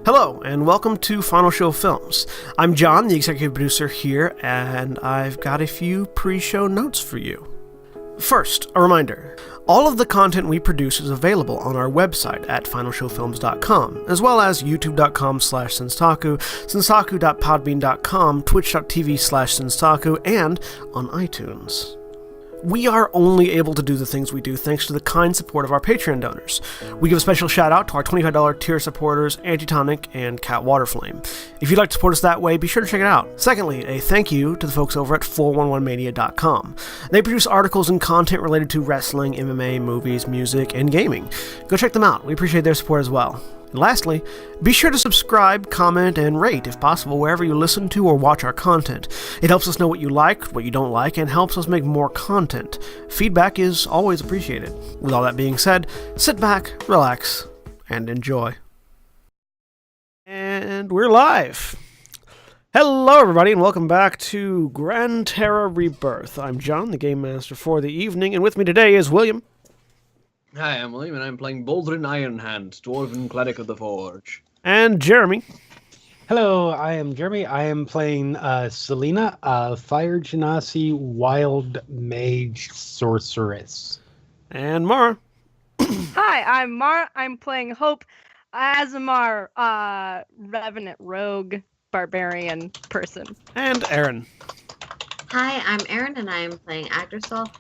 Hello, and welcome to Final Show Films. I'm John, the executive producer here, and I've got a few pre-show notes for you. First, a reminder. All of the content we produce is available on our website at finalshowfilms.com, as well as youtube.com/senstaku, senstaku.podbean.com, twitch.tv/senstaku, and on iTunes. We are only able to do the things we do thanks to the kind support of our Patreon donors. We give a special shout out to our $25 tier supporters, Antitonic and Cat Waterflame. If you'd like to support us that way, be sure to check it out. Secondly, a thank you to the folks over at 411mania.com. They produce articles and content related to wrestling, MMA, movies, music, and gaming. Go check them out. We appreciate their support as well. And lastly, be sure to subscribe, comment, and rate, if possible, wherever you listen to or watch our content. It helps us know what you like, what you don't like, and helps us make more content. Feedback is always appreciated. With all that being said, sit back, relax, and enjoy. And we're live! Hello everybody, and welcome back to Gran Terra Rebirth. I'm John, the Game Master for the evening, and with me today is William. Hi, I'm William, and I'm playing Baldrin Ironhand, Dwarven Cleric of the Forge. And Jeremy. Hello, I am Jeremy. I am playing Selena, Fire Genasi Wild Mage Sorceress. And Mara. Hi, I'm Mara. I'm playing Hope Azamar, Revenant Rogue Barbarian person. And Aaron. Hi, I'm Aaron, and I'm playing Agdrasol,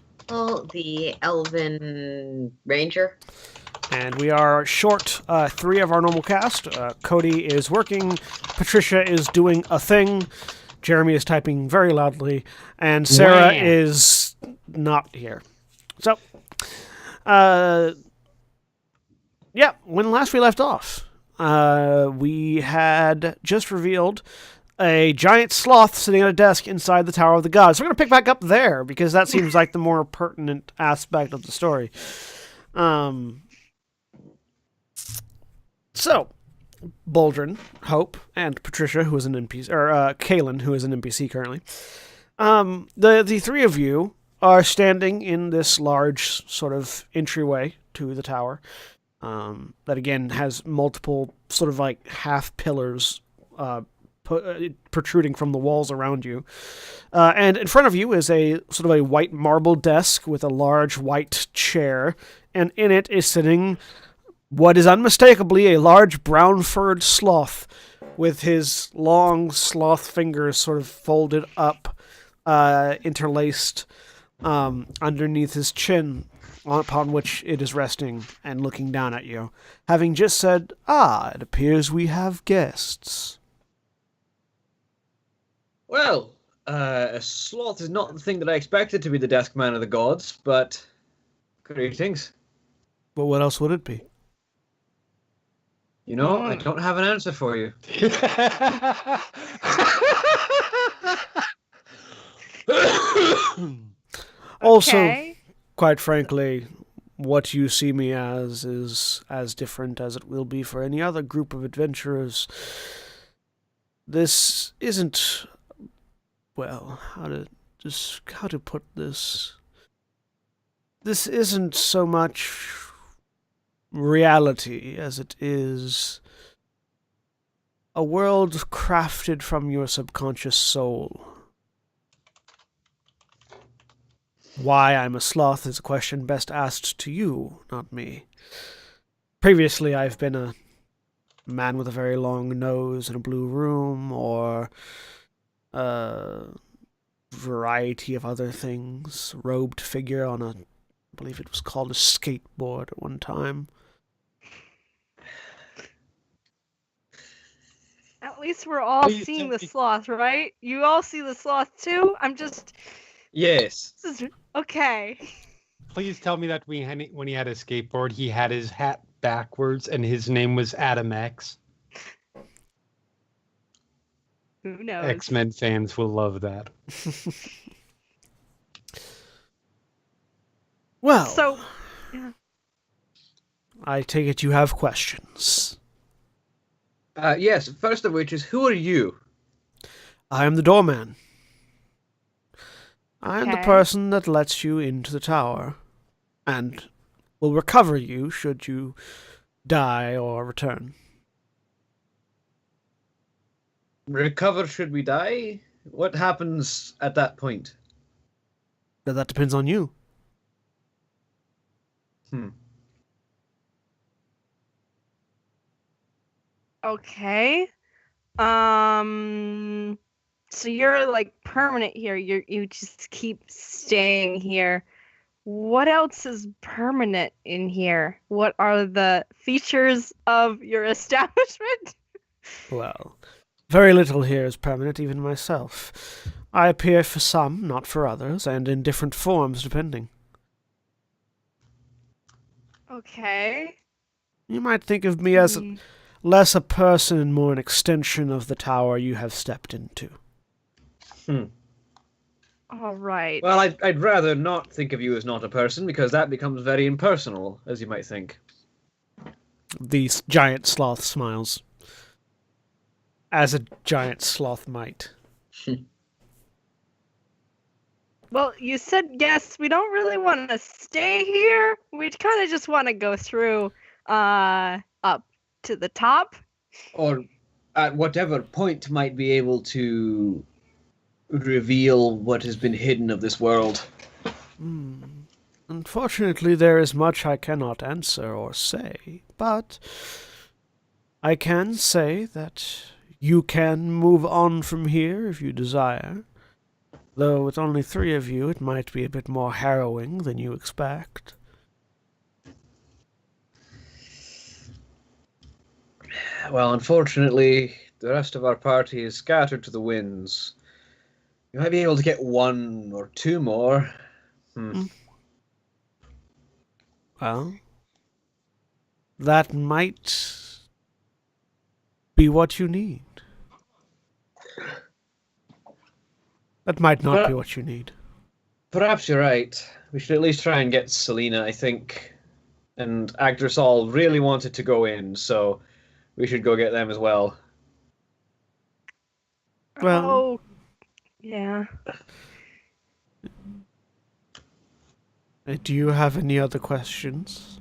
the Elven Ranger. And we are short 3 of our normal cast. Cody is working, Patricia is doing a thing, Jeremy is typing very loudly, and Sarah is not here. So, when last we left off, we had just revealed a giant sloth sitting at a desk inside the Tower of the Gods. So we're going to pick back up there, because that seems like the more pertinent aspect of the story. So, Baldrin, Hope, and Patricia, who is an NPC, or Kaylin, who is an NPC currently, the 3 of you are standing in this large sort of entryway to the tower, that again has multiple sort of like half pillars protruding from the walls around you. And in front of you is a sort of a white marble desk with a large white chair, and in it is sitting what is unmistakably a large brown-furred sloth with his long sloth fingers sort of folded up, interlaced underneath his chin, upon which it is resting and looking down at you, having just said, it appears we have guests. Well, a sloth is not the thing that I expected to be the desk man of the gods, but greetings. But what else would it be? You know, I don't have an answer for you. Also, quite frankly, what you see me as is as different as it will be for any other group of adventurers. This isn't, well, how to put this? This isn't so much reality as it is a world crafted from your subconscious soul. Why I'm a sloth is a question best asked to you, not me. Previously, I've been a man with a very long nose in a blue room, or a variety of other things. Robed figure on I believe it was called a skateboard at one time. At least we're all seeing the sloth, right? You all see the sloth too? Yes. Okay. Please tell me that when he had a skateboard, he had his hat backwards and his name was Adam X. Who knows? X-Men fans will love that. Well, so, yeah. I take it you have questions. Yes, first of which is, who are you? I am the doorman. I am the Okay. person that lets you into the tower, and will recover you should you die or return. recover should we die? What happens at that point? That depends on you. Okay. So you're like permanent here. You just keep staying here. What else is permanent in here? What are the features of your establishment? Well, very little here is permanent, even myself. I appear for some, not for others, and in different forms depending. Okay. You might think of me as less a person and more an extension of the tower you have stepped into. All right. Well, I'd rather not think of you as not a person, because that becomes very impersonal, as you might think. The giant sloth smiles. As a giant sloth might. Well, you said yes. We don't really want to stay here. We kind of just want to go through up to the top. Or at whatever point might be able to reveal what has been hidden of this world. Unfortunately, there is much I cannot answer or say, but I can say that you can move on from here if you desire. Though with only 3 of you, it might be a bit more harrowing than you expect. Well, unfortunately, the rest of our party is scattered to the winds. You might be able to get 1 or 2 more. Well, that might be what you need. That might not be what you need. Perhaps you're right. We should at least try and get Selena, I think. And Agdrosol really wanted to go in, so we should go get them as well. Well, Oh, yeah. Do you have any other questions?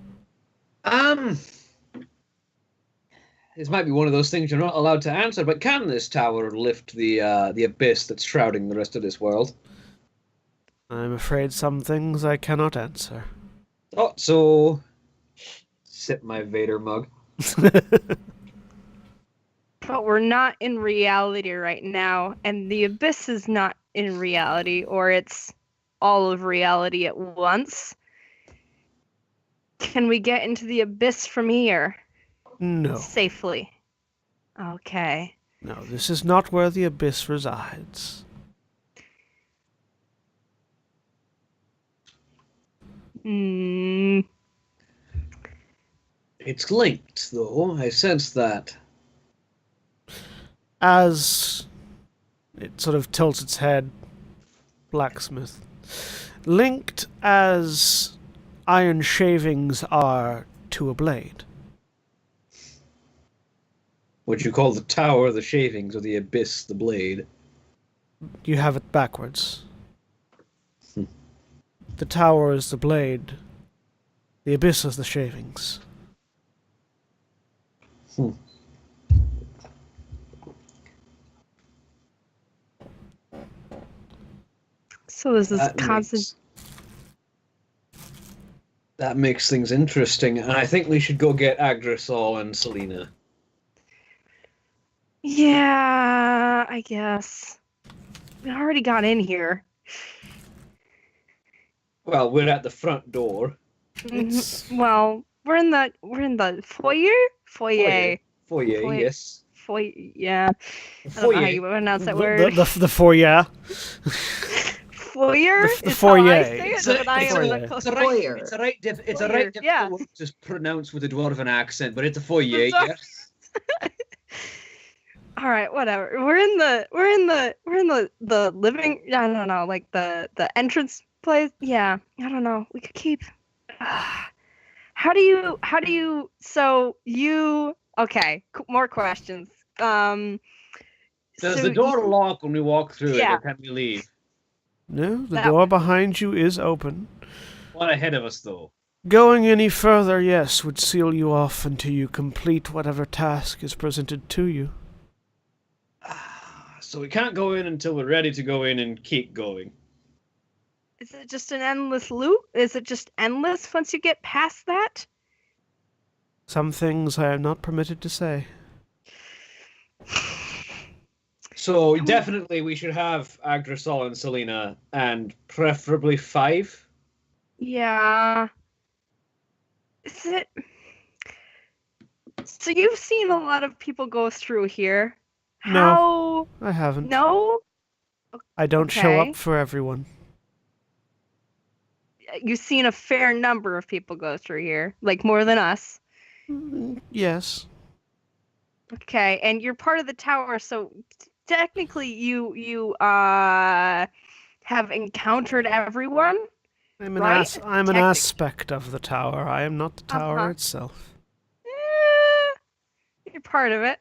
This might be one of those things you're not allowed to answer, but can this tower lift the abyss that's shrouding the rest of this world? I'm afraid some things I cannot answer. Oh, so sip my Vader mug. But we're not in reality right now, and the abyss is not in reality, or it's all of reality at once. Can we get into the abyss from here? No. Safely. Okay. No, this is not where the abyss resides. It's linked, though. I sense that. As it sort of tilts its head, blacksmith. Linked as iron shavings are to a blade. Would you call the tower the shavings or the abyss the blade? You have it backwards. The tower is the blade. The abyss is the shavings. So this is constant. That makes things interesting, and I think we should go get Agdrosol and Selena. Yeah, I guess. We already got in here. Well, we're at the front door. Well, we're in the foyer? Foyer. Foyer, yes. Foyer, yeah. I don't know how Foyer. you pronounce that word. The foyer. Foyer The is how I foyer. say it, It's a- but I it's am a- the It's close. a right, it's a right, it's a right Foyer, yeah. difficult word to pronounce with a dwarven accent, but it's a foyer, It's a- yes. All right, whatever. We're in the living. I don't know, like the entrance place. Yeah, I don't know. We could keep. How do you? So you? Okay, more questions. Does so the door lock when we walk through Yeah. it, or can we leave? No, the That door one. behind you is open. One ahead of us, though. Going any further, yes, would seal you off until you complete whatever task is presented to you. So we can't go in until we're ready to go in and keep going. Is it just an endless loop? Is it just endless once you get past that? Some things I am not permitted to say. So definitely we should have Agdrasol and Selena, and preferably 5. Yeah. Is it? So you've seen a lot of people go through here. No. I haven't. No? I don't show Okay. up for everyone. You've seen a fair number of people go through here, like more than us. Yes. Okay, and you're part of the tower, so technically you have encountered everyone. I'm Right? I'm an aspect of the tower. I am not the tower itself. You're part of it.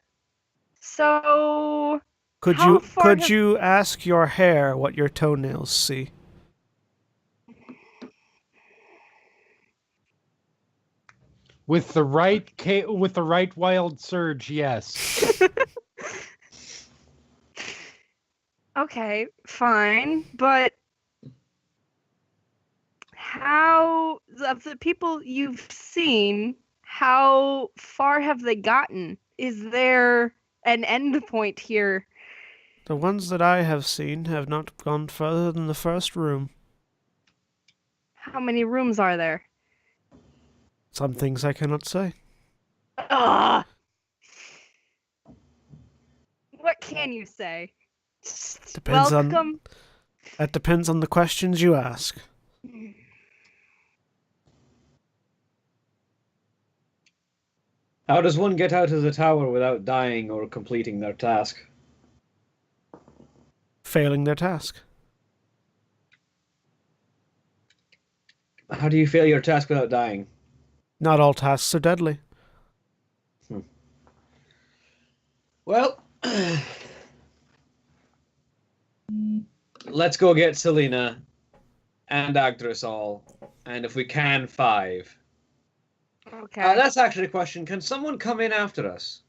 So Could how far you ask your hair what your toenails see? With the right wild surge, yes. Okay, fine, but how of the people you've seen, how far have they gotten? Is there an end point here? The ones that I have seen have not gone further than the first room. How many rooms are there? Some things I cannot say. Ugh. What can you say? Depends Welcome. That depends on the questions you ask. How does one get out of the tower without dying or completing their task? Failing their task. How do you fail your task without dying? Not all tasks are deadly. Well, let's go get Selena and Agdrasol, and if we can, 5. Okay. That's actually a question. Can someone come in after us?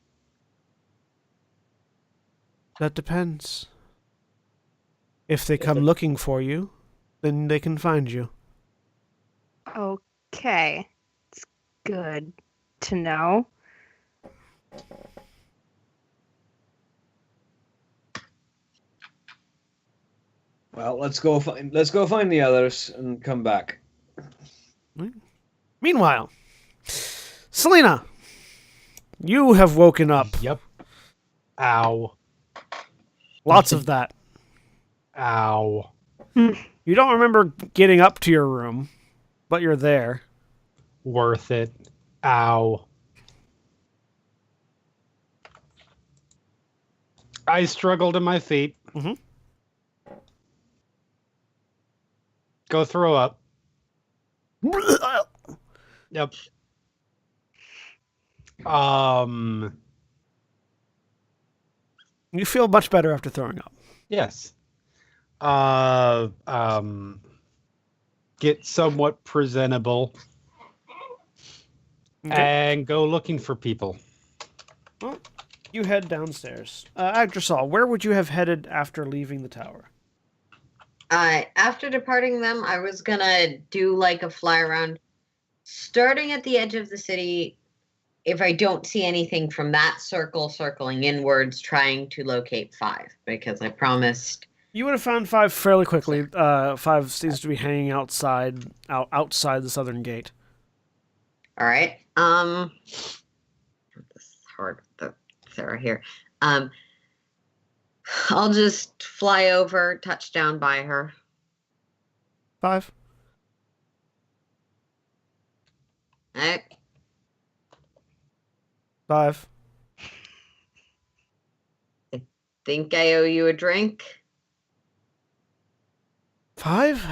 That depends. If they come looking for you, then they can find you. Okay. It's good to know. Well, let's go find the others and come back. Meanwhile, Selena, you have woken up. Yep. Ow. Lots of that. Ow. You don't remember getting up to your room, but you're there. Worth it. Ow. I struggle to my feet. Mm-hmm. Go throw up. Yep. You feel much better after throwing up. Yes. Get somewhat presentable. Okay. And go looking for people. Well, you head downstairs. Agdrasol, where would you have headed after leaving the tower? After departing them, I was gonna do like a fly around, starting at the edge of the city. If I don't see anything from that circle, circling inwards, trying to locate 5, because I promised. You would have found 5 fairly quickly. 5 seems to be hanging outside the southern gate. All right. This is hard with Sarah here. I'll just fly over, touch down by her. 5. All right. 5. Think I owe you a drink? 5.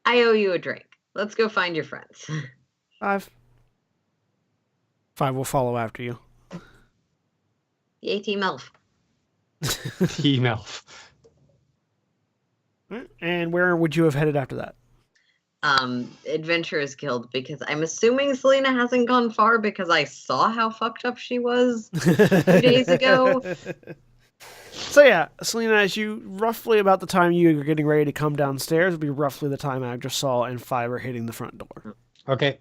I owe you a drink. Let's go find your friends. 5. 5 will follow after you. Yay, Team Elf. Team Elf. And where would you have headed after that? Adventurers Guild because I'm assuming Selena hasn't gone far because I saw how fucked up she was 2 days ago. So yeah, Selena, as you roughly about the time you are getting ready to come downstairs will be roughly the time Agdrosol and Five are hitting the front door. Okay.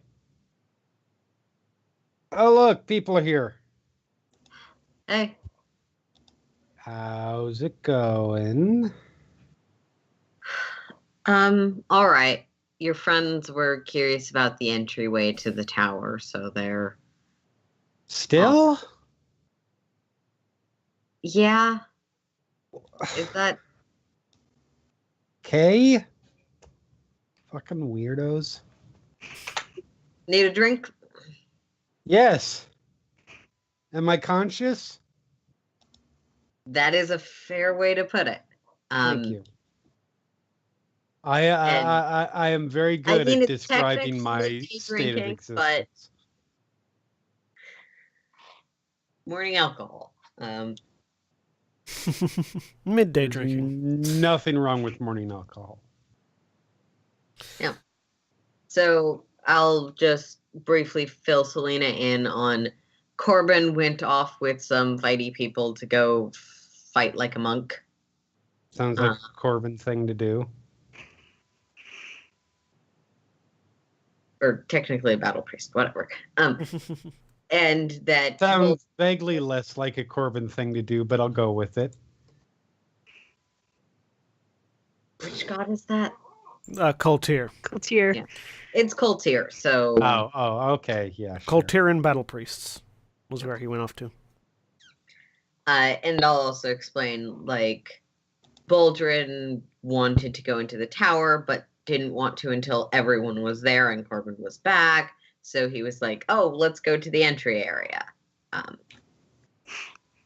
Oh, look, people are here. Hey, How's it going? all right. Your friends were curious about the entryway to the tower, so they're... Still? Yeah. Is that... Okay. Fucking weirdos. Need a drink? Yes. Am I conscious? That is a fair way to put it. Thank you. I am very good mean, at it's describing my technically state of drinking, existence. but morning alcohol. Midday drinking. Nothing wrong with morning alcohol. Yeah. So I'll just briefly fill Selena in on Corbin went off with some fighty people to go fight like a monk. Sounds like a Corbin thing to do. Or technically a battle priest, whatever. And that Sounds vaguely less like a Corbin thing to do, but I'll go with it. Which god is that? Kultir. Kultir. Yeah. It's Kultir, so... Oh, okay, yeah, sure. Kultiran battle priests was where he went off to. And I'll also explain, like, Baldrin wanted to go into the tower, but didn't want to until everyone was there and Corbin was back. So he was like, oh, let's go to the entry area.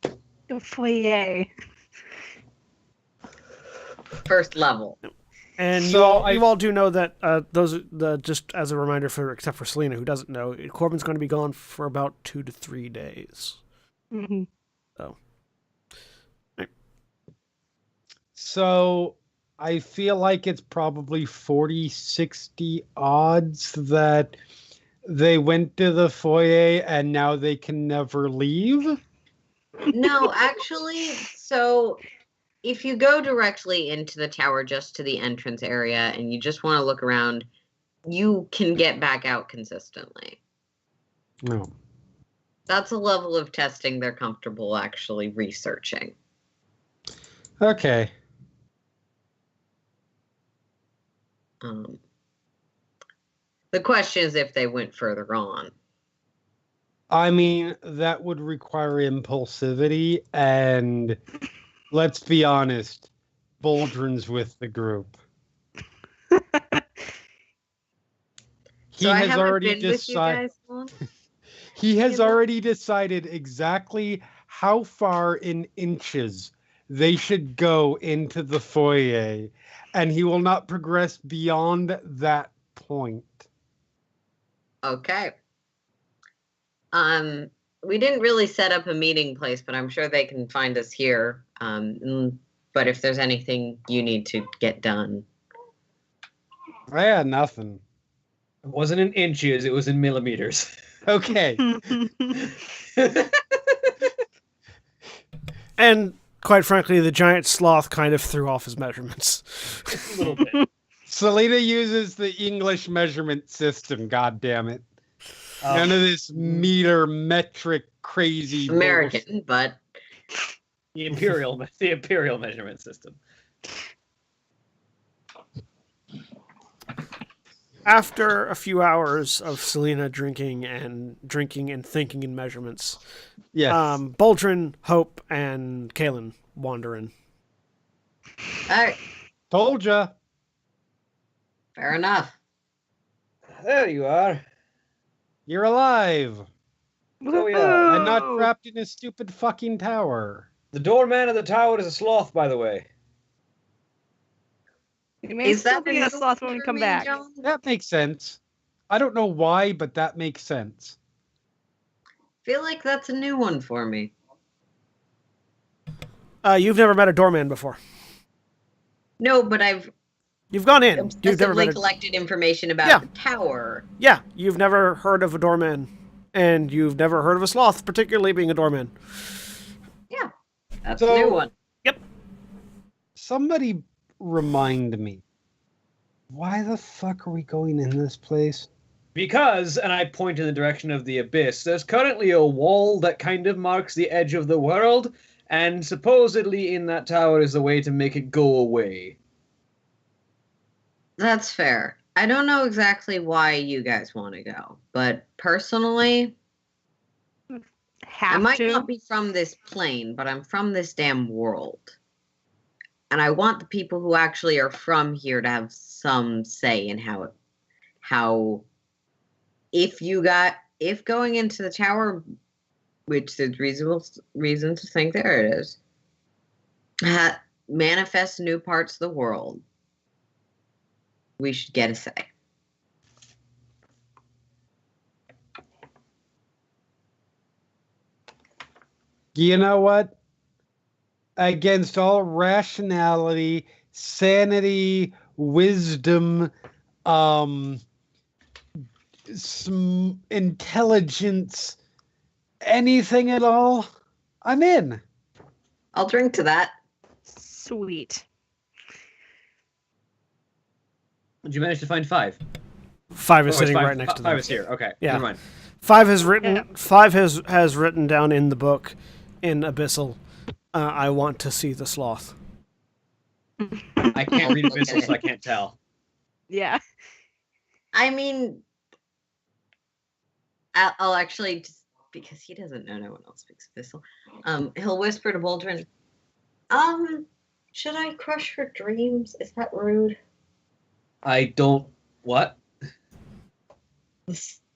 The foyer. First level. And So you all do know that just as a reminder except for Selena who doesn't know, Corbin's going to be gone for about 2 to 3 days. Mm-hmm. So I feel like it's probably 40-60 odds that they went to the foyer and now they can never leave. No, actually, so if you go directly into the tower just to the entrance area and you just want to look around, you can get back out consistently. No. That's a level of testing they're comfortable actually researching. Okay. The question is if they went further on. I mean, that would require impulsivity, and let's be honest, Baldrin's with the group. He So I has haven't already been with you guys long. He has already decided exactly how far in inches they should go into the foyer, and he will not progress beyond that point. Okay. We didn't really set up a meeting place, but I'm sure they can find us here. But if there's anything you need to get done. Yeah, nothing. It wasn't in inches, it was in millimeters. Okay. And quite frankly, the giant sloth kind of threw off his measurements. Just a little bit. Selena uses the English measurement system, god damn it. None of this meter, metric, crazy American, bullshit. but The imperial measurement system. After a few hours of Selena drinking and thinking in measurements, Yes. Baldrin, Hope, and Kalen wander in. all right, Told ya. fair enough. There you are. You're alive. Oh, yeah. And not trapped in a stupid fucking tower. The doorman of the tower is a sloth, by the way. You may still be a sloth when we come back. John? That makes sense. I don't know why, but that makes sense. Feel like that's a new one for me. You've never met a doorman before. No, but I've You've gone in. You've never Implicitly been. collected information about Yeah. the tower. Yeah, you've never heard of a doorman, and you've never heard of a sloth, particularly being a doorman. Yeah, that's So- a new one. Yep. Somebody remind me. Why the fuck are we going in this place? Because, and I point in the direction of the abyss, there's currently a wall that kind of marks the edge of the world, and supposedly in that tower is a way to make it go away. That's fair. I don't know exactly why you guys want to go, but personally, I Have might to. not be from this plane, but I'm from this damn world. And I want the people who actually are from here to have some say in how if going into the tower, which there's reasonable reason to think there it is, manifests new parts of the world, we should get a say. You know what? Against all rationality, sanity, wisdom, intelligence, anything at all, I'm in. I'll drink to that. Sweet. Did you manage to find 5? 5 is Oh, it's sitting five- right next to them. 5 is here. Okay. Yeah. Never mind. 5 has written. Yeah. 5 has written down in the book, in Abyssal. I want to see the sloth. I can't read abyssal, so I can't tell. Yeah. I mean, I'll actually just because he doesn't know, no one else speaks Abyssal. He'll whisper to Boldrin, should I crush her dreams? Is that rude? I don't... What?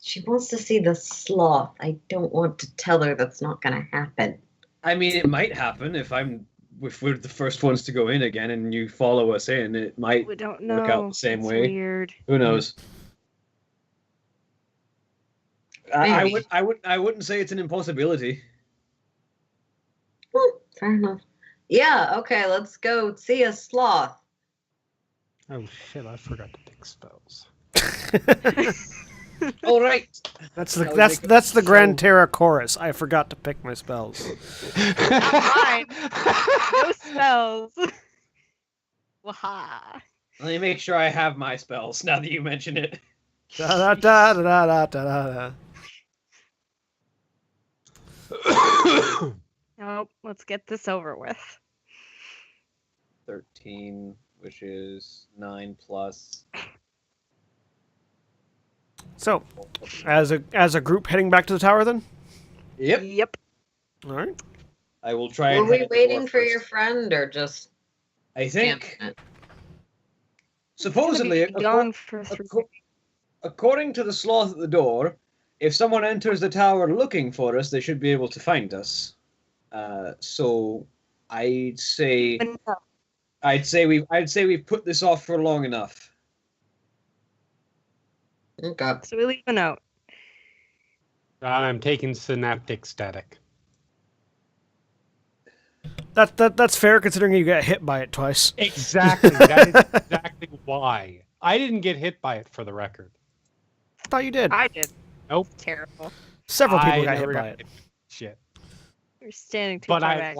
She wants to see the sloth. I don't want to tell her that's not going to happen. I mean, it might happen if we're the first ones to go in again and you follow us in. It might We don't know. work out the same It's way. Weird. Who knows? Maybe. I wouldn't say it's an impossibility. Fair enough. Yeah, okay, let's go see a sloth. Oh shit, I forgot to take spells. All right. That's That would that's make it that's the Gran so- Terra chorus. I forgot to pick my spells. Mine. No spells. Waha. Let me make sure I have my spells now that you mention it. Da, da, da, da, da, da, da, da. Nope. Let's get this over with. 13, which is 9 plus. So, as a group heading back to the tower, then. Yep. Yep. All right. I will try Were and we head at the waiting door for first. your friend or just I think camping it? supposedly It's gonna be gone for 3 acco- according to the sloth at the door, if someone enters the tower looking for us, they should be able to find us. So I'd say we've put this off for long enough. Okay. So we leave a note. I'm taking synaptic static. That's fair considering you got hit by it twice. Exactly. That is exactly why. I didn't get hit by it, for the record. I thought you did. I did. Nope. Terrible. Several people I got hit never by it. hit. Shit. You're standing too But far I back.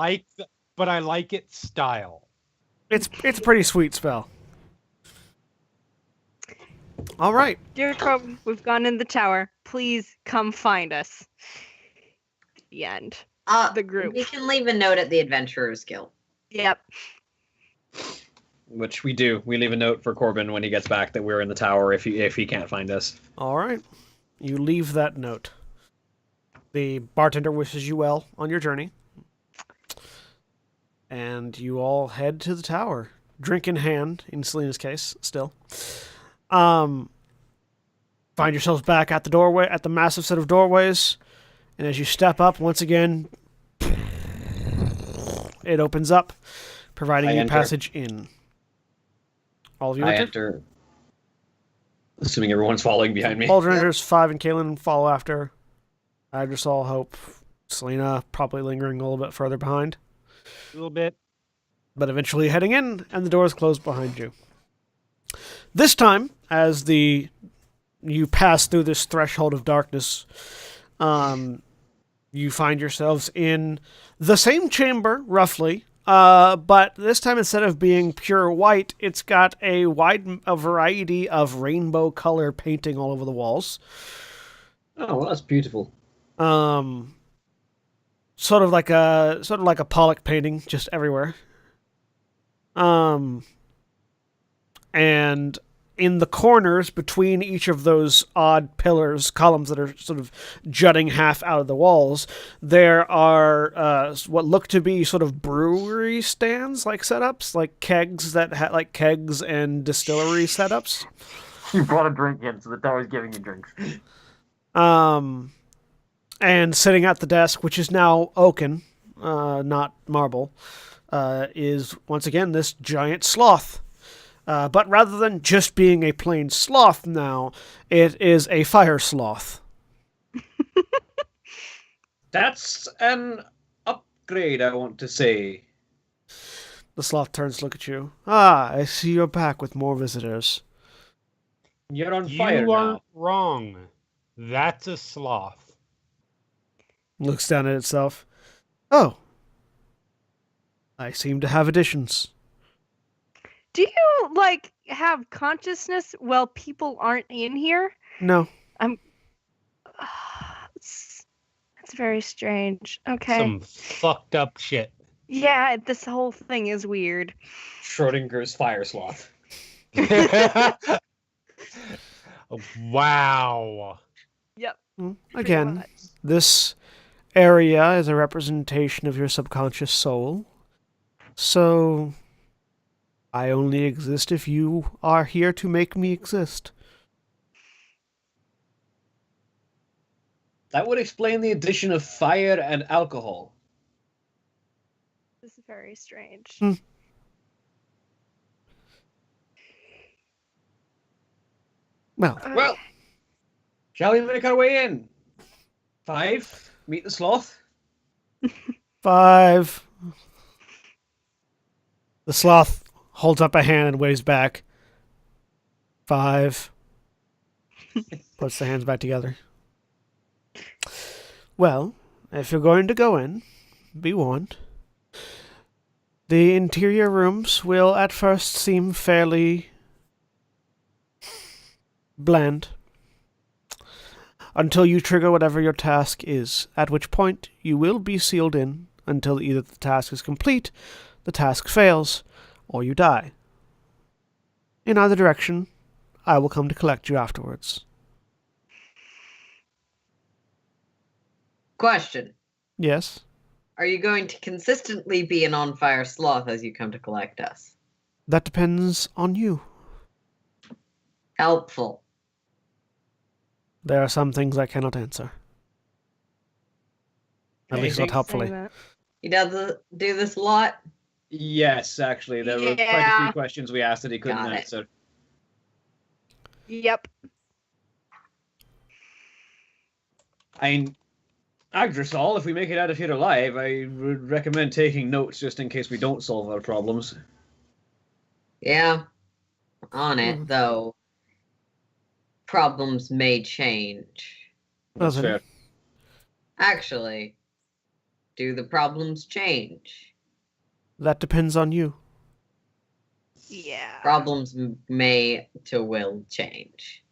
like its style. It's a pretty sweet spell. All right. Dear Crow, we've gone in the tower. Please come find us. The end. The group. We can leave a note at the Adventurers Guild. Yep. Which we do. We leave a note for Corbin when he gets back that we're in the tower if he can't find us. All right. You leave that note. The bartender wishes you well on your journey. And you all head to the tower, drink in hand, in Selena's case, still. Find yourselves back at the doorway, at the massive set of doorways, and as you step up, once again, it opens up, providing I you enter. passage in. All of you I enter? enter. Assuming everyone's following behind me. Baldwin enters, 5 and Kaelin follow after. Idrisol, Hope, Selena probably lingering a little bit further behind. A little bit. But eventually heading in, and the doors close behind you. This time, as you pass through this threshold of darkness, you find yourselves in the same chamber, roughly, but this time instead of being pure white, it's got a variety of rainbow color painting all over the walls. Oh, well, that's beautiful. Sort of like a Pollock painting, just everywhere. And in the corners between each of those odd columns that are sort of jutting half out of the walls, there are what look to be sort of brewery stands, like setups, like kegs like kegs and distillery setups. You brought a drink in, so the tower's giving you drinks. And sitting at the desk, which is now oaken, not marble, is once again this giant sloth. But rather than just being a plain sloth now, it is a fire sloth. That's an upgrade, I want to say. The sloth turns to look at you. Ah, I see you're back with more visitors. You're on fire You now. aren't wrong. That's a sloth. Looks down at itself. Oh. I seem to have additions. Do you, like, have consciousness while people aren't in here? No. It's very strange. Okay. Some fucked up shit. Yeah, this whole thing is weird. Schrodinger's fire sloth. Wow. Yep. Again, much. this area is a representation of your subconscious soul. So, I only exist if you are here to make me exist. That would explain the addition of fire and alcohol. This is very strange. Well, Well, shall we make our way in? 5, meet the sloth. 5. The sloth holds up a hand and waves back. 5. Puts the hands back together. Well, if you're going to go in, be warned. The interior rooms will at first seem fairly bland until you trigger whatever your task is, at which point you will be sealed in until either the task is complete, the task fails, or you die. In either direction, I will come to collect you afterwards. Question. Yes? Are you going to consistently be an on-fire sloth as you come to collect us? That depends on you. Helpful. There are some things I cannot answer. At least not Anything? helpfully. Saying that. He does do this a lot? Yes, actually, there were quite a Yeah. few questions we asked that he couldn't Got it. answer. Yep. Agdrasol, if we make it out of here alive, I would recommend taking notes just in case we don't solve our problems. Yeah. On it, though. Problems may change. That's Okay. fair. Actually, do the problems change? That depends on you. Yeah. Problems may to will change.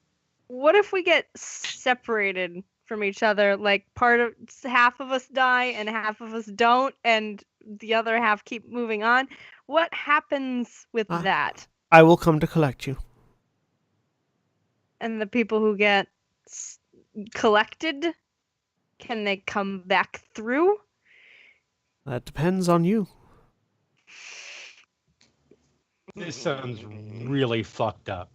What if we get separated from each other? Like half of us die and half of us don't, and the other half keep moving on. What happens with that? I will come to collect you. And the people who get collected, can they come back through? That depends on you. This sounds really fucked up.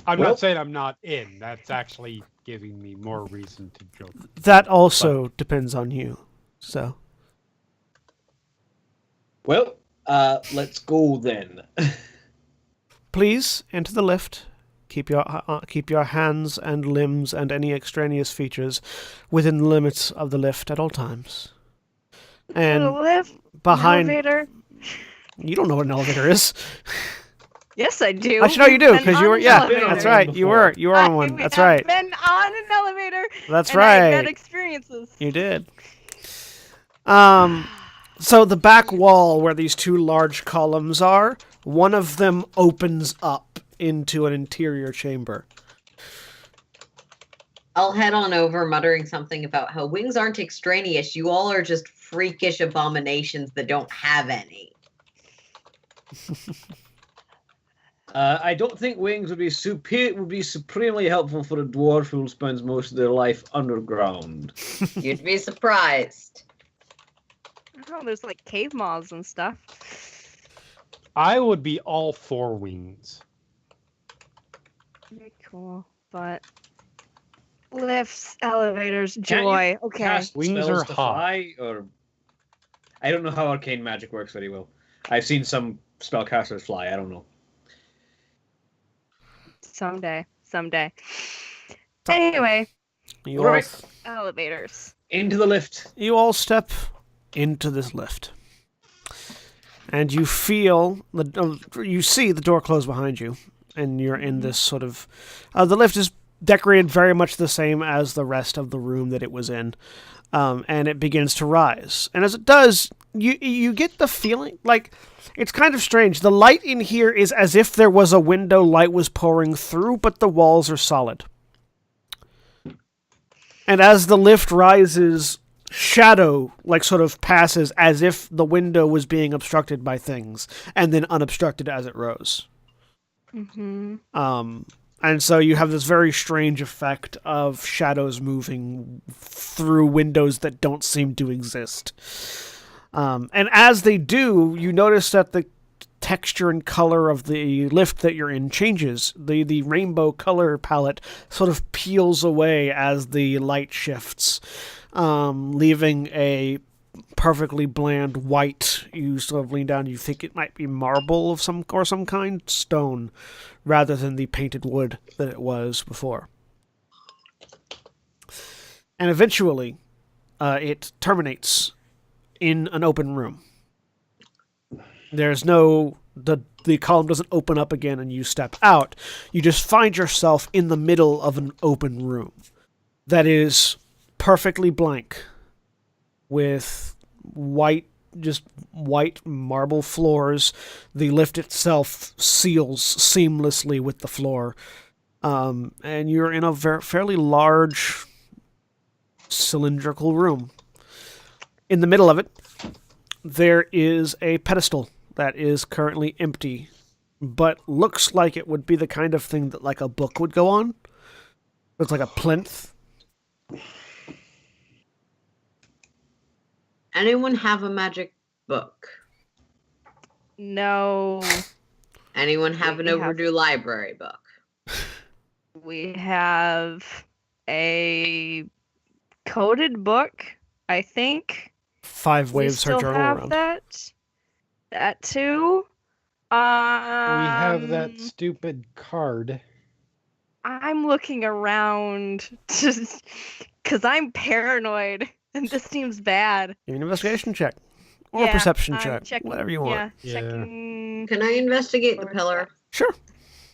I'm Well- not saying I'm not in. That's actually giving me more reason to joke. That also depends on you. So, Well, let's go then. please enter the lift. Keep your hands and limbs and any extraneous features within the limits of the lift at all times. And Little lift, behind, elevator. you don't know what an elevator is. Yes, I do. I should know you do, Been because you on were, an yeah, elevator. that's right. You were on one. That's I've right. been on an elevator. That's and I've had right. experiences. You did. So the back wall where these two large columns are, one of them opens up into an interior chamber. I'll head on over, muttering something about how wings aren't extraneous. You all are just freakish abominations that don't have any. I don't think wings would be supremely helpful for a dwarf who spends most of their life underground. You'd be surprised. Oh, there's like cave moths and stuff. I would be all for wings. Very cool, but lifts, elevators, Can't you joy. Okay. Cast Wings spells are to hot. fly, or I don't know how arcane magic works very well. I've seen some spellcasters fly. I don't know. Someday. Anyway, You all, elevators. Into the lift. you all step into this lift. And you feel, you see the door close behind you. And you're in this sort of... the lift is decorated very much the same as the rest of the room that it was in. And it begins to rise. And as it does, you get the feeling, like, it's kind of strange. The light in here is as if there was a window light was pouring through, but the walls are solid. And as the lift rises, shadow, like, sort of passes as if the window was being obstructed by things, and then unobstructed as it rose. Mm-hmm. And so you have this very strange effect of shadows moving through windows that don't seem to exist. And as they do, you notice that the texture and color of the lift that you're in changes. The rainbow color palette sort of peels away as the light shifts, leaving a perfectly bland white. You sort of lean down, you think it might be marble of some kind, stone, rather than the painted wood that it was before. And eventually, it terminates in an open room. There's no... The column doesn't open up again and you step out. You just find yourself in the middle of an open room that is perfectly blank, with white marble floors. The lift itself seals seamlessly with the floor. And you're in a fairly large cylindrical room. In the middle of it, there is a pedestal that is currently empty, but looks like it would be the kind of thing that, like, a book would go on. It's like a plinth. Anyone have a magic book? No. Anyone have an overdue library book? We have a coded book, I think. 5 waves her we still journal have around. That too. We have that stupid card. I'm looking around because I'm paranoid and this seems bad. Give me an investigation check. Or a perception check. Checking, whatever you want. Checking. Can I investigate the pillar? Sure.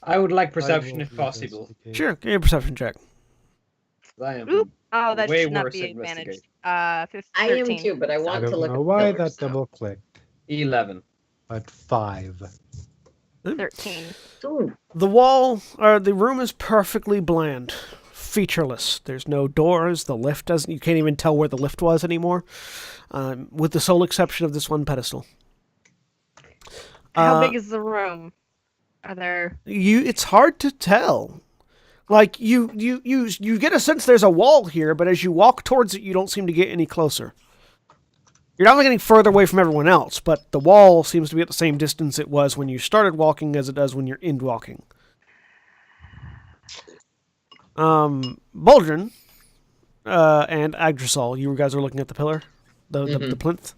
I would like I perception will if possible. investigate. Sure. Give me a perception check. I am Oop. Oh, that way should not worse be at advantage. investigation. 15, I am 13. too, but I I want to don't look know at why pillars that now. double clicked, 11. but 5. 13. Ooh, The wall, or the room is perfectly bland. Featureless. There's no doors. The lift doesn't... You can't even tell where the lift was anymore. With the sole exception of this one pedestal. How big is the room? Are there... It's hard to tell. Like, you get a sense there's a wall here, but as you walk towards it, you don't seem to get any closer. You're not getting further away from everyone else, but the wall seems to be at the same distance it was when you started walking as it does when you're in walking. Boldrin and Agdrasol, you guys are looking at the pillar, the plinth.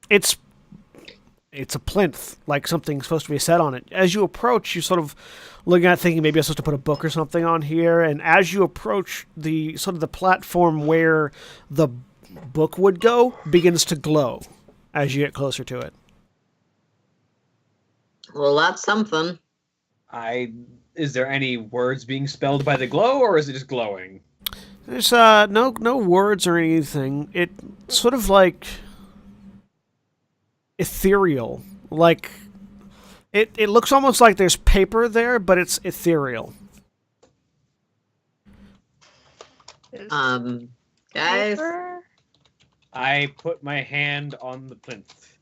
It's a plinth, like something's supposed to be set on it. As you approach, you sort of looking at it thinking maybe I'm supposed to put a book or something on here, and as you approach the sort of the platform where the book would go begins to glow as you get closer to it. Well, that's something. Is there any words being spelled by the glow, or is it just glowing? There's no words or anything. It's sort of like ethereal. Like it looks almost like there's paper there, but it's ethereal. Guys. Paper? I put my hand on the plinth.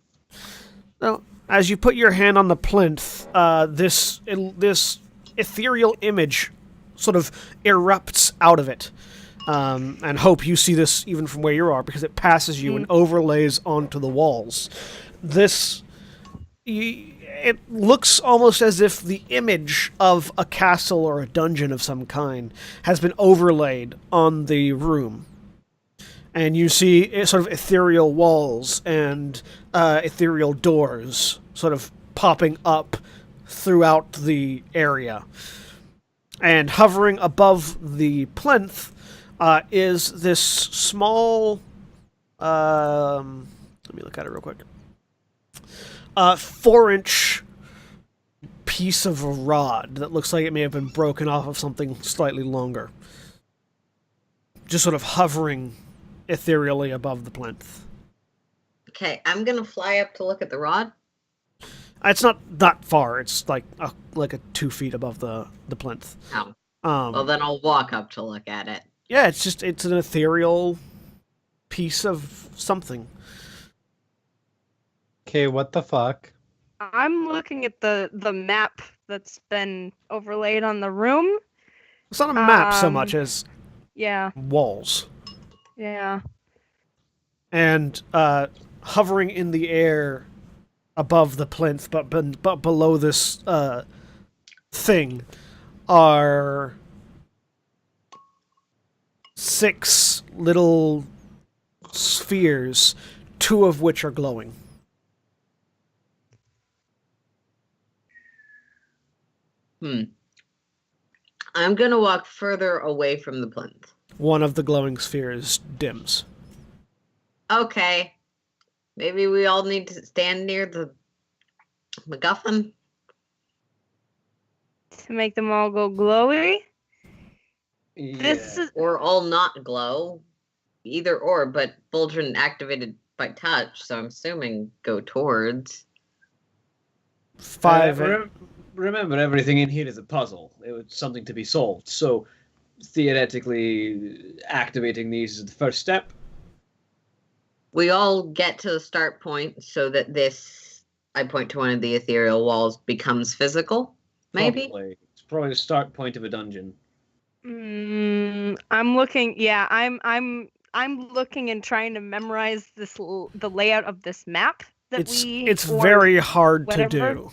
Now, as you put your hand on the plinth, this ethereal image sort of erupts out of it. And Hope, you see this even from where you are, because it passes you and overlays onto the walls. It looks almost as if the image of a castle or a dungeon of some kind has been overlaid on the room. And you see sort of ethereal walls and ethereal doors sort of popping up throughout the area. And hovering above the plinth is this small... let me look at it real quick. 4-inch piece of a rod that looks like it may have been broken off of something slightly longer. Just sort of hovering ethereally above the plinth. Okay, I'm gonna fly up to look at the rod. It's not that far. It's like 2 feet above the plinth. Oh. Well, then I'll walk up to look at it. Yeah, it's an ethereal piece of something. Okay, what the fuck? I'm looking at the map that's been overlaid on the room. It's not a map so much as Yeah. walls. Yeah. And hovering in the air above the plinth, but below this thing, are 6 little spheres, 2 of which are glowing. I'm gonna walk further away from the plinth. One of the glowing spheres dims. Okay. Maybe we all need to stand near the MacGuffin. To make them all go glowy. Yeah. This is Or all not glow. Either or, but Fulgrin activated by touch, so I'm assuming go towards. 5. Remember, everything in here is a puzzle. It was something to be solved. So, theoretically, activating these is the first step. We all get to the start point so that this, I point to one of the ethereal walls, becomes physical. Maybe? Probably. It's probably the start point of a dungeon. I'm looking. Yeah, I'm looking and trying to memorize the layout of this map that It's or very hard to whatever. do.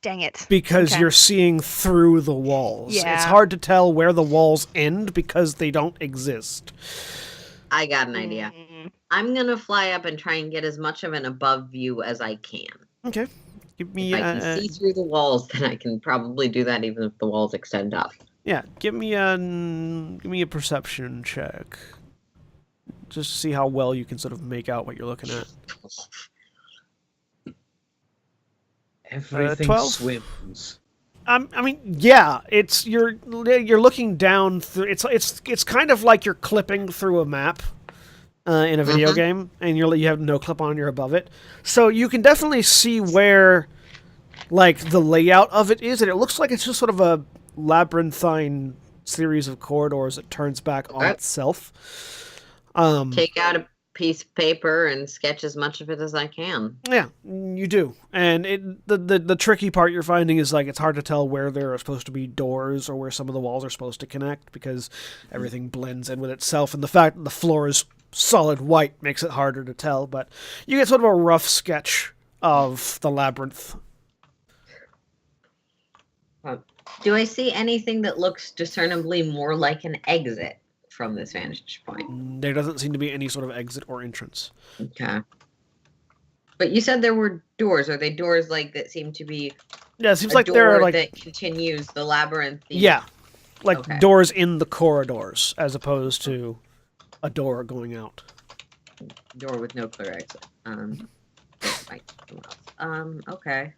Dang it. Because Okay. you're seeing through the walls. Yeah. It's hard to tell where the walls end because they don't exist. I got an idea. I'm gonna fly up and try and get as much of an above view as I can. Okay. Give me If I can see through the walls, then I can probably do that even if the walls extend up. yeah, give me a perception check. Just to see how well you can sort of make out what you're looking at. Everything 12? swims. I mean, yeah, it's you're looking down through. It's kind of like you're clipping through a map in a video game, and you have no clip on, you're above it, so you can definitely see where, like, the layout of it is, and it looks like it's just sort of a labyrinthine series of corridors that turns back on itself. Take out a piece of paper and sketch as much of it as I can. Yeah, you do. And the tricky part you're finding is, like, it's hard to tell where there are supposed to be doors or where some of the walls are supposed to connect because everything blends in with itself. And the fact that the floor is solid white makes it harder to tell. But you get sort of a rough sketch of the labyrinth. Do I see anything that looks discernibly more like an exit from this vantage point? There doesn't seem to be any sort of exit or entrance. Okay. But you said there were doors. Are they doors like that seem to be Yeah, it seems a like there are, door like, that continues the labyrinth? yeah, like Okay. doors in the corridors as opposed to a door going out. Door with no clear exit. Okay.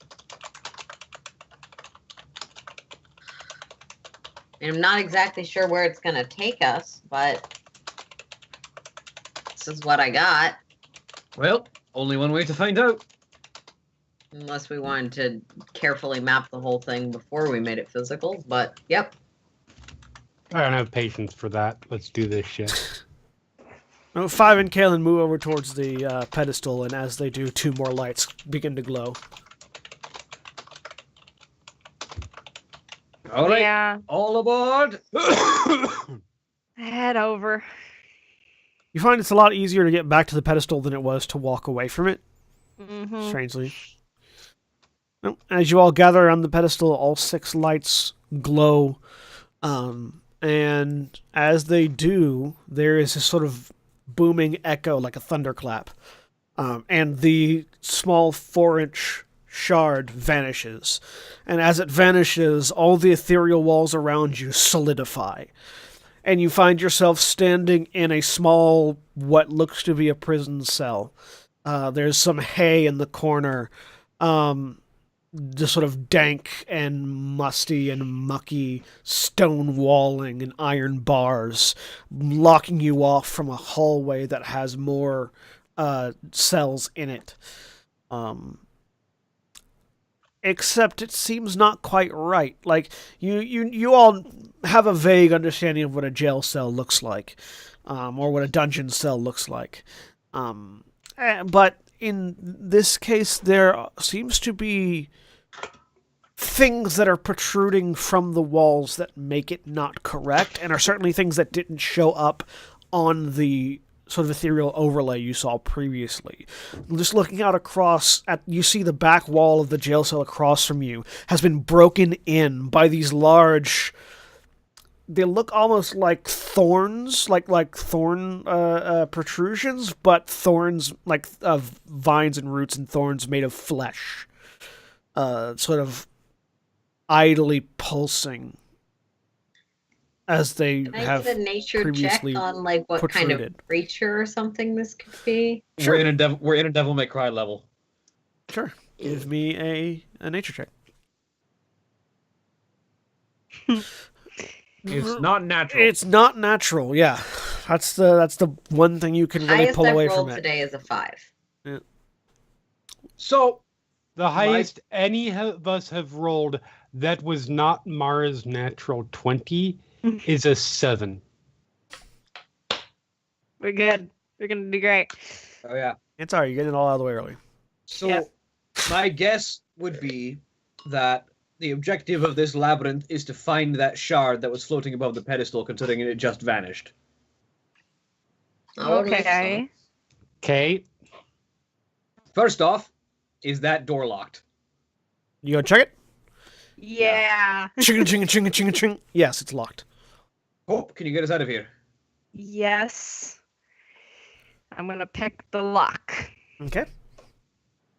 And I'm not exactly sure where it's going to take us, but this is what I got. Well, only one way to find out. Unless we wanted to carefully map the whole thing before we made it physical, but yep. I don't have patience for that. Let's do this shit. Well, Five and Kalen move over towards the pedestal, and as they do, 2 more lights begin to glow. All right, Yeah. all aboard. Head over. You find it's a lot easier to get back to the pedestal than it was to walk away from it, Mm-hmm. strangely. Well, as you all gather around the pedestal, all 6 lights glow, and as they do, there is a sort of booming echo like a thunderclap, and the small 4-inch shard vanishes. And as it vanishes, all the ethereal walls around you solidify. And you find yourself standing in a small, what looks to be a prison cell. There's some hay in the corner, just sort of dank and musty and mucky stone walling and iron bars, locking you off from a hallway that has more cells in it. Except it seems not quite right. Like, you all have a vague understanding of what a jail cell looks like, or what a dungeon cell looks like. But in this case, there seems to be things that are protruding from the walls that make it not correct, and are certainly things that didn't show up on the sort of ethereal overlay you saw previously. Just looking out across, you see the back wall of the jail cell across from you has been broken in by these large... They look almost like thorns, like thorn protrusions, but thorns like of vines and roots and thorns made of flesh, sort of idly pulsing as they Can I have get a nature check previously on like what kind protruded. of creature or something this could be? We're in a Devil May Cry level. Sure. Give me a nature check. It's not natural. It's not natural. Yeah, that's the one thing you can really Highest pull I've away rolled from it. today is a 5. So, The highest any of us have rolled that was not Mara's natural 20 is a 7. We're good. We're gonna do great. oh yeah. It's alright. You're getting it all out of the way early. So, Yep. my guess would be that the objective of this labyrinth is to find that shard that was floating above the pedestal, considering it just vanished. Okay. Okay. First off, is that door locked? You gonna check it? Yeah. Ching ching ching ching ching. Yes, it's locked. Hope, can you get us out of here? Yes. I'm gonna pick the lock. Okay.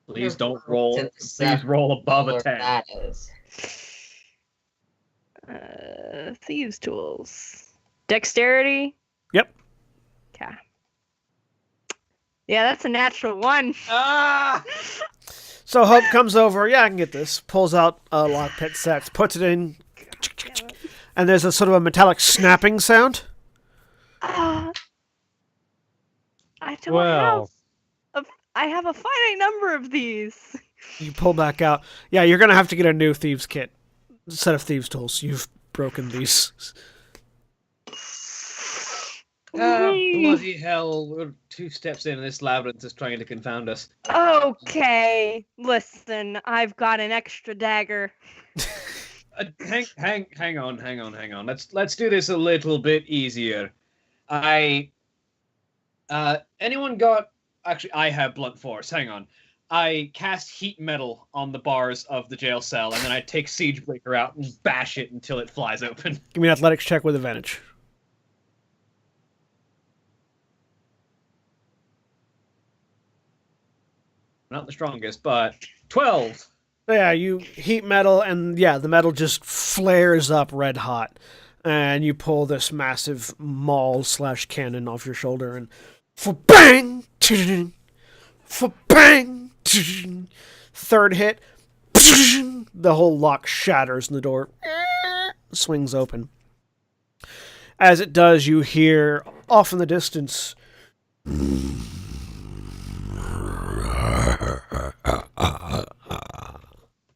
Please don't roll. Since Please that roll above a color 10. That is. Thieves' tools. Dexterity. Yep. Okay. Yeah, that's a natural 1. Ah! So Hope comes over. Yeah, I can get this. Pulls out a lock pit sets, puts it in, and there's a sort of a metallic snapping sound. I don't Well, I have a finite number of these. You pull back out. Yeah, you're gonna have to get a new thieves kit, set of thieves tools. You've broken these. Bloody hell, we're 2 steps in and this labyrinth is trying to confound us. Okay, listen, I've got an extra dagger. Hang on. Let's do this a little bit easier. Anyone got... Actually, I have blunt force. Hang on. I cast heat metal on the bars of the jail cell, and then I take Siegebreaker out and bash it until it flies open. Give me an athletics check with advantage. Not the strongest, but 12. So yeah, you heat metal, and yeah, the metal just flares up red hot, and you pull this massive maul/cannon off your shoulder, and for bang, for bang, third hit, the whole lock shatters, and the door swings open. As it does, you hear off in the distance.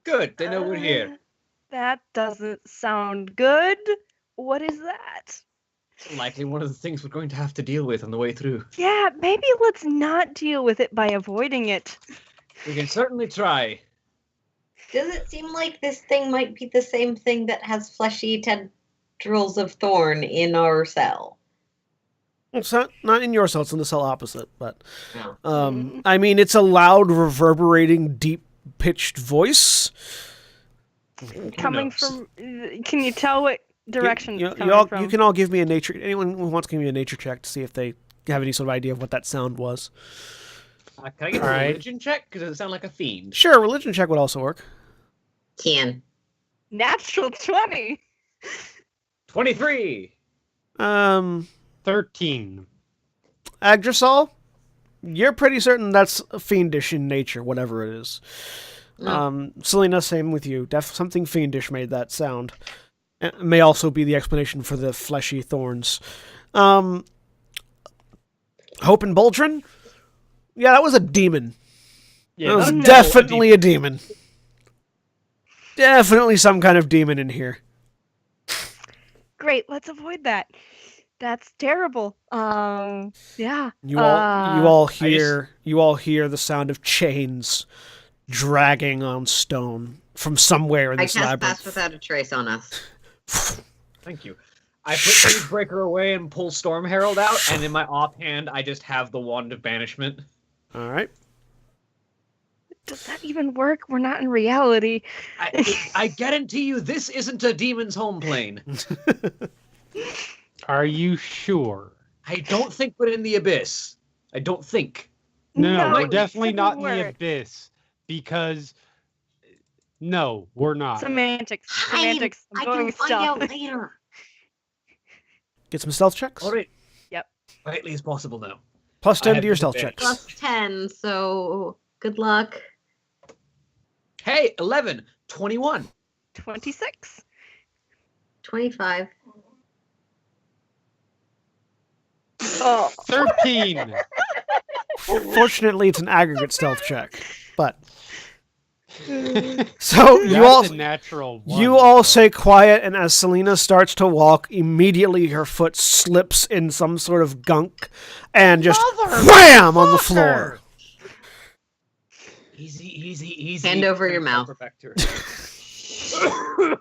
Good, they know we're here. That doesn't sound good. What is that? Likely one of the things we're going to have to deal with on the way through. Yeah, maybe let's not deal with it by avoiding it. We can certainly try. Does it seem like this thing might be the same thing that has fleshy tendrils of thorn in our cell? It's not in your cell, it's in the cell opposite, but No. I mean, it's a loud, reverberating, deep-pitched voice. Coming knows? from... Can you tell what direction You it's coming from? you can all give me a nature... Anyone who wants to give me a nature check to see if they have any sort of idea of what that sound was. Can I get a Alright. religion check? Because it sounds like a fiend. Sure, religion check would also work. 10. Natural 20! 23! 13. Agdrasol, you're pretty certain that's fiendish in nature, whatever it is. No. Selena, same with you. Something fiendish made that sound. It may also be the explanation for the fleshy thorns. Hope and Boldrin? Yeah, that was a demon. Yeah, that was not a devil, definitely a demon. Definitely some kind of demon in here. Great, let's avoid that. That's terrible. Yeah. You all hear the sound of chains dragging on stone from somewhere in I this cast labyrinth. Pass Without a Trace on us. Thank you. I put Freezebreaker away and pull Storm Herald out, and in my offhand, I just have the Wand of Banishment. All right. Does that even work? We're not in reality. I guarantee you, this isn't a demon's home plane. Are you sure? I don't think we're in the abyss. I don't think. No, we're it definitely couldn't not in the work. abyss. Because... No, we're not. Semantics. Hide. Semantics. I'm I going can find stealth. out later. Get some stealth checks. All right. Yep. Quietly as possible now. Plus I 10 have to your the stealth advantage. checks. Plus 10, so good luck. Hey, 11, 21. 26. 25. Oh. 13! Fortunately, it's an aggregate stealth check. But so That's a natural one. you all say quiet, and as Selena starts to walk, immediately her foot slips in some sort of gunk and just wham on the floor. Easy. Hand over your mouth. Back to her.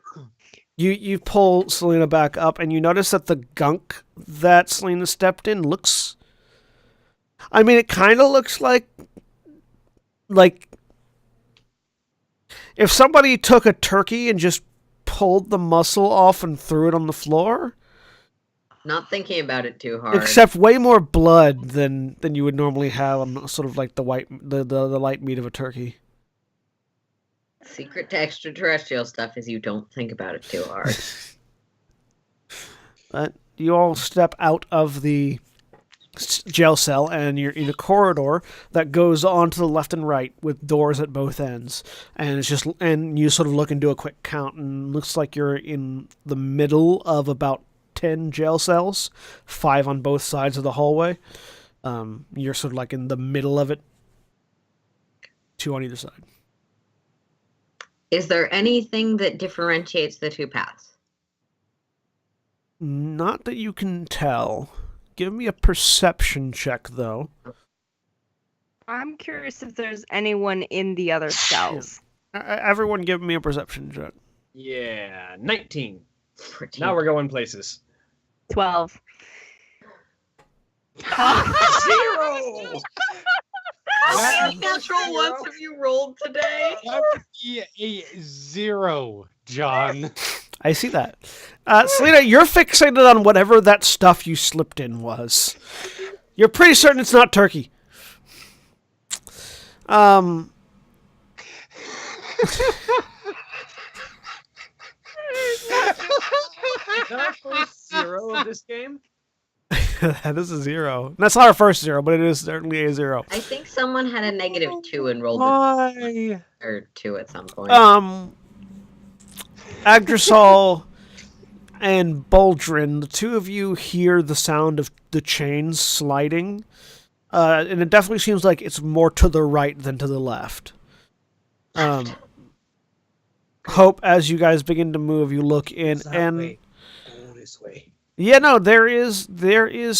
You pull Selena back up, and you notice that the gunk that Selena stepped in looks... I mean, it kind of looks like if somebody took a turkey and just pulled the muscle off and threw it on the floor. Not thinking about it too hard. Except way more blood than you would normally have on sort of like the light meat of a turkey. Secret to extraterrestrial stuff is you don't think about it too hard. But you all step out of the jail cell, and you're in a corridor that goes on to the left and right with doors at both ends. And you sort of look and do a quick count, and looks like you're in the middle of about 10 jail cells, 5 on both sides of the hallway. You're sort of like in the middle of it, 2 on either side. Is there anything that differentiates the two paths? Not that you can tell. Give me a perception check, though. I'm curious if there's anyone in the other cells. Everyone give me a perception check. Yeah, 19. 14. Now we're going places. 12. Zero! How many natural ones have you rolled today? That would be a 0, John. I see that. Selena, you're fixated on whatever that stuff you slipped in was. You're pretty certain it's not turkey. Is that our first 0 of this game? That is a 0. That's not our first 0, but it is certainly a 0. I think someone had a -2 and rolled Why? or 2 at some point. Agdrasol and Baldrin, the two of you hear the sound of the chains sliding, and it definitely seems like it's more to the right than to the left. Hope, as you guys begin to move, you look in, and Way. Go this way. yeah, no, there is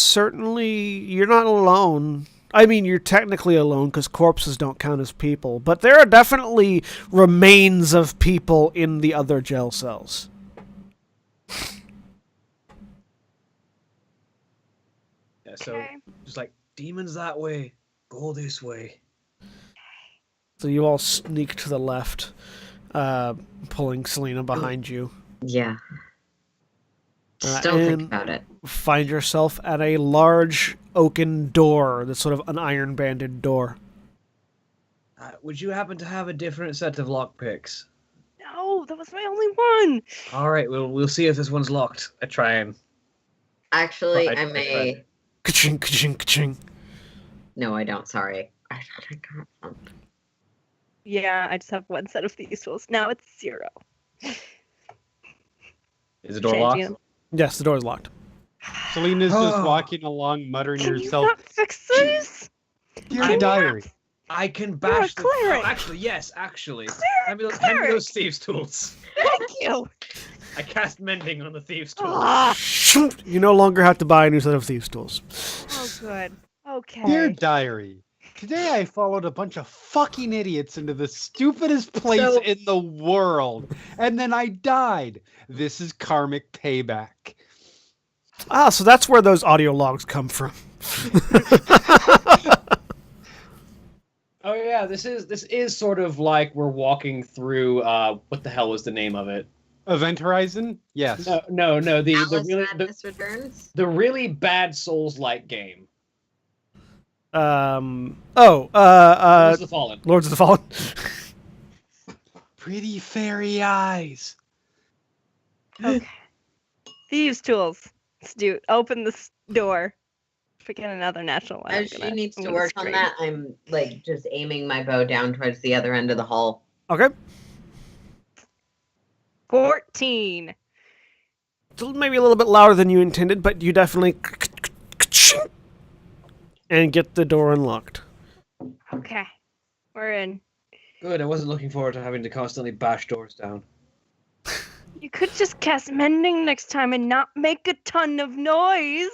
certainly, you're not alone. I mean, you're technically alone because corpses don't count as people, but there are definitely remains of people in the other jail cells. Yeah, so Okay. just like demons that way, go this way. So you all sneak to the left, pulling Selena behind you. Yeah. Just don't think and about it. find yourself at a large oaken door, that's sort of an iron-banded door. Would you happen to have a different set of lockpicks? No, that was my only one. All right, we'll see if this one's locked. I try and. Actually, I I may. Ka-ching, ka-ching, ka-ching. No, I don't. Sorry. I thought I got some. Yeah, I just have one set of these tools. Now it's 0. Is the door locked? Changing. Yes, the door's locked. Selena's just walking along, muttering to Can you herself, not fix this? "Dear diary." I can You're a bash the. cleric. Oh, actually, yes, actually. Hand me Cleric. those thieves' tools. Thank you. I cast mending on the thieves' tools. Ah, You no longer have to buy a new set of thieves' tools. oh, good. Okay. Dear diary, today I followed a bunch of fucking idiots into the stupidest place So- in the world, and then I died. This is karmic payback. Ah, so that's where those audio logs come from. Oh yeah, this is sort of like we're walking through. What the hell was the name of it? Event Horizon? Yes. No. The Alice really Madness Returns? the really bad Souls-like game. Lords Lords of the Fallen. of the Fallen. Pretty fairy eyes. Okay. Thieves' tools. Let's do. Open this door. Forget another natural one. As she needs to work on that, I'm like just aiming my bow down towards the other end of the hall. Okay. 14. So maybe a little bit louder than you intended, but you definitely and get the door unlocked. Okay. We're in. Good. I wasn't looking forward to having to constantly bash doors down. You could just cast mending next time and not make a ton of noise.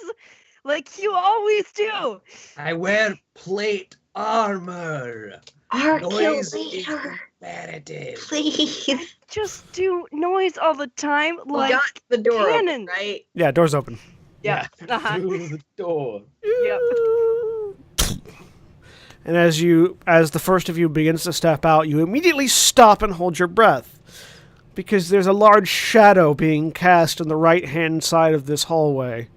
Like you always do. I wear plate armor. Our Noise is leader, imperative. please. Just do noise all the time. We Like, got the door open, cannons. right? Yeah, door's open. yeah. Uh-huh. Through the door. Yep. And as the first of you begins to step out, you immediately stop and hold your breath. Because there's a large shadow being cast on the right-hand side of this hallway.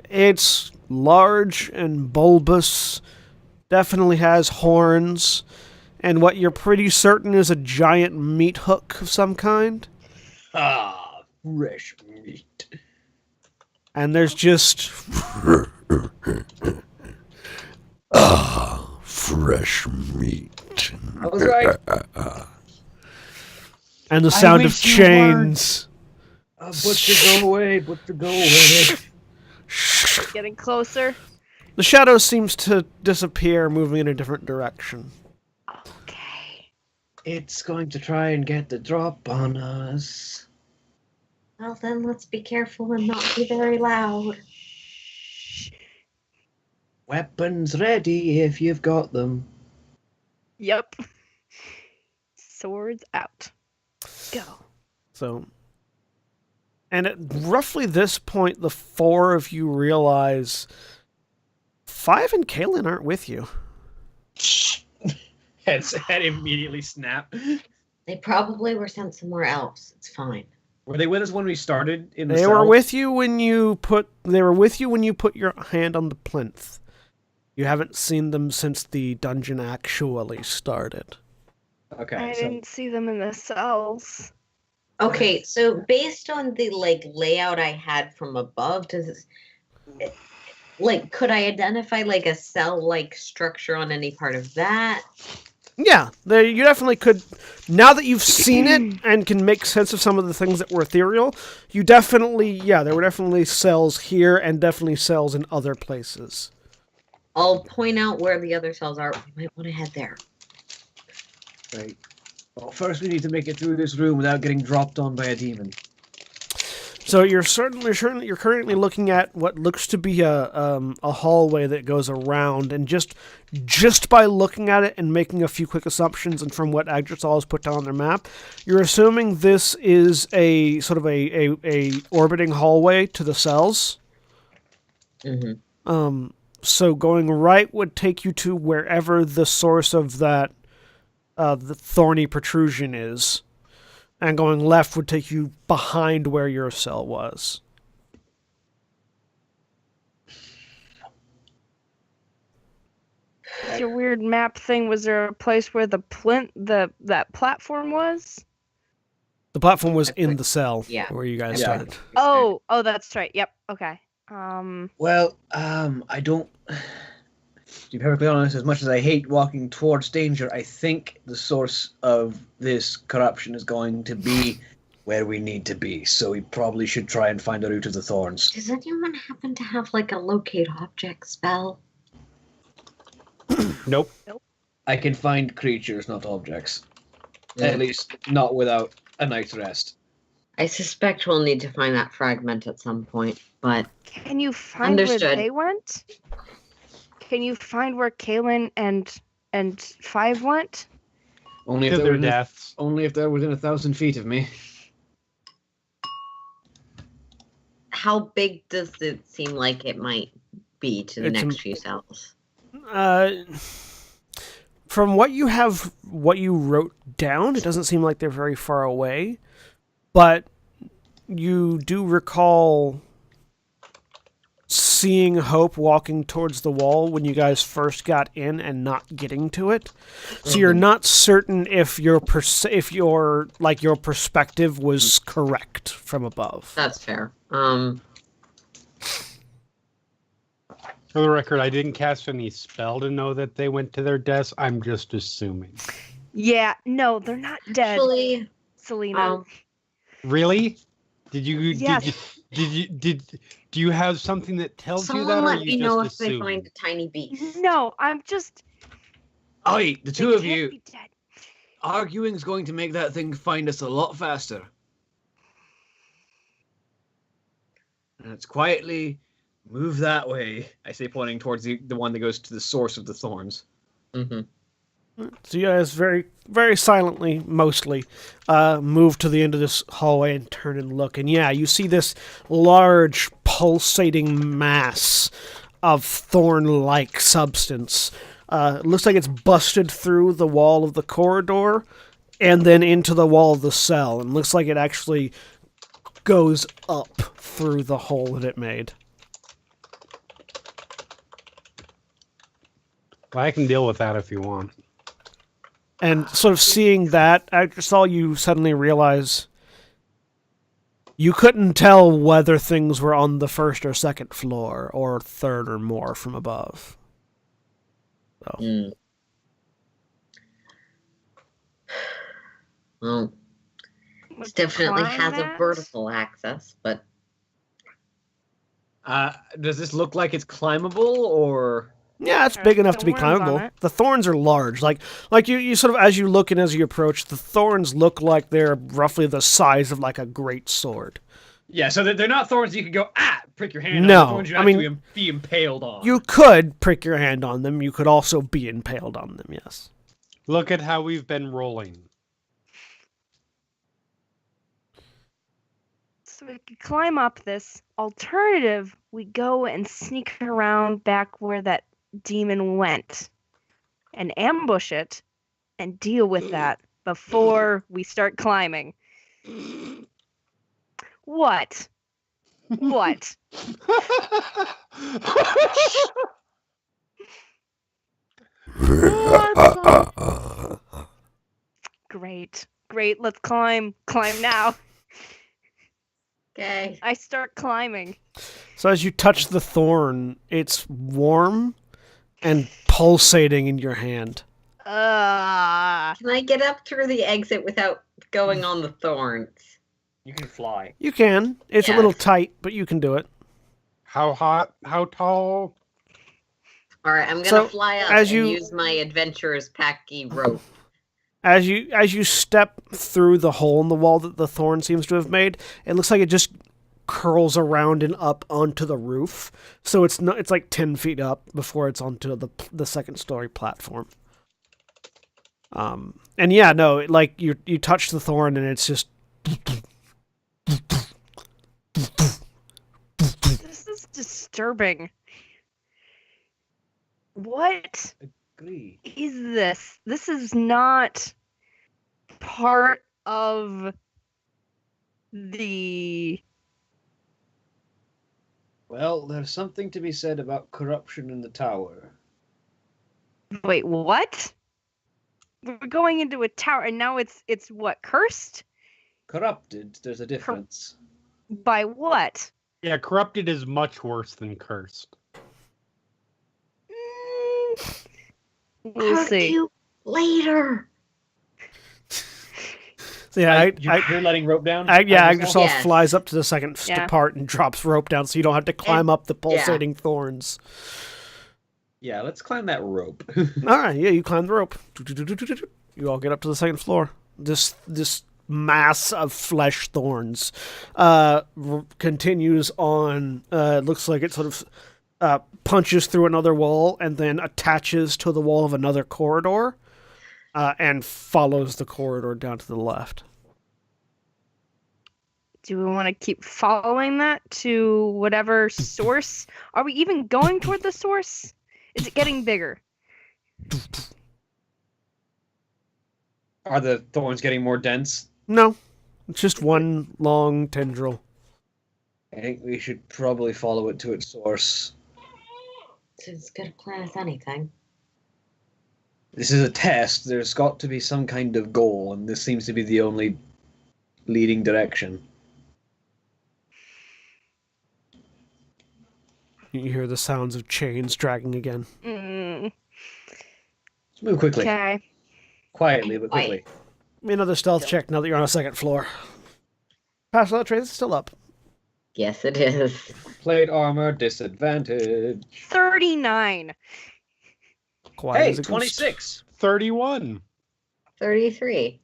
It's large and bulbous, definitely has horns, and what you're pretty certain is a giant meat hook of some kind. Ah, fresh meat. And there's just... fresh meat. I was right. And the sound of wish you weren't. chains. Butcher, go away. Butcher, go away. Getting closer. The shadow seems to disappear, moving in a different direction. Okay. It's going to try and get the drop on us. Well, then let's be careful and not be very loud. Weapons ready if you've got them. Yep. Swords out. Go. So, and at roughly this point, the four of you realize Five and Kaylin aren't with you. Head immediately snap. They probably were sent somewhere else. It's fine. Were they with us when we started in the They cell? were with you when you put your hand on the plinth. You haven't seen them since the dungeon actually started. Okay, I so didn't see them in the cells. Okay, so based on the layout I had from above, does it, could I identify a cell structure on any part of that? Yeah, you definitely could. Now that you've seen it and can make sense of some of the things that were ethereal, there were definitely cells here and definitely cells in other places. I'll point out where the other cells are. We might want to head there. Right. Well, first we need to make it through this room without getting dropped on by a demon. So you're currently looking at what looks to be a hallway that goes around, and just by looking at it and making a few quick assumptions, and from what Agdrisol has put down on their map, you're assuming this is a sort of a orbiting hallway to the cells. Mm-hmm. So going right would take you to wherever the source of that the thorny protrusion is. And going left would take you behind where your cell was. Your weird map thing, was there a place where that platform was? The platform was in the cell where you guys Yeah. started. Oh, that's right. Yep. Okay. Well, I don't. To be perfectly honest, as much as I hate walking towards danger, I think the source of this corruption is going to be where we need to be. So we probably should try and find the root of the thorns. Does anyone happen to have like a locate object spell? Nope. I can find creatures, not objects. At least not without a night's rest. I suspect we'll need to find that fragment at some point, but Can you find where Understood. they went? Can you find where Kaylin and Five went? Only To if, their deaths. only if they're within 1,000 feet of me. how big does it seem like it might be to the It's next few cells? From what you wrote down, it doesn't seem like they're very far away, but you do recall seeing Hope walking towards the wall when you guys first got in and not getting to it. So you're not certain if your perspective was correct from above. That's fair. For the record, I didn't cast any spell to know that they went to their deaths. I'm just assuming. Yeah, no, they're not dead. Actually, Selena. Really? Did you? Yes. Do you have something that tells you that, someone or let you me just know if assume? they find a tiny beast. No, I'm just. Oi, the they two of can't you, be dead. arguing's going to make that thing find us a lot faster. And let's quietly move that way, I say, pointing towards the one that goes to the source of the thorns. Mm-hmm. So you guys very, very silently, mostly, move to the end of this hallway and turn and look. And yeah, you see this large, pulsating mass of thorn-like substance. It looks like it's busted through the wall of the corridor and then into the wall of the cell. And looks like it actually goes up through the hole that it made. Well, I can deal with that if you want. And sort of seeing that, after all, you suddenly realize you couldn't tell whether things were on the first or second floor, or third or more from above. So. Well, Let's it definitely climb has a that? vertical access, but Does this look like it's climbable, or... Yeah, it's There's big enough to be thorns on climbable. it. The thorns are large. Like you sort of, as you look and as you approach, the thorns look like they're roughly the size of like a great sword. Yeah, so they're not thorns you could go, prick your hand No, on. Thorns you I mean, actually be impaled on. You could prick your hand on them. You could also be impaled on them, yes. Look at how we've been rolling. So we could climb up this. Alternative, we go and sneak around back where that demon went and ambush it and deal with that before we start climbing. What? What? Great. Great. Let's climb. Climb now. okay. I start climbing. So as you touch the thorn, it's warm and pulsating in your hand. Can I get up through the exit without going on the thorns? You can fly. You can. It's a little Yes. tight, but you can do it. How hot? How tall? All right, I'm gonna So, fly up as and you- use my adventurer's packy rope. As you step through the hole in the wall that the thorn seems to have made, it looks like it just curls around and up onto the roof. So it's like 10 feet up before it's onto the second story platform. And yeah, no, like you touch the thorn and it's just. This is disturbing. What Agree. is this? This is not part of the. Well, there's something to be said about corruption in the tower. Wait, what? We're going into a tower, and now it's what, cursed? Corrupted, there's a difference. By what? Yeah, corrupted is much worse than cursed. We'll Part see. 2 later. So yeah, You're letting rope down? Agrisolf Yes. flies up to the second Yeah. part and drops rope down, so you don't have to climb up the pulsating thorns. Yeah, let's climb that rope. All right, yeah, you climb the rope. You all get up to the second floor. This mass of flesh thorns continues on. Looks like it sort of punches through another wall and then attaches to the wall of another corridor and follows the corridor down to the left. Do we want to keep following that to whatever source? Are we even going toward the source? Is it getting bigger? Are the thorns getting more dense? No, it's just one long tendril. I think we should probably follow it to its source. It's as good a plan as anything. This is a test. There's got to be some kind of goal, and this seems to be the only leading direction. You hear the sounds of chains dragging again. Let's move quickly. Okay. Quietly, but quickly. Give me another stealth check now that you're on a second floor. Pass without trace is still up. Yes, it is. Plate armor, disadvantage. 39. Quiet Hey, as a ghost. 26! 31. 33.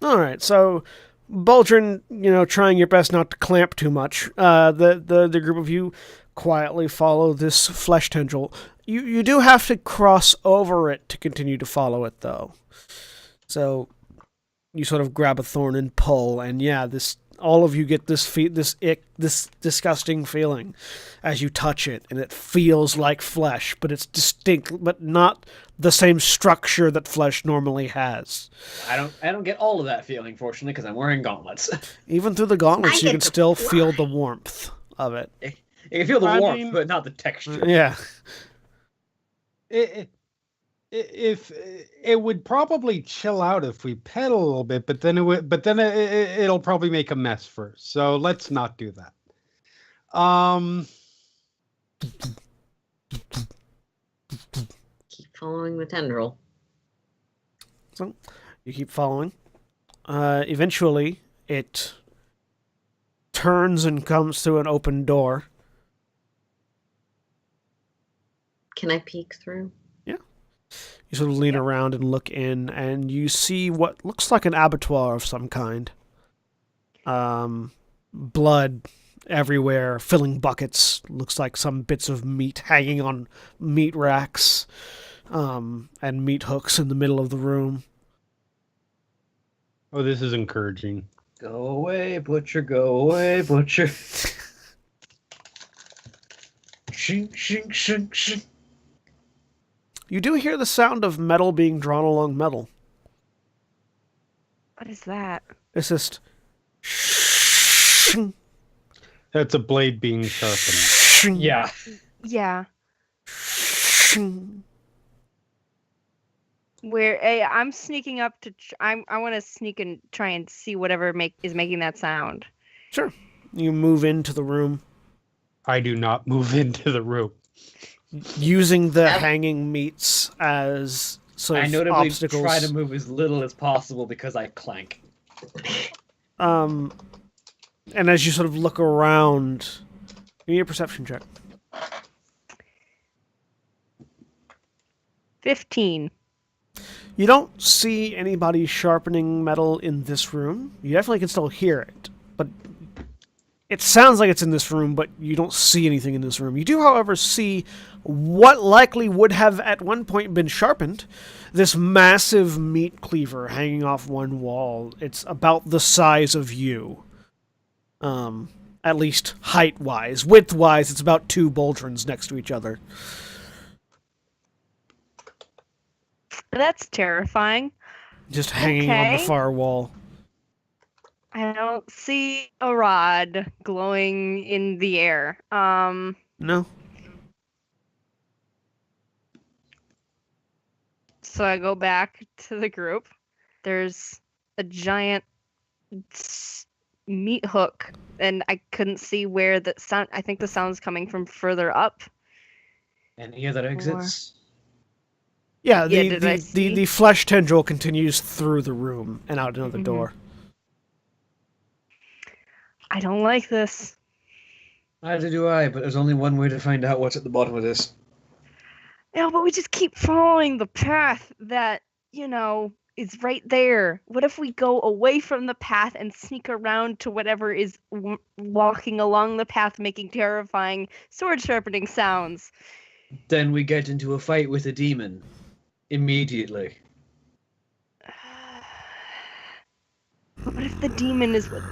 All right, so Baldrin, trying your best not to clamp too much. The group of you quietly follow this flesh tendril. You do have to cross over it to continue to follow it, though. So you sort of grab a thorn and pull, and yeah, all of you get this disgusting feeling as you touch it, and it feels like flesh, but it's distinct, but not the same structure that flesh normally has. I don't get all of that feeling, fortunately, because I'm wearing gauntlets. Even through the gauntlets, I you get can to still fly. feel the warmth of it. You can feel the I warmth, mean- but not the texture. Yeah. If it would probably chill out if we pedal a little bit, but then it'll probably make a mess first. So let's not do that. Keep following the tendril. So you keep following. Eventually, it turns and comes through an open door. Can I peek through? You sort of lean around and look in, and you see what looks like an abattoir of some kind. Blood everywhere, filling buckets. Looks like some bits of meat hanging on meat racks, and meat hooks in the middle of the room. Oh, this is encouraging. Go away, butcher, go away, butcher. Shink, shink, shink, shink. You do hear the sound of metal being drawn along metal. What is that? It's just... That's a blade being sharpened. Yeah. Yeah. Where I'm sneaking up to. I want to sneak and try and see whatever is making that sound. Sure. You move into the room. I do not move into the room. Using the Yep. hanging meats as sort I of notably obstacles. try to move as little as possible because I clank. And as you sort of look around, give me a perception check. 15. You don't see anybody sharpening metal in this room. You definitely can still hear it, but it sounds like it's in this room, but you don't see anything in this room. You do, however, see what likely would have at one point been sharpened. This massive meat cleaver hanging off one wall. It's about the size of you. At least height-wise. Width-wise, it's about 2 Boldrons next to each other. That's terrifying. Just hanging on the Okay. far wall. I don't see a rod glowing in the air. No? So I go back to the group. There's a giant meat hook, and I couldn't see where the sound. I think the sound's coming from further up. Any other exits? Yeah, Yeah, did I see? the flesh tendril continues through the room and out another door. I don't like this. Neither do I, but there's only one way to find out what's at the bottom of this. No, but we just keep following the path that, is right there. What if we go away from the path and sneak around to whatever is walking along the path making terrifying sword sharpening sounds? Then we get into a fight with a demon. Immediately. What if the demon is with...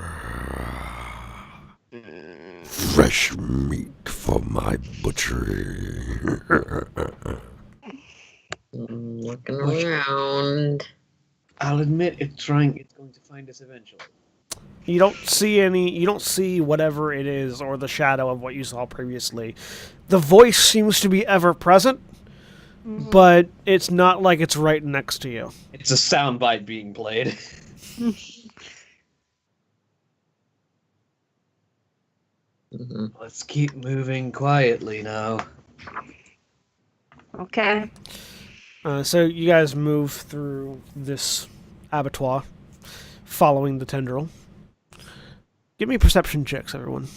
Fresh meat for my butchery. Looking around. I'll admit it's going to find us eventually. You don't see whatever it is or the shadow of what you saw previously. The voice seems to be ever present, but it's not like it's right next to you. It's a soundbite being played. Let's keep moving quietly now. Okay. So you guys move through this abattoir, following the tendril. Give me perception checks, everyone,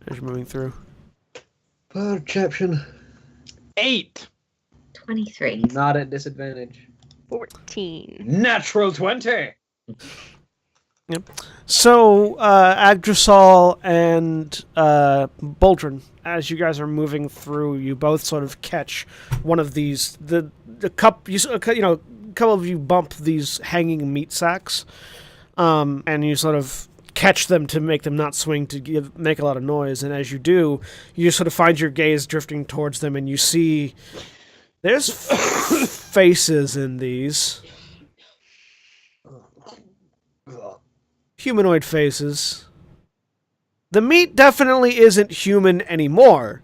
as you're moving through. Perception. 8. 23. Not at disadvantage. 14. Natural 20! So, Agdrasol and Boldrin, as you guys are moving through, you both sort of catch one of these. A couple of you bump these hanging meat sacks, and you sort of catch them to make them not swing to make a lot of noise. And as you do, you sort of find your gaze drifting towards them, and you see there's faces in these. Humanoid faces. The meat definitely isn't human anymore,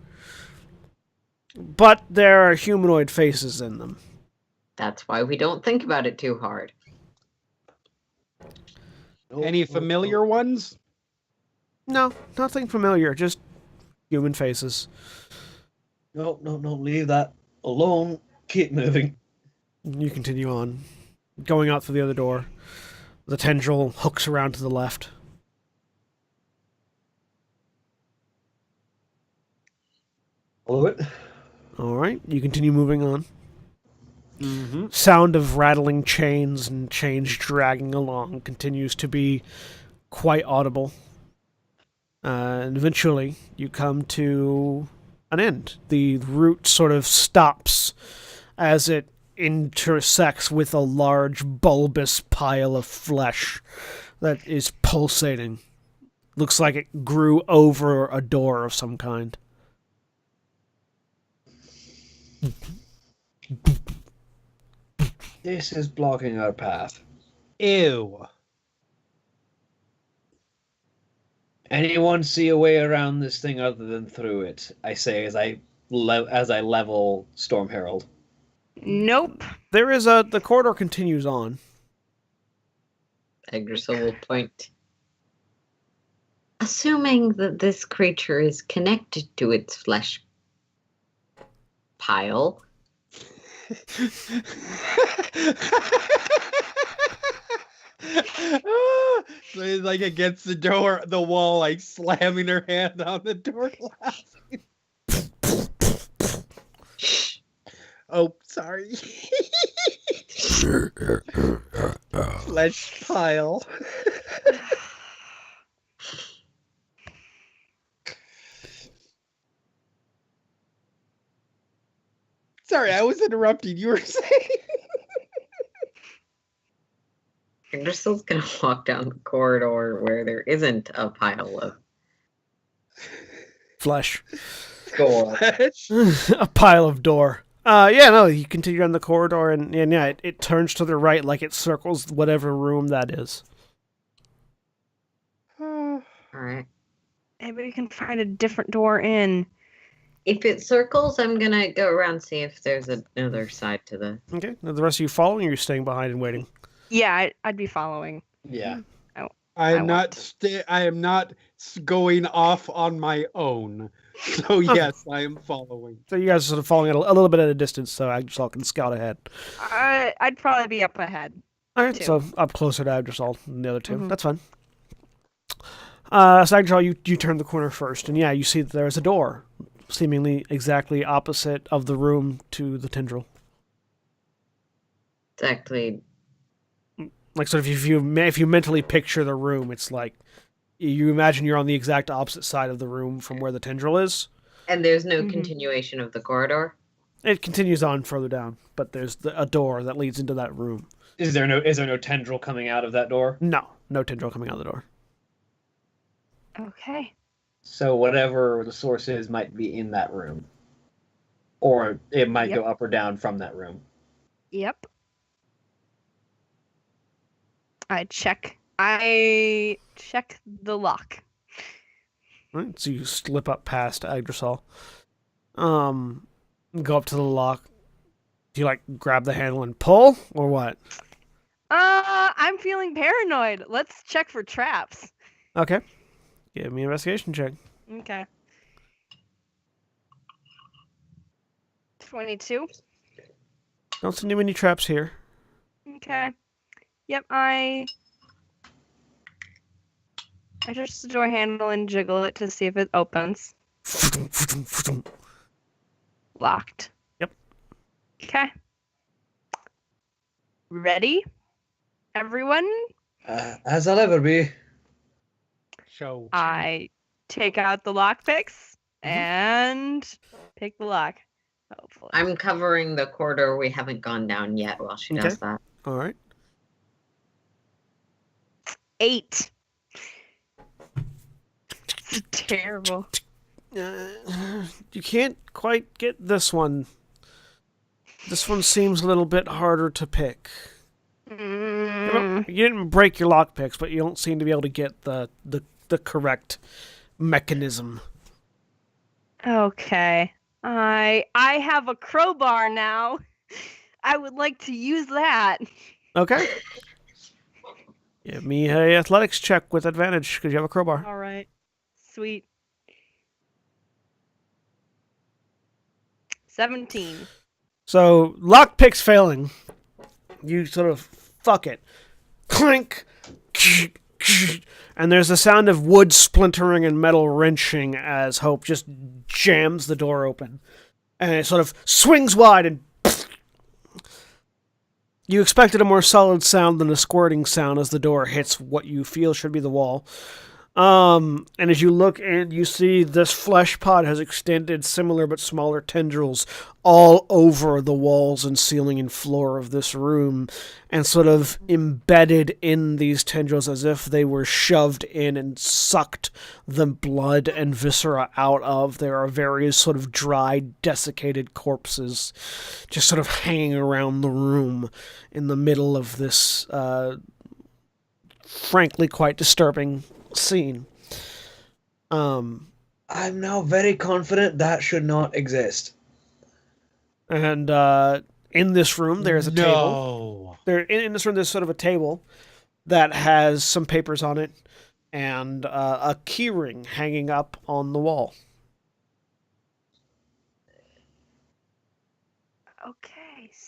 but there are humanoid faces in them. That's why we don't think about it too hard. Any familiar ones? No, nothing familiar, just human faces. No, leave that alone. Keep moving. You continue on, going out through the other door. The tendril hooks around to the left. Follow it. All right, you continue moving on. Mm-hmm. Sound of rattling chains and chains dragging along continues to be quite audible. And eventually, you come to an end. The route sort of stops as it intersects with a large bulbous pile of flesh that is pulsating. Looks like it grew over a door of some kind. This is blocking our path. Ew. Anyone see a way around this thing other than through it? I say as I level Storm Herald. Nope. The corridor continues on. Eggerson will point. Assuming that this creature is connected to its flesh pile, So it's like against the door, the wall, like slamming her hand on the door laughing. Oh, sorry. Flesh pile. Sorry, I was interrupting. You were saying. Crystal's gonna walk down the corridor where there isn't a pile of Flesh. gore. Flesh. A pile of door. Yeah, no, you continue down the corridor, and yeah, it turns to the right like it circles whatever room that is. Alright. Maybe we can find a different door in. If it circles, I'm gonna go around and see if there's another side to the... Okay, now the rest of you following, or you're staying behind and waiting? Yeah, I'd be following. Yeah. I am not going off on my own. So yes, I am following. So you guys are sort of following at a little bit at a distance, so Agdrisol can scout ahead. I'd probably be up ahead. All right, Two. so up closer to Agdrisol than the other two. Mhm. That's fine. So Agdrisol, you turn the corner first, and yeah, you see that there is a door, seemingly exactly opposite of the room to the tendril. Exactly. Like, sort of, if you mentally picture the room, it's like you imagine you're on the exact opposite side of the room from where the tendril is. And there's no Mhm. continuation of the corridor? It continues on further down, but there's a door that leads into that room. Is there no tendril coming out of that door? No tendril coming out the door. Okay. So whatever the source is might be in that room. Or it might Yep. go up or down from that room. Yep. I check the lock. All right, so you slip up past Agdrisol. Go up to the lock. Do you, like, grab the handle and pull, or what? I'm feeling paranoid. Let's check for traps. Okay. Give me an investigation check. Okay. 22. Don't see any traps here. Okay. Yep, I touch the door handle and jiggle it to see if it opens. Locked. Yep. Okay. Ready? Everyone? As I'll ever be. Show. I take out the lockpicks and pick the lock. Hopefully. I'm covering the corridor we haven't gone down yet while she does that. All right. 8. It's terrible. You can't quite get this one. This one seems a little bit harder to pick. Mm, You didn't break your lockpicks, but you don't seem to be able to get the correct mechanism. okay. I have a crowbar now. I would like to use that. Okay. Give me a athletics check with advantage because you have a crowbar. All right. Sweet. 17. So lockpicks failing. You sort of fuck it. Clink. And there's the sound of wood splintering and metal wrenching as Hope just jams the door open. And it sort of swings wide and you expected a more solid sound than a squirting sound as the door hits what you feel should be the wall. And as you look in, you see this flesh pod has extended similar but smaller tendrils all over the walls and ceiling and floor of this room, and sort of embedded in these tendrils as if they were shoved in and sucked the blood and viscera out of. There are various sort of dried, desiccated corpses just sort of hanging around the room in the middle of this, frankly, quite disturbing scene. I'm now very confident that should not exist. And in this room, there's a table. In this room, there's sort of a table that has some papers on it and a keyring hanging up on the wall. Okay,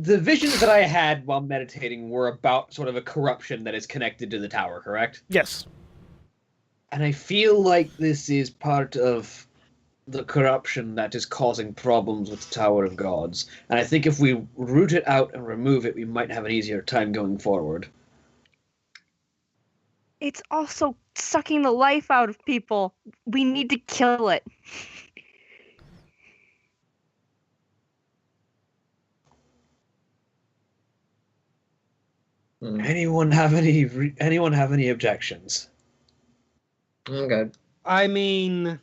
The visions that I had while meditating were about sort of a corruption that is connected to the tower, correct? Yes. And I feel like this is part of the corruption that is causing problems with the Tower of Gods. And I think if we root it out and remove it, we might have an easier time going forward. It's also sucking the life out of people. We need to kill it. Anyone have any objections? I'm good. I mean,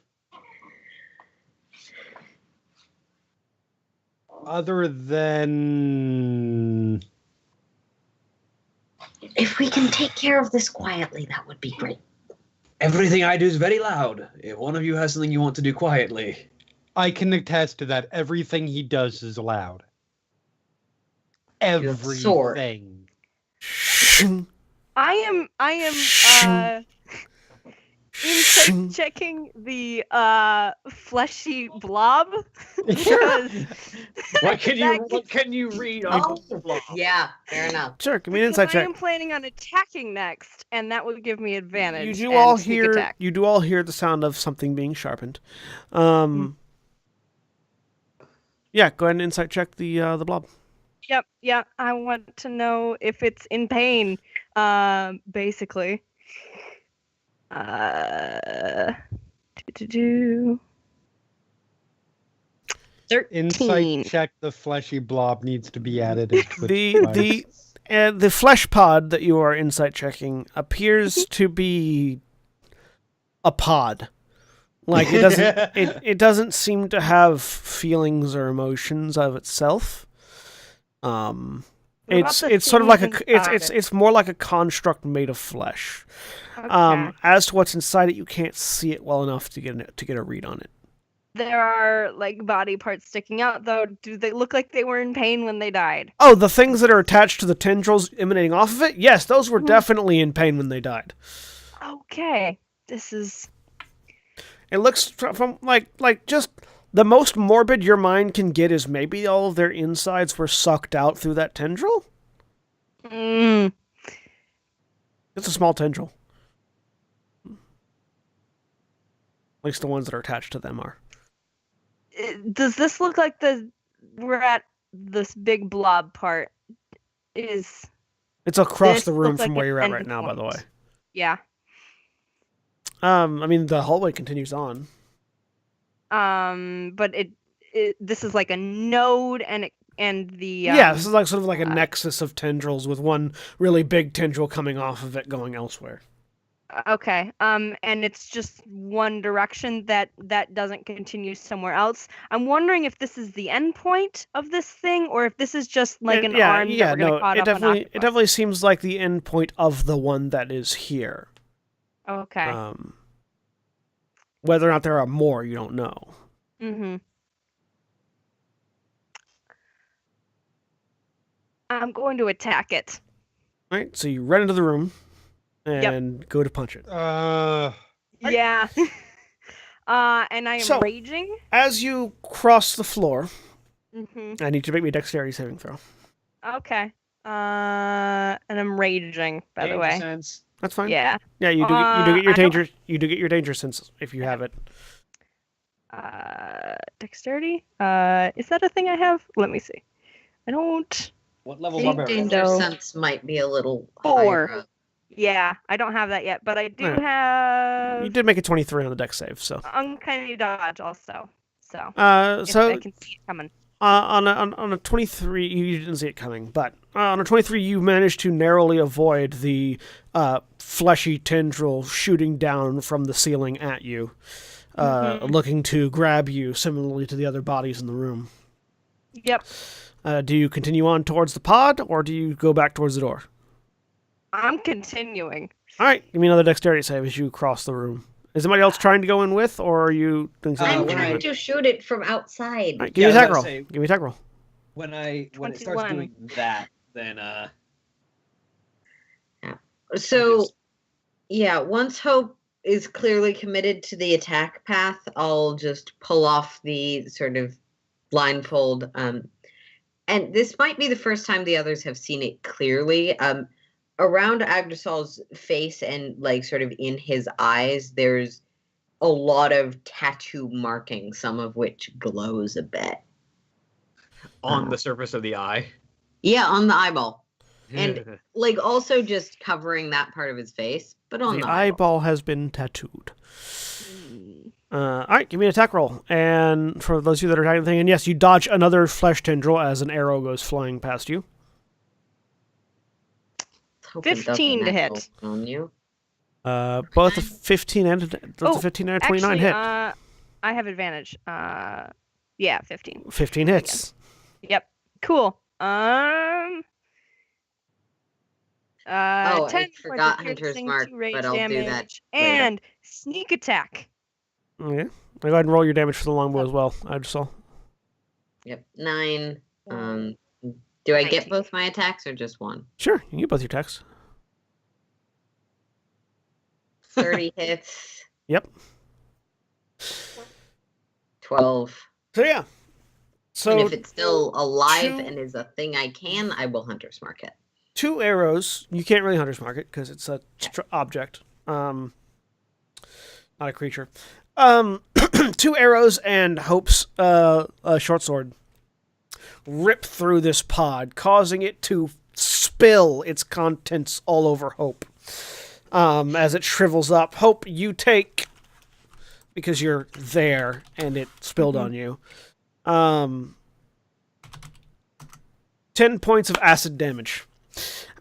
other than If we can take care of this quietly, that would be great. Everything I do is very loud. If one of you has something you want to do quietly. I can attest to that. Everything he does is loud. Everything. I am insight checking the fleshy blob. Because What can you read on the blob? Yeah, fair enough. Sure, give me an insight I check. am planning on attacking next, and that would give me advantage. You do and all sneak hear attack. you do all hear the sound of something being sharpened. Yeah, go ahead and insight check the blob. Yep, yeah. I want to know if it's in pain. Basically. 13. Insight check the fleshy blob needs to be added. The flesh pod that you are insight checking appears to be a pod. Like it doesn't seem to have feelings or emotions of itself. It's sort of like it's more like a construct made of flesh. Okay. As to what's inside it, you can't see it well enough to get a read on it. There are like body parts sticking out, though. Do they look like they were in pain when they died? Oh, the things that are attached to the tendrils emanating off of it? Yes, those were definitely in pain when they died. Okay, this is. It looks from like just the most morbid your mind can get is maybe all of their insides were sucked out through that tendril. Mm. It's a small tendril. At least the ones that are attached to them are. Does this look like we're at this big blob part? It's across the room from where you're at right now, by the way. Yeah. I mean, the hallway continues on. But this is like a node, and the yeah, this is like sort of like a nexus of tendrils with one really big tendril coming off of it going elsewhere. Okay. And it's just one direction that doesn't continue somewhere else. I'm wondering if this is the end point of this thing, or if this is just like an arm that we're gonna caught up on. It definitely seems like the end point of the one that is here. Okay. Whether or not there are more, you don't know. Mm-hmm. I'm going to attack it. All right, so you run into the room and go to punch it. Yeah. And I am raging. As you cross the floor, Mm-hmm. I need to make me a dexterity saving throw. Okay. And I'm raging, by the way. Sense. That's fine. Yeah. Yeah, you do get your danger. You do get your danger sense if you have it. Dexterity. Is that a thing I have? Let me see. I don't. What level I think barbarian? danger sense might be a little 4. higher up. Yeah, I don't have that yet, but I do Yeah. have. You did make a 23 on the dex save, so. Uncanny dodge also. So. If I can see it coming. On a 23, you didn't see it coming, but on a 23, you managed to narrowly avoid the fleshy tendril shooting down from the ceiling at you, looking to grab you, similarly to the other bodies in the room. Yep. Do you continue on towards the pod, or do you go back towards the door? I'm continuing. All right, give me another dexterity save as you cross the room. Is somebody else trying to go in with, or are you doing something? I'm trying to shoot it from outside. All right, give me an attack roll. Give me an attack roll. When it starts 21. doing that, then So, yeah, once Hope is clearly committed to the attack path, I'll just pull off the sort of blindfold. and this might be the first time the others have seen it clearly. Around Agdrasol's face and like sort of in his eyes, there's a lot of tattoo markings, some of which glows a bit. On the surface of the eye. Yeah, on the eyeball. And like also just covering that part of his face, but on the eyeball has been tattooed. All right, give me an attack roll. And for those of you that are attacking the thing, and yes, you dodge another flesh tendril as an arrow goes flying past you. 15 to hit. On you. Both a 15 and a 15 and a 29 actually, hit. I have advantage. Yeah, 15. 15 hits. Yep. Cool. 10 I forgot points of Hunter's piercing, Mark, 2 rage but I'll do that damage, later. and sneak attack. Okay. Go ahead and roll your damage for the longbow as well. I just saw. Yep, 9. Do I get 19. both my attacks or just one? Sure, you can get both your attacks. 30 hits. Yep. 12. So yeah. So and if it's still alive and is a thing I can, I will Hunter's Mark it. 2 arrows. You can't really Hunter's Mark it because it's a object, not a creature. 2 arrows and Hope's short sword rip through this pod, causing it to spill its contents all over Hope. As it shrivels up, Hope, you take, because you're there and it spilled on you, 10 points of acid damage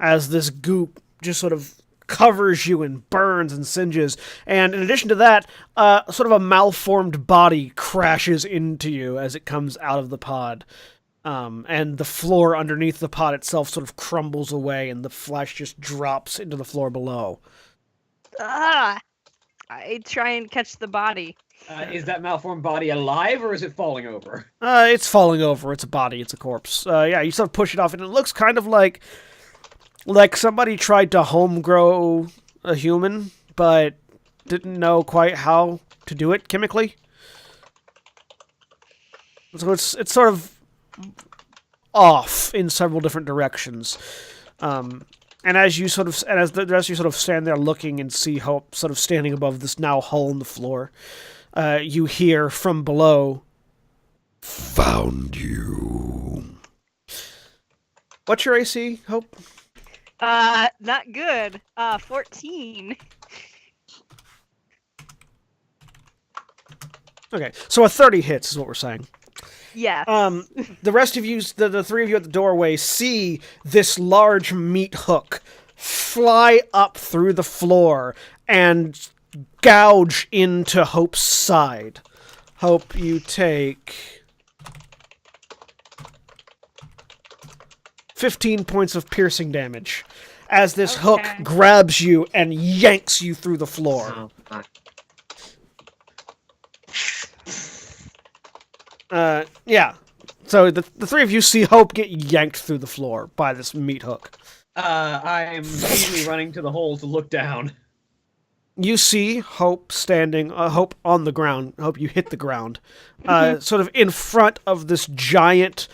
as this goop just sort of covers you and burns and singes. And in addition to that, sort of a malformed body crashes into you as it comes out of the pod. And the floor underneath the pod itself sort of crumbles away and the flesh just drops into the floor below. I try and catch the body. Is that malformed body alive or is it falling over? It's falling over. It's a body. It's a corpse. Yeah, you sort of push it off and it looks kind of like somebody tried to home grow a human, but didn't know quite how to do it chemically. So it's sort of off in several different directions. And as you sort of, and as the rest of you sort of stand there looking and see Hope sort of standing above this now hole in the floor, you hear from below, "Found you." What's your AC, Hope? Not good. 14. Okay, so a 30 hits is what we're saying. Yes. The rest of you, the 3 of you at the doorway, see this large meat hook fly up through the floor and gouge into Hope's side. Hope, you take 15 points of piercing damage as this hook grabs you and yanks you through the floor. Oh, fuck. Yeah. So the 3 of you see Hope get yanked through the floor by this meat hook. I'm immediately running to the hole to look down. You see Hope standing, Hope on the ground. Hope you hit the ground. Sort of in front of this giant,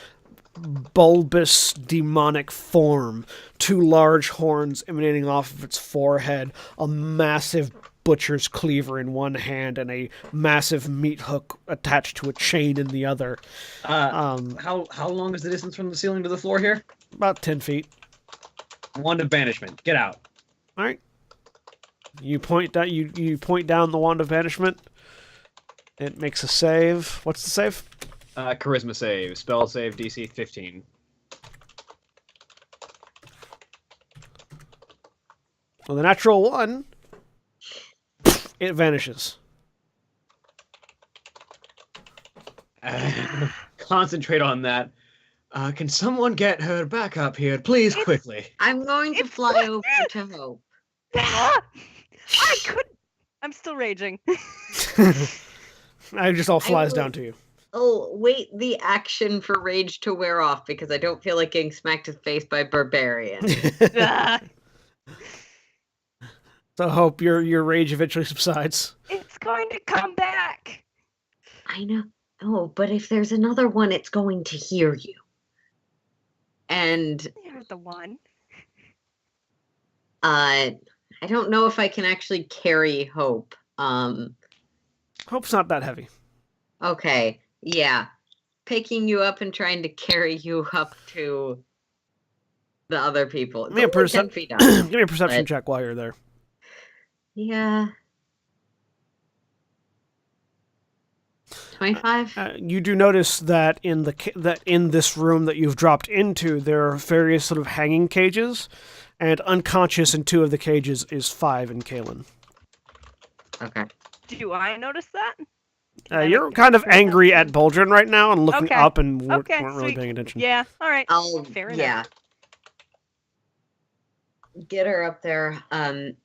bulbous, demonic form. 2 large horns emanating off of its forehead. A massive butcher's cleaver in one hand and a massive meat hook attached to a chain in the other. How long is the distance from the ceiling to the floor here? About 10 feet. Wand of banishment. Get out. All right. You point down. You point down the wand of banishment. It makes a save. What's the save? Charisma save. Spell save DC 15. Well, the natural 1. It vanishes. Concentrate on that. Can someone get her back up here, please, quickly? I'm going to fly over to Hope. I couldn't. I'm still raging. It just all flies down to you. Oh, wait the action for rage to wear off because I don't feel like getting smacked in the face by barbarian. So Hope your rage eventually subsides. It's going to come back. I know. Oh, but if there's another one, it's going to hear you. And There's the one. I don't know if I can actually carry Hope. Hope's not that heavy. Okay, yeah. Picking you up and trying to carry you up to the other people. It's Give me a, only 10 feet up. give me a perception but- check while you're there. Yeah. 25? You do notice that in this room that you've dropped into, there are various sort of hanging cages, and unconscious in 2 of the cages is 5 in Kalen. Okay. Do I notice that? You're kind of angry at Boldrin right now and looking Okay. up and weren't Okay, really sweet. paying attention. Yeah. All right. Fair enough. Yeah. Get her up there.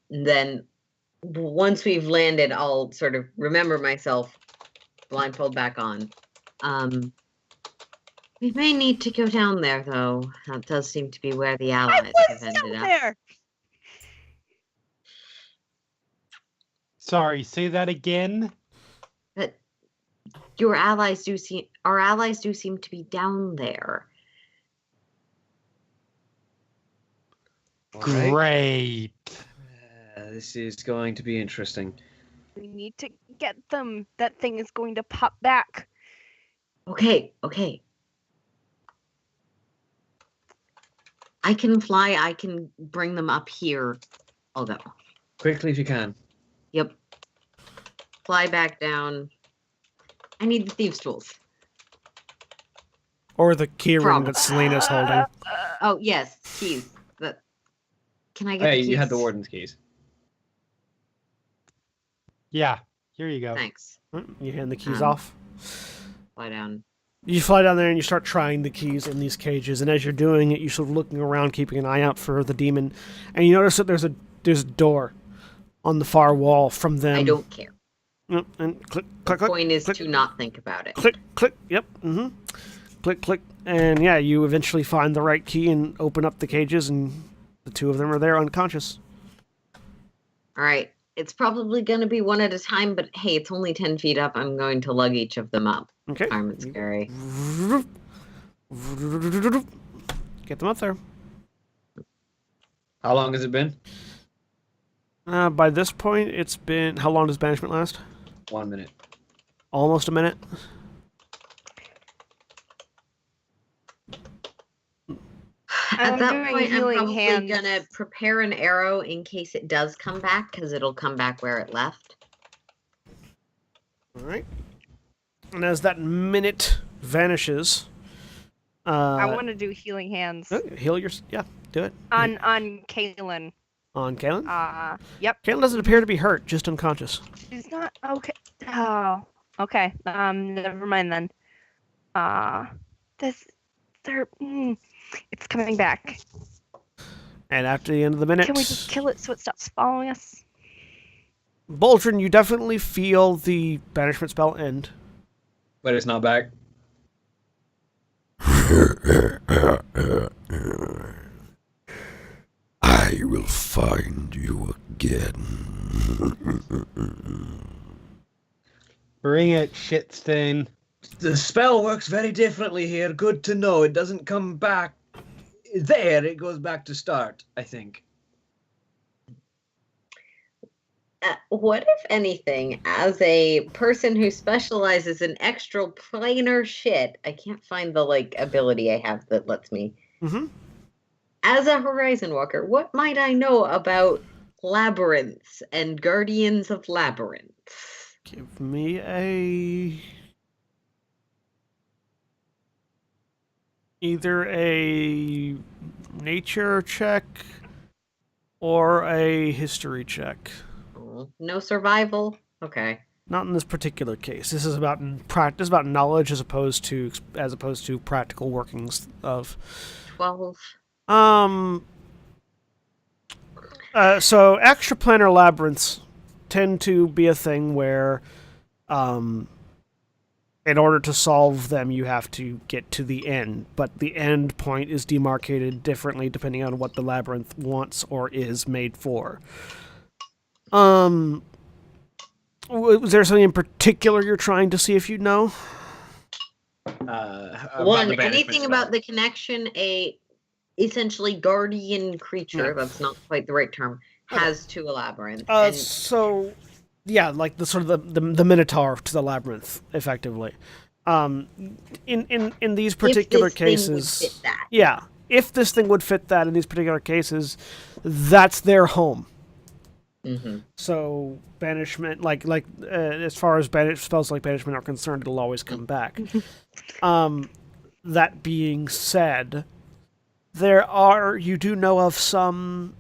Then once we've landed, I'll sort of remember myself, blindfold back on. We may need to go down there, though. That does seem to be where the I allies have was ended down up. there. Sorry, say that again. But our allies do seem to be down there. Alright. Great. This is going to be interesting. We need to get them. That thing is going to pop back. Okay. I can fly. I can bring them up here. I'll go. Quickly if you can. Yep. Fly back down. I need the thieves' tools. Or the key ring From- that Selena's holding. Oh yes, keys. But can I get? Hey, the you had the keys? warden's keys. Yeah, here you go. Thanks. You hand the keys Um, off. Fly down. You fly down there and you start trying the keys in these cages, and as you're doing it, you're sort of looking around, keeping an eye out for the demon, and you notice that there's a door on the far wall from them. I don't care. And click, The click, click, point is click, to not think about it. click, click. Yep. Click, click, and yeah, you eventually find the right key and open up the cages, and the 2 of them are there unconscious. All right. It's probably going to be one at a time, but hey, it's only 10 feet up. I'm going to lug each of them up. Okay. Arm and scary. Get them up there. How long has it been? By this point, it's been... How long does banishment last? 1 minute. Almost a minute. At I'm that doing point, I'm healing probably hands. gonna prepare an arrow in case it does come back, because it'll come back where it left. All right. And as that minute vanishes... I want to do healing hands Heal your... Yeah, do it. on Kaylin. On Kalen? Yep. Kalen doesn't appear to be hurt, just unconscious. She's not okay. Oh, okay. Never mind then. It's coming back. And after the end of the minute... Can we just kill it so it stops following us? Boldrin, you definitely feel the banishment spell end. But it's not back. I will find you again. Bring it, shitstain. The spell works very differently here. Good to know. It doesn't come back there. It goes back to start, I think. What, if anything, as a person who specializes in extra planar shit, I can't find the, ability I have that lets me. Mm-hmm. As a Horizon Walker, what might I know about labyrinths and guardians of labyrinths? Give me a... Either a nature check or a history check. No survival? Okay. Not in this particular case. This is about knowledge as opposed to practical workings of. 12. So extraplanar labyrinths tend to be a thing where, in order to solve them, you have to get to the end, but the end point is demarcated differently depending on what the labyrinth wants or is made for. Was there something in particular you're trying to see if you know? One, anything about the connection a essentially guardian creature, Yeah. that's not quite the right term, has to a labyrinth. So, yeah, like the sort of the Minotaur to the labyrinth, effectively. In these particular if this thing would cases, fit that. yeah, if this thing would fit that in these particular cases, that's their home. Mm-hmm. So banishment, as far as spells like banishment are concerned, it'll always come back. That being said, you do know of some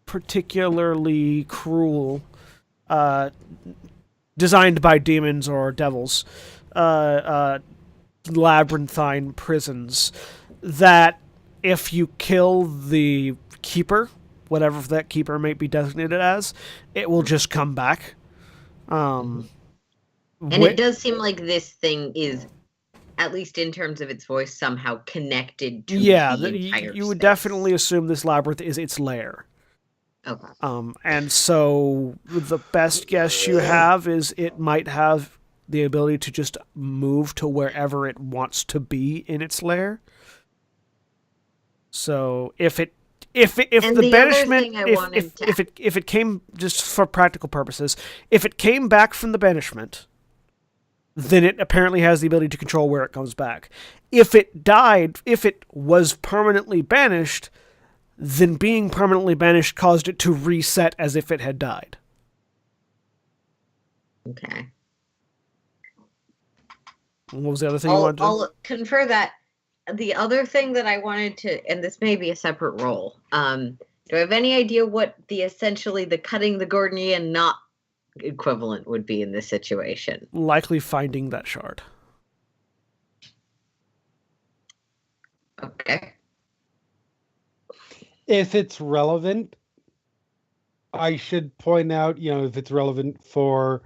particularly cruel, designed by demons or devils, labyrinthine prisons that if you kill the keeper, whatever that keeper may be designated as, it will just come back. And it does seem like this thing is, at least in terms of its voice, somehow connected to the entire you would space. definitely assume this labyrinth is its lair. Okay. And so the best guess you have is it might have the ability to just move to wherever it wants to be in its lair. So if it came, just for practical purposes, if it came back from the banishment, then it apparently has the ability to control where it comes back. If it was permanently banished, then being permanently banished caused it to reset as if it had died. Okay. What was the other thing you wanted to do? I'll confer that. The other thing that I wanted to, and this may be a separate role, do I have any idea what essentially the cutting the Gordian knot equivalent would be in this situation? Likely finding that shard. Okay. If it's relevant, I should point out, if it's relevant for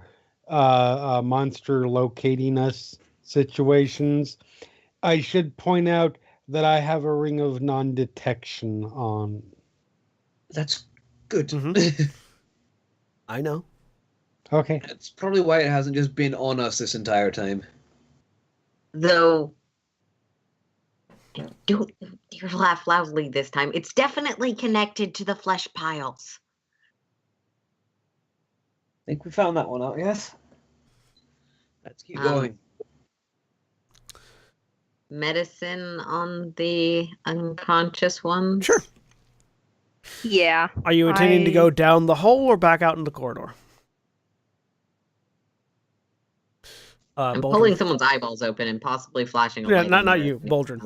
monster locating us situations, I should point out that I have a ring of non-detection on. That's good. Mm-hmm. I know. Okay. That's probably why it hasn't just been on us this entire time. Though, don't laugh loudly this time. It's definitely connected to the flesh piles. I think we found that one out, yes? Let's keep going. Medicine on the unconscious ones? Sure. Yeah. Are you intending to go down the hole or back out in the corridor? I'm Boldrin. pulling someone's eyeballs open and possibly flashing a light. Not you, Boldrin.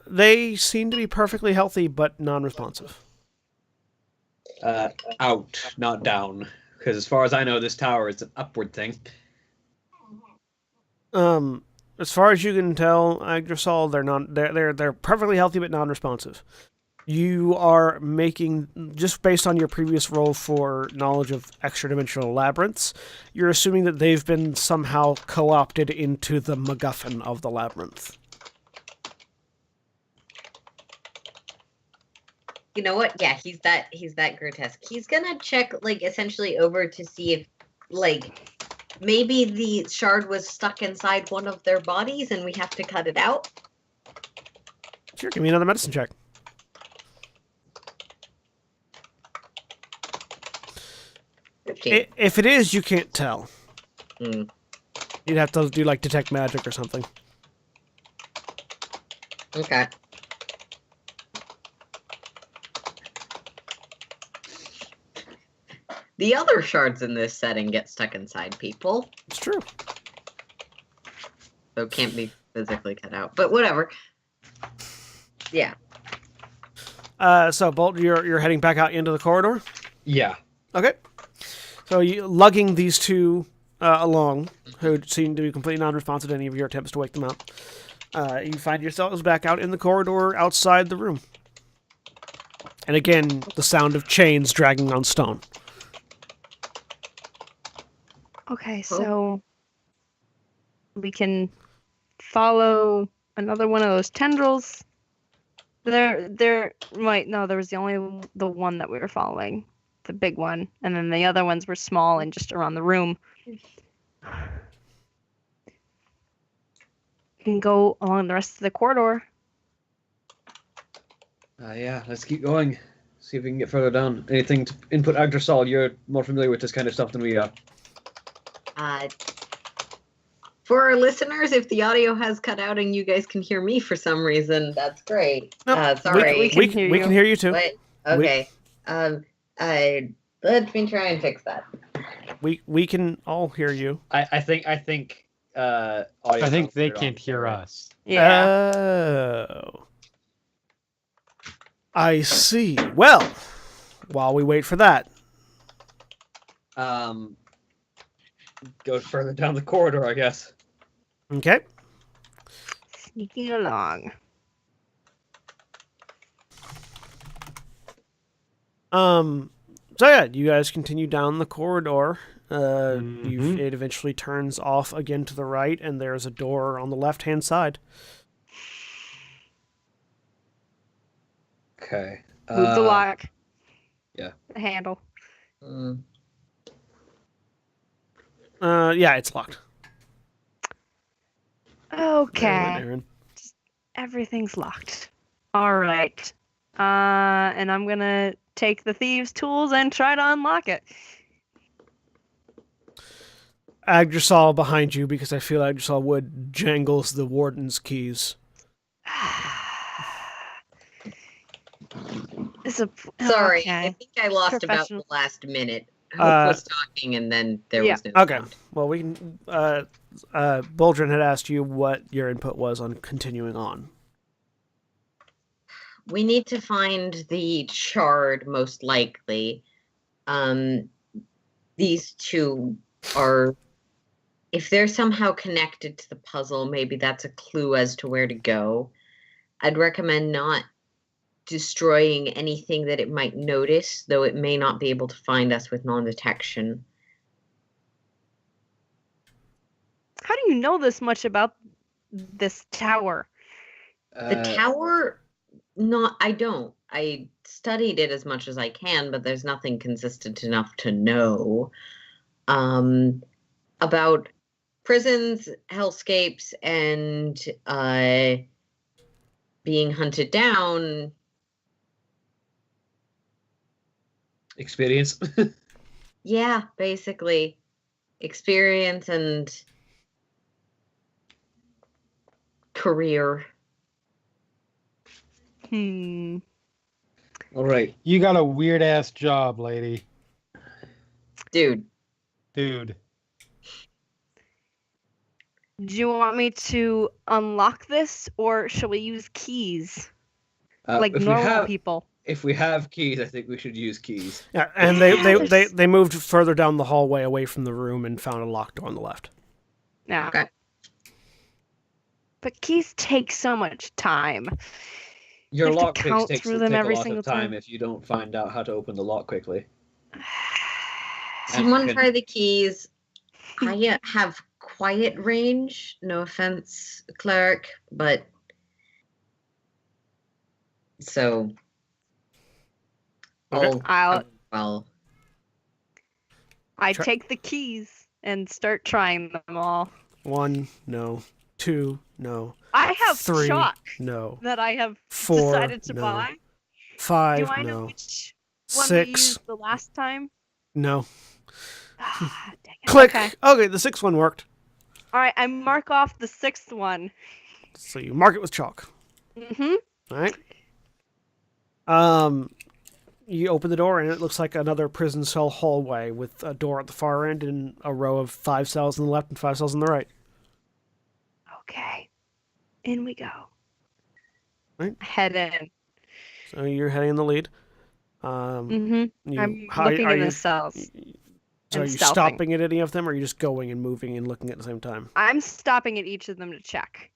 They seem to be perfectly healthy but non-responsive. Out, not down. Because as far as I know, this tower is an upward thing. As far as you can tell, Yggdrasil, they're perfectly healthy but non-responsive. You are making, just based on your previous roll for knowledge of extra-dimensional labyrinths, you're assuming that they've been somehow co-opted into the MacGuffin of the labyrinth. You know what? Yeah, he's that grotesque. He's gonna check, essentially over to see if, maybe the shard was stuck inside one of their bodies and we have to cut it out. Sure, give me another medicine check. If it is, you can't tell. Mm. You'd have to do, detect magic or something. Okay. The other shards in this setting get stuck inside people. It's true. So it can't be physically cut out. But whatever. Yeah. So, Bolt, you're heading back out into the corridor? Yeah. Okay. So, you lugging these two along, who seem to be completely non-responsive to any of your attempts to wake them up. You find yourselves back out in the corridor outside the room. And again, the sound of chains dragging on stone. Okay, so we can follow another one of those tendrils. There was the one that we were following, the big one, and then the other ones were small and just around the room. We can go along the rest of the corridor. Yeah, let's keep going. See if we can get further down. Anything to input, Agdrasol? You're more familiar with this kind of stuff than we are. For our listeners, if the audio has cut out and you guys can hear me for some reason, that's great. Nope, Sorry. we can hear you too. What? Okay. Let me try and fix that. We can all hear you. I think. Audio I think they sounds can't better hear on us. Yeah. Oh. I see. Well, while we wait for that, Go further down the corridor, I guess. okay. Sneaking along. So yeah, you guys continue down the corridor. Mhm. It eventually turns off again to the right, and there's a door on the left-hand side. Okay. Move the lock. yeah. The handle. Yeah, it's locked. Okay. Aaron. Everything's locked. All right. And I'm gonna take the thieves' tools and try to unlock it. Agdrasol behind you, because I feel Agdrasol would jangles the warden's keys. Sorry, Okay. I think I lost about the Professional. last minute. Hope was talking, and then there was no Okay. sound. Well, we can. Boldrin had asked you what your input was on continuing on. We need to find the shard, most likely. These two are, if they're somehow connected to the puzzle, maybe that's a clue as to where to go. I'd recommend not destroying anything that it might notice, though it may not be able to find us with non-detection. How do you know this much about this tower? The tower, I don't. I studied it as much as I can, but there's nothing consistent enough to know. About prisons, hellscapes, and being hunted down. Experience. Yeah, basically. Experience and career. Hmm. All right. You got a weird ass job, lady. Dude. Dude. Do you want me to unlock this, or shall we use keys like normal people? If we have keys, I think we should use keys. Yeah, and they moved further down the hallway away from the room and found a locked door on the left. No. Okay. But keys take so much time. Your You have to lock picks count take through a them every lot single of time time. if you don't find out how to open the lock quickly. Someone And- try the keys. I have quiet range. No offense, cleric, but so Okay. well. I Try- take the keys and start trying them all. 1, no. 2, no. I have 3, chalk no. that I have 4, decided to no. buy. 5, Do I know no. which one we 6, used the last time? no. Ah, dang it. Click! Okay. Okay, the 6th one worked. All right, I mark off the 6th one. So you mark it with chalk. Mm-hmm. Alright? You open the door and it looks like another prison cell hallway with a door at the far end and a row of 5 cells on the left and 5 cells on the right. Okay. In we go. Right. Head in. So you're heading in the lead. Mm-hmm. I'm how- looking are in you- the cells. So are and you stealthing. stopping at any of them, or are you just going and moving and looking at the same time? I'm stopping at each of them to check.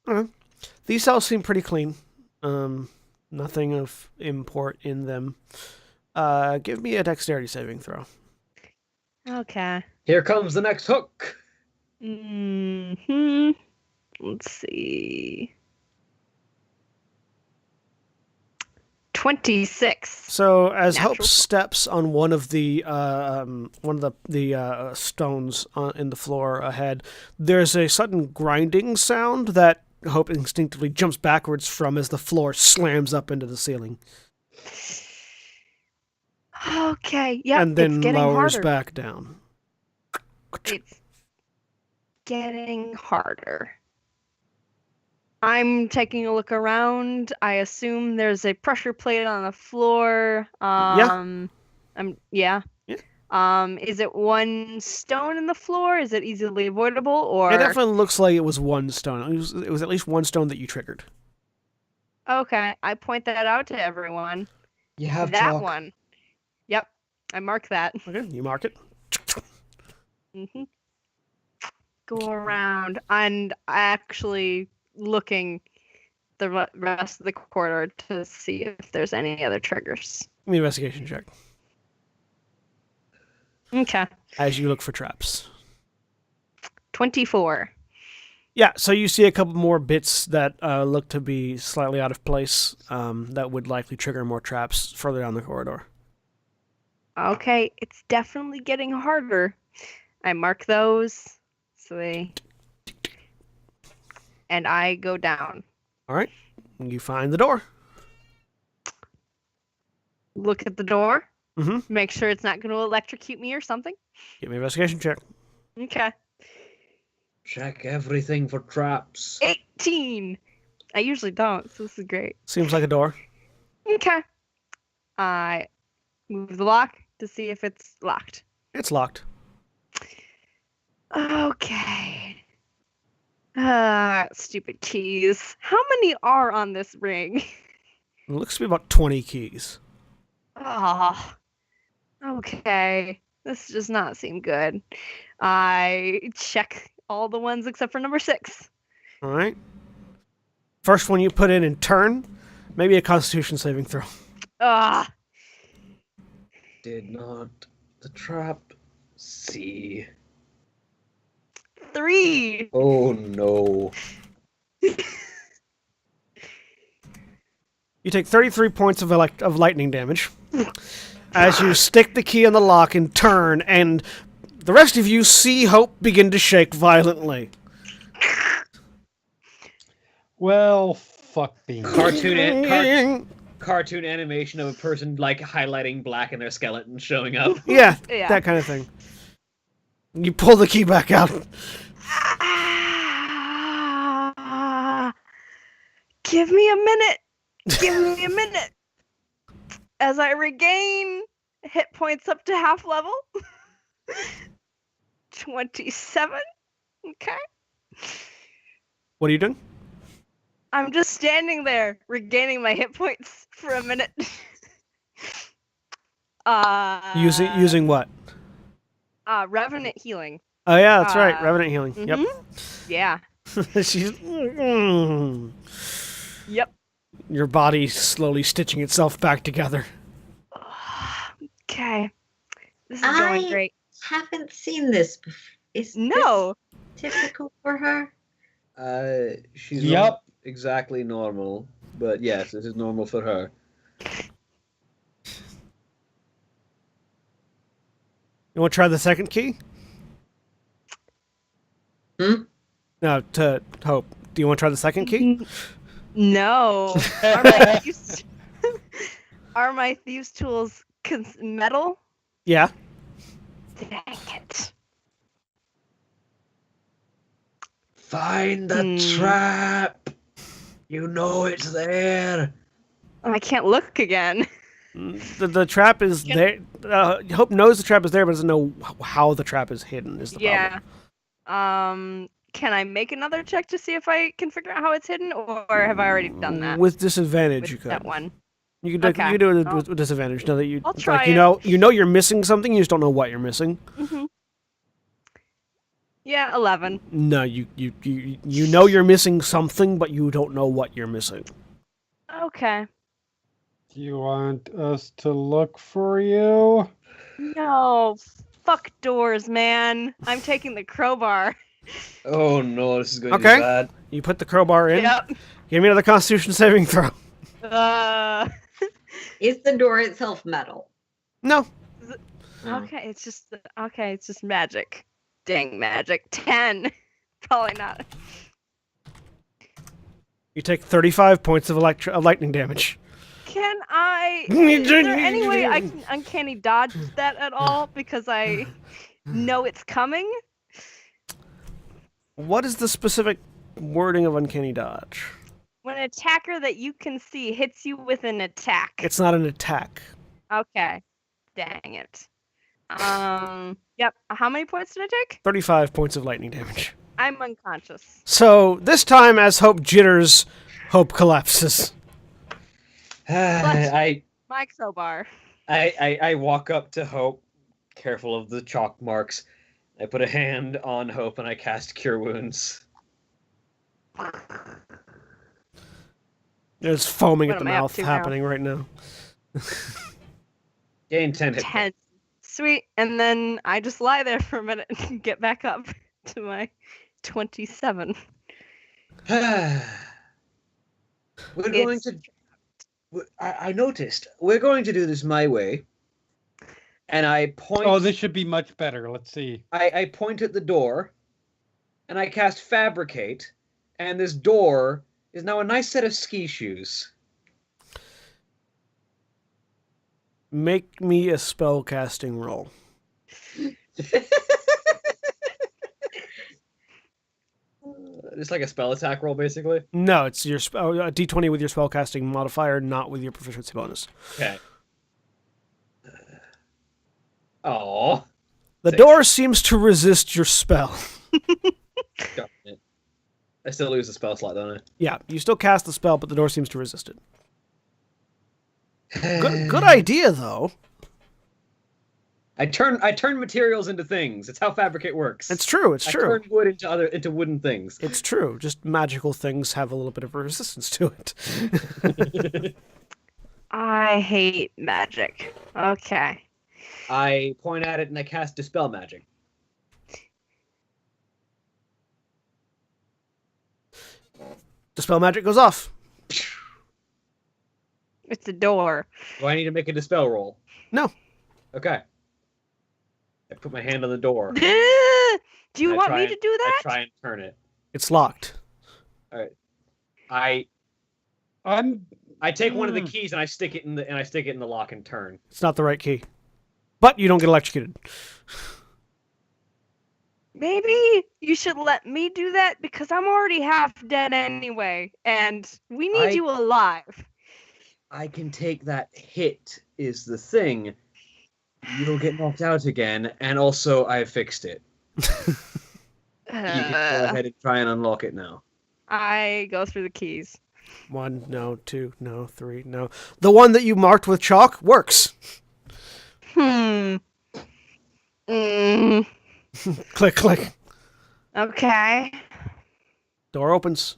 These cells seem pretty clean. Nothing of import in them. Give me a dexterity saving throw. Okay. Here comes the next hook. Mm-hmm. Let's see. 26. So as Natural Hope steps on one of the stones in the floor ahead, there's a sudden grinding sound that Hope instinctively jumps backwards from as the floor slams up into the ceiling. Okay, yep, and then it's getting lowers harder. back down. It's getting harder. I'm taking a look around. I assume there's a pressure plate on the floor. Yeah. Yeah. Yeah. Is it one stone in the floor? Is it easily avoidable, or? It definitely looks like it was one stone. It was at least one stone that you triggered. Okay, I point that out to everyone. You have That chalk. one. Yep, I mark that. Okay, you mark it. hmm Go around and actually looking the rest of the corridor to see if there's any other triggers. Give me an investigation check. Okay. As you look for traps. 24. Yeah, so you see a couple more bits that look to be slightly out of place that would likely trigger more traps further down the corridor. Okay, it's definitely getting harder. I mark those. And I go down. All right, you find the door. Look at the door. Mm-hmm. Make sure it's not going to electrocute me or something. Give me an investigation check. Okay. Check everything for traps. 18. I usually don't, so this is great. Seems like a door. Okay. I move the lock to see if it's locked. It's locked. Okay. Stupid keys. How many are on this ring? It looks to be about 20 keys. Oh. Okay. This does not seem good. I check all the ones except for number 6. All right. First one you put in and turn, maybe a Constitution saving throw. Ah. Did not the trap see? 3. Oh no. You take 33 points of lightning damage as you stick the key in the lock and turn, and the rest of you see Hope begin to shake violently. Well, fuck beans. Cartoon animation of a person like highlighting black in their skeleton showing up. Yeah, Yeah. that kind of thing. You pull the key back out. Ah. Give me a minute. Give me a minute. As I regain hit points up to half level. 27. Okay. What are you doing? I'm just standing there, regaining my hit points for a minute. Using what? Revenant healing. Oh yeah, that's right. Revenant healing. Yep. Yeah. She's. Yep. Your body slowly stitching itself back together. Okay. This is going great. Haven't seen this before. Is No. this typical for her? She's Yep. not exactly normal, but yes, this is normal for her. You want to try the second key? Hmm? No, to Hope. Do you want to try the second key? No. Are my thieves' tools metal? Yeah. Dang it. Find the trap. You know it's there. I can't look again. The trap is there. Hope knows the trap is there, but doesn't know how the trap is hidden. Is the Yeah. problem. Can I make another check to see if I can figure out how it's hidden, or have I already done that? With disadvantage, with you could. that one. You could. Okay. You could do it with disadvantage. Know that you. I'll try you know you're missing something. You just don't know what you're missing. Mm-hmm. Yeah, 11. No, you know you're missing something, but you don't know what you're missing. Okay. Do you want us to look for you? No, fuck doors, man. I'm taking the crowbar. Oh no, this is going to Okay. be bad. You put the crowbar in. Yep. Give me another Constitution saving throw. Is the door itself metal? No. Okay, it's just magic. Dang magic. 10. Probably not. You take 35 points of lightning damage. Can I? Is there any way I can uncanny dodge that at all? Because I know it's coming. What is the specific wording of uncanny dodge? When an attacker that you can see hits you with an attack. It's not an attack. Okay. Dang it. Yep. How many points did I take? 35 points of lightning damage. I'm unconscious. So this time, as Hope jitters, Hope collapses. I My crowbar. walk up to Hope, careful of the chalk marks. I put a hand on Hope and I cast Cure Wounds. There's foaming What at the am I up mouth to now? happening right now. Gain 10 hit 10. Sweet. And then I just lie there for a minute and get back up to my 27. We're going to. I noticed. We're going to do this my way. And I point. Oh, this should be much better. Let's see. I point at the door. And I cast Fabricate. And this door is now a nice set of ski shoes. Make me a spell casting roll. It's like a spell attack roll, basically. No, it's your a d20 with your spell casting modifier, not with your proficiency bonus. Okay. Oh. The door seems to resist your spell. Darn it. I still lose the spell slot, don't I? Yeah, you still cast the spell, but the door seems to resist it. Good idea, though. I turn materials into things. It's how Fabricate works. It's true. It's I true. turn wood into wooden things. It's true. Just magical things have a little bit of resistance to it. I hate magic. Okay. I point at it and I cast Dispel Magic. Dispel magic goes off. It's a door. Do I need to make a Dispel roll? No. Okay. I put my hand on the door. Do you want me to do that? I try and turn it. It's locked. All right. I take one of the keys and I stick it in the lock and turn. It's not the right key. But you don't get electrocuted. Maybe you should let me do that because I'm already half dead anyway, and we need you alive. I can take that hit is the thing. You'll get knocked out again, and also I fixed it. You can go ahead and try and unlock it now. I go through the keys. 1, no. 2, no. 3, no. The one that you marked with chalk works. Click, click. Okay. Door opens.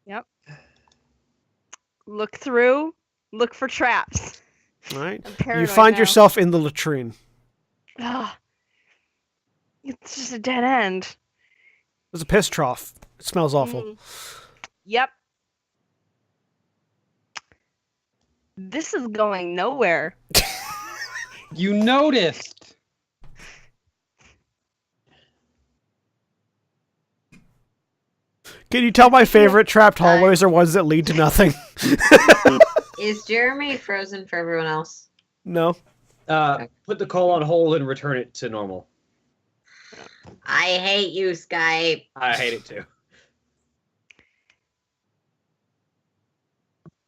Yep. Look through. Look for traps. All right. I'm You paranoid find now. yourself in the latrine. Ugh. It's just a dead end. There's a piss trough. It smells awful. Yep. This is going nowhere. You noticed. Can you tell my favorite trapped hallways are ones that lead to nothing? Is Jeremy frozen for everyone else? No. Put the call on hold and return it to normal. I hate you, Skype. I hate it too.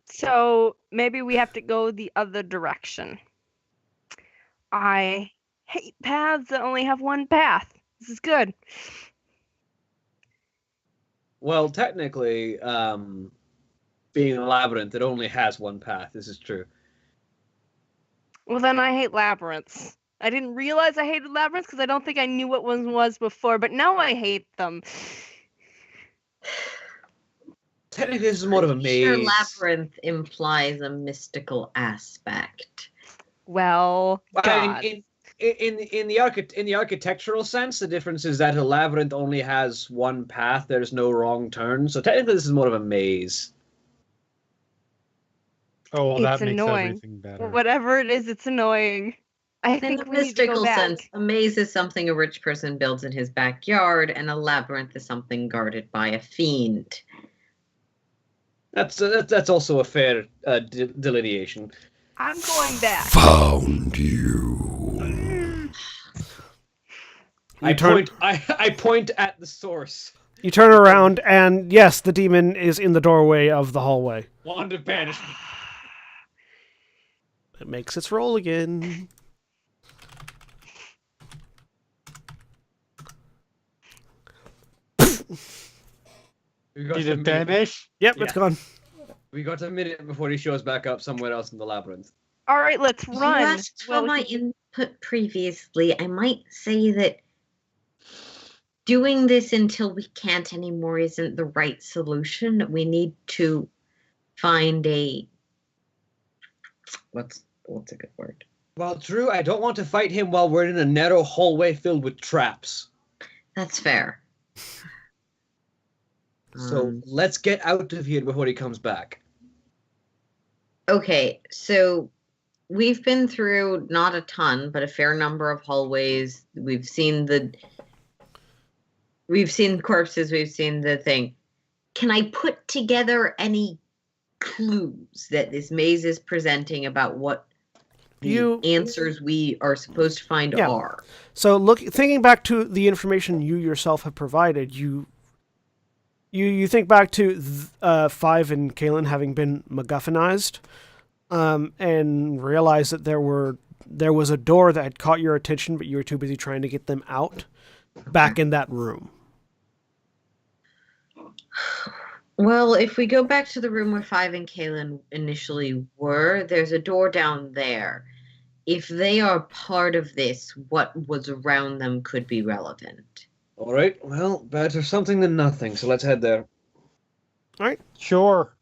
So maybe we have to go the other direction. I hate paths that only have one path. This is good. Well, technically, being a labyrinth, it only has one path. This is true. Well, then I hate labyrinths. I didn't realize I hated labyrinths because I don't think I knew what one was before, but now I hate them. Technically, this is more of a maze. Sure, labyrinth implies a mystical aspect. Well, God. In the architectural sense, the difference is that a labyrinth only has one path. There's no wrong turn. So technically, this is more of a maze. Oh, well, that It's makes annoying. everything better. Whatever it is, it's annoying. I In think the we need to go mystical back. sense, a maze is something a rich person builds in his backyard, and a labyrinth is something guarded by a fiend. That's also a fair delineation. I'm going back. Found you. I turn- point at the source. You turn around, and yes, the demon is in the doorway of the hallway. Wand of banishment. It makes its roll again. Did it vanish? Yep, Yeah. it's gone. We got a minute before he shows back up somewhere else in the labyrinth. All right, let's You run. asked for Well, my input previously. I might say that doing this until we can't anymore isn't the right solution. We need to find a what's a good word? Well, Drew, I don't want to fight him while we're in a narrow hallway filled with traps. That's fair. So let's get out of here before he comes back. Okay, so we've been through not a ton, but a fair number of hallways. We've seen corpses, we've seen the thing. Can I put together any clues that this maze is presenting about what the answers we are supposed to find are? So thinking back to the information you yourself have provided, you think back to Five and Kalen having been MacGuffinized, and realize that there was a door that had caught your attention, but you were too busy trying to get them out back in that room. Well, if we go back to the room where Five and Kalen initially were, there's a door down there. If they are part of this, what was around them could be relevant. All right, well, better something than nothing, so let's head there. All right. Sure.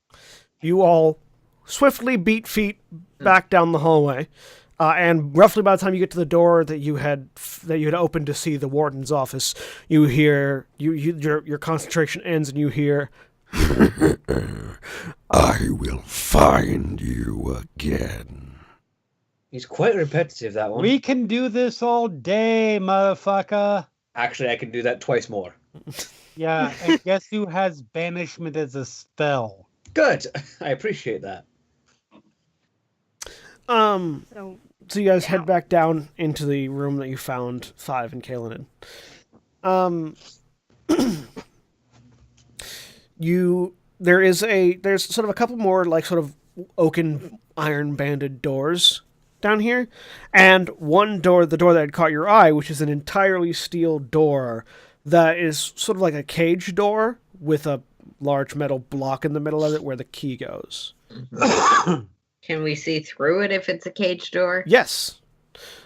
You all swiftly beat feet back down the hallway, and roughly by the time you get to the door that you had opened to see the warden's office, you hear your concentration ends, and you hear, I will find you again. He's quite repetitive, that one. We can do this all day, motherfucker. Actually, I can do that twice more. Yeah, and guess who has banishment as a spell? Good. I appreciate that. So you guys head back down into the room that you found Five and Kalen in. There's sort of a couple more like sort of oaken iron banded doors down here, and one door, the door that had caught your eye, which is an entirely steel door that is sort of like a cage door with a large metal block in the middle of it where the key goes. Can we see through it if it's a cage door? Yes.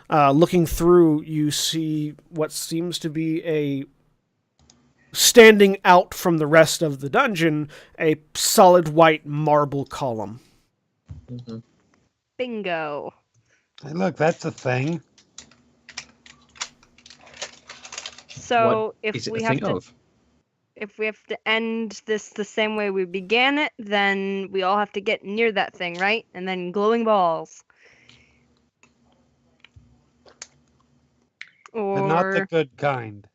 Looking through, you see what seems to be standing out from the rest of the dungeon, a solid white marble column. Mm-hmm. Bingo. Hey, look, that's a thing. So Is if it we a have thing to of? if we have to end this the same way we began it, then we all have to get near that thing, right? And then glowing balls. But not the good kind.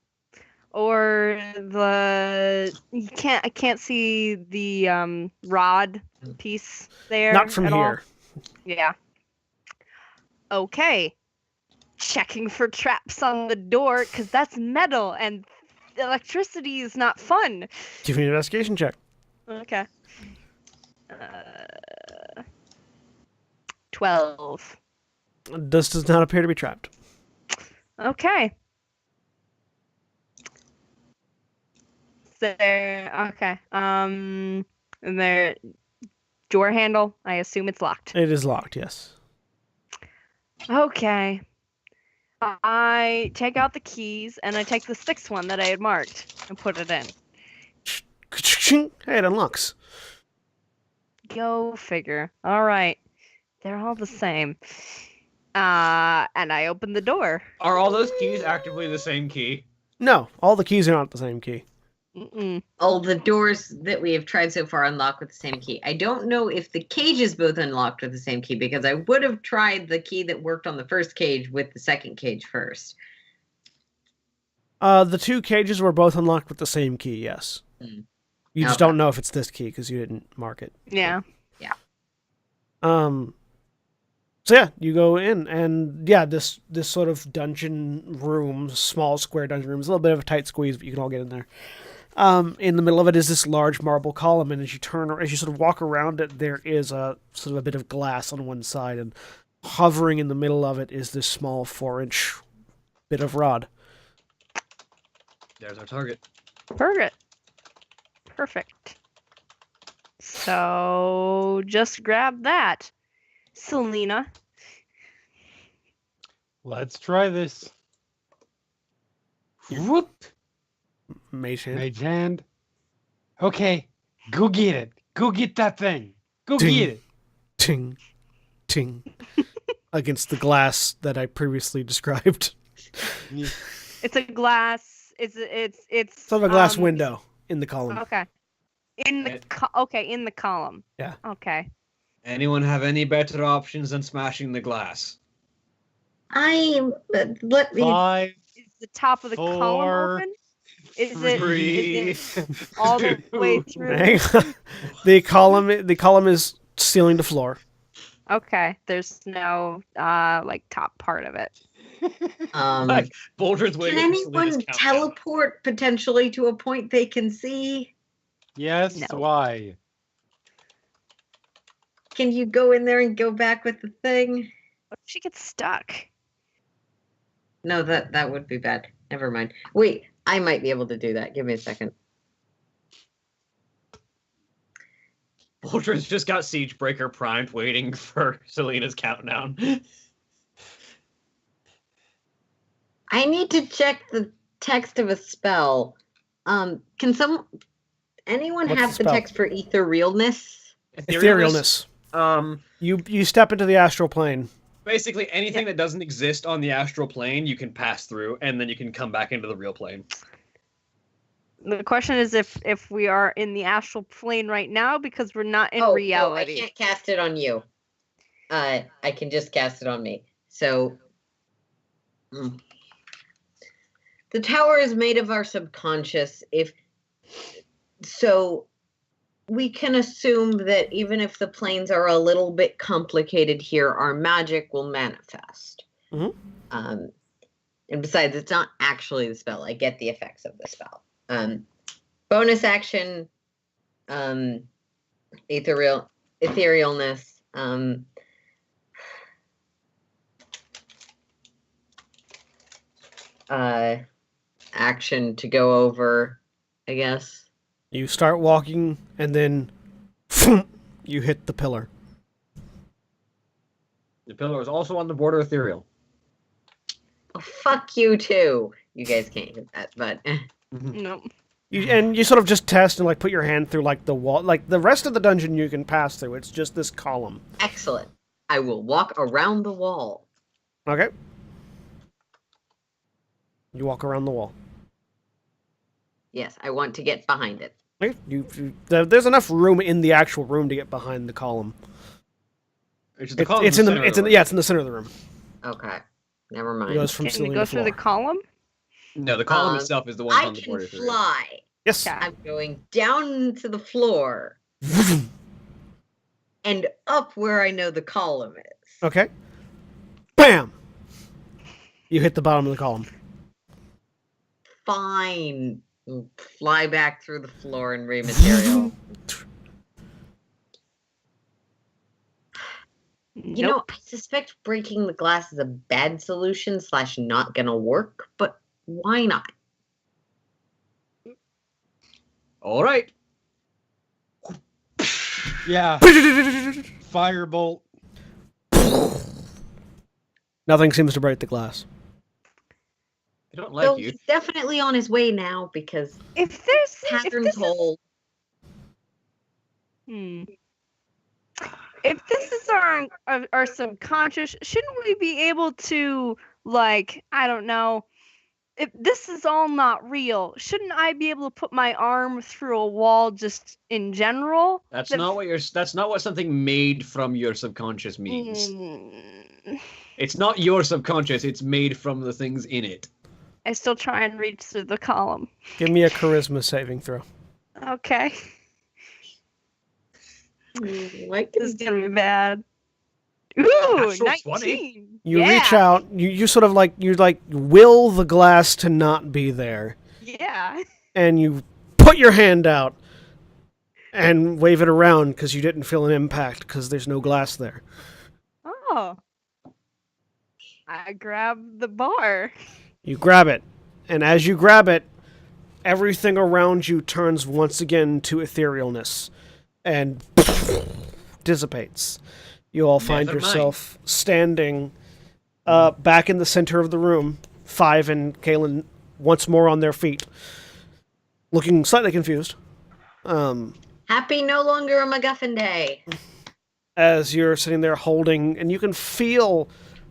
Or I can't see the rod piece there. Not from at all. here. Yeah. Okay. Checking for traps on the door, because that's metal and electricity is not fun. Give me an investigation check. Okay. 12. This does not appear to be trapped. Okay. Okay. And there, door handle. I assume it's locked. It is locked, yes. Okay. I take out the keys and I take the sixth one that I had marked and put it in. Hey, it unlocks. Go figure. All right. They're all the same. And I open the door. Are all those keys actively the same key? No, all the keys are not the same key. Mm-mm. All the doors that we have tried so far unlock with the same key. I don't know if the cages both unlocked with the same key, because I would have tried the key that worked on the first cage with the second cage first. The two cages were both unlocked with the same key, yes. You just Okay. don't know if it's this key because you didn't mark it. Yeah. So yeah, you go in, and yeah, this sort of dungeon room, small square dungeon room, is a little bit of a tight squeeze, but you can all get in there. In the middle of it is this large marble column, and as you sort of walk around it, there is a sort of a bit of glass on one side, and hovering in the middle of it is this small 4-inch bit of rod. There's our target. Perfect. So just grab that, Selena. Let's try this. Whoop. Mage hand. Mage hand. Okay, go get it. Go get that thing. Go Ding. get it. Ting, ting, against the glass that I previously described. It's a glass. It's Sort of a glass window in the column. Okay. In the column. Yeah. Okay. Anyone have any better options than smashing the glass? Let me. 5, Is the top of the 4, column open? Is it all the way through? Hang on. The column is ceiling to floor. Okay. There's no like top part of it. Like, Boulder's Can waiting for Selena's anyone countdown. teleport potentially to a point they can see? Yes, No. why? Can you go in there and go back with the thing? What if she gets stuck? No, that would be bad. Never mind. Wait, I might be able to do that. Give me a second. Boulder's just got Siegebreaker primed waiting for Selena's countdown. I need to check the text of a spell. Can anyone What's have the the spell? text for etherealness? Etherealness. You step into the astral plane. Basically, anything that doesn't exist on the astral plane, you can pass through, and then you can come back into the real plane. The question is if we are in the astral plane right now because we're not in No, reality. I can't cast it on you. I can just cast it on me. So, the tower is made of our subconscious. So, we can assume that even if the planes are a little bit complicated here, our magic will manifest. Mhm. And besides, it's not actually the spell. I get the effects of the spell. Bonus action, etherealness. Action to go over, I guess. You start walking, and then you hit the pillar. The pillar is also on the border ethereal. Oh, fuck you too. You guys can't hit that, but Nope. You sort of just test and like put your hand through like the wall. Like the rest of the dungeon you can pass through. It's just this column. excellent. I will walk around the wall. Okay. You walk around the wall. Yes, I want to get behind it. Okay. There's enough room in the actual room to get behind the column. Which is It's the column in the center of it's in room. yeah, it's in the center of the room. Okay, never It mind. goes from Can ceiling we go to through floor. the column? No, the column itself is the one I on the can border ethereal. fly. Yes. Okay. I'm going down to the floor and up where I know the column is. Okay. Bam! You hit the bottom of the column. Fine. Fly back through the floor and rematerial. You know, I suspect breaking the glass is a bad solution / not gonna work, but why not? All right. Yeah. Firebolt. Nothing seems to break the glass. I don't So like you. he's definitely on his way now because If there's patterns hold. If this is our subconscious, shouldn't we be able to, like, I don't know, if this is all not real, shouldn't I be able to put my arm through a wall just in general? That's not what something made from your subconscious means. It's not your subconscious, it's made from the things in it. I still try and reach through the column. Give me a charisma saving throw. Okay. Like This is gonna be bad. Ooh, Natural 19. 20. You Yeah. reach out, you sort of like, you like will the glass to not be there, Yeah. and you put your hand out and wave it around because you didn't feel an impact because there's no glass there. Oh. I grabbed the bar. You grab it, and as you grab it, everything around you turns once again to etherealness and dissipates. You all find Never mind. yourself standing back in the center of the room, Five and Kalen once more on their feet, looking slightly confused. happy no longer a MacGuffin day. As you're sitting there holding, and you can feel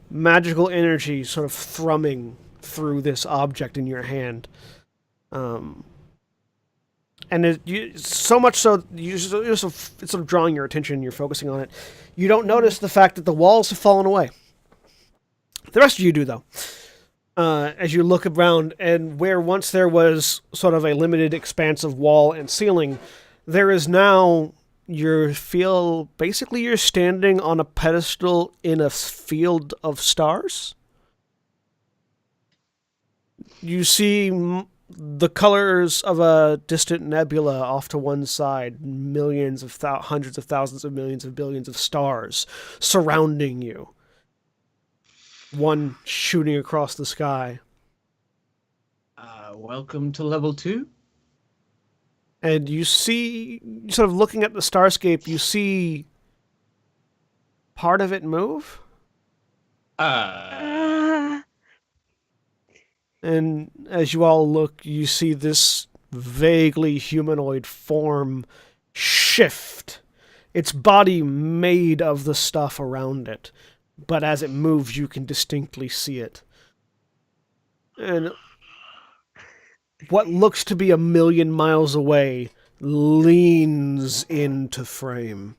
magical energy sort of thrumming through this object in your hand. And so much so, it's sort of drawing your attention, you're focusing on it. You don't notice the fact that the walls have fallen away. The rest of you do, though. As you look around, and where once there was sort of a limited expanse of wall and ceiling, there is now, you're standing on a pedestal in a field of stars. You see the colors of a distant nebula off to one side, millions of hundreds of thousands of millions of billions of stars surrounding you. One shooting across the sky. Welcome to level 2. And you see, sort of looking at the starscape, you see part of it move. And as you all look, you see this vaguely humanoid form shift. Its body made of the stuff around it. But as it moves, you can distinctly see it. And what looks to be 1,000,000 miles away leans into frame.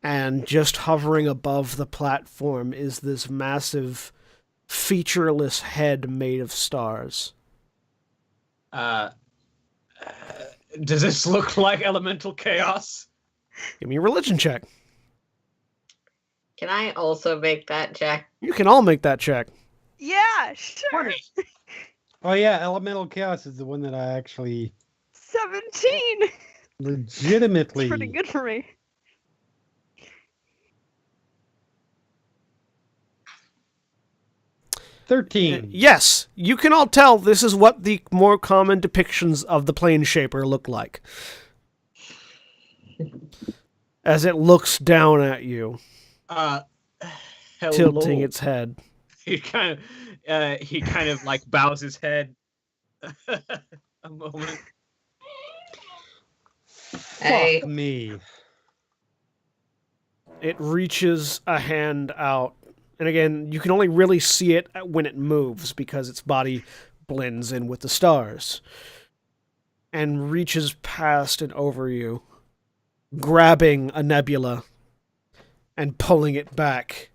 And just hovering above the platform is this massive, featureless head made of stars. Does this look like elemental chaos? Give me a religion check. Can I also make that check? You can all make that check. Yeah, sure. Oh yeah, Elemental Chaos is the one that I actually 17. legitimately. It's pretty good for me. $13. Yes, you can all tell this is what the more common depictions of the Plane Shaper look like. As it looks down at you, Hello. tilting its head. He kind of like bows his head a moment. Hey. Fuck me. It reaches a hand out. And again, you can only really see it when it moves because its body blends in with the stars. And reaches past and over you, grabbing a nebula and pulling it back.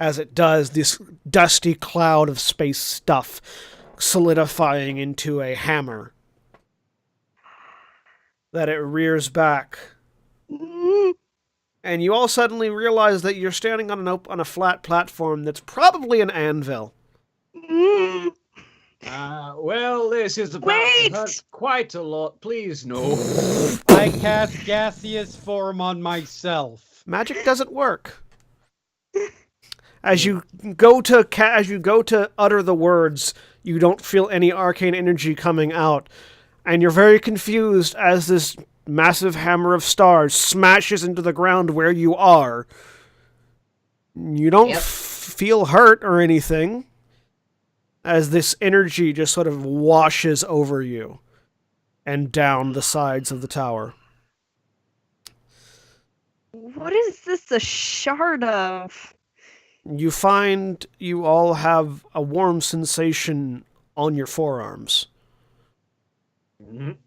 As it does, this dusty cloud of space stuff solidifying into a hammer that it rears back. And you all suddenly realize that you're standing on a flat platform that's probably an anvil. Well, this is about to hurt quite a lot. Please, no. I cast gaseous form on myself. Magic doesn't work. As you go to utter the words, you don't feel any arcane energy coming out, and you're very confused as this massive hammer of stars smashes into the ground where you are. You don't feel hurt or anything, as this energy just sort of washes over you and down the sides of the tower. What is this a shard of? You find you all have a warm sensation on your forearms.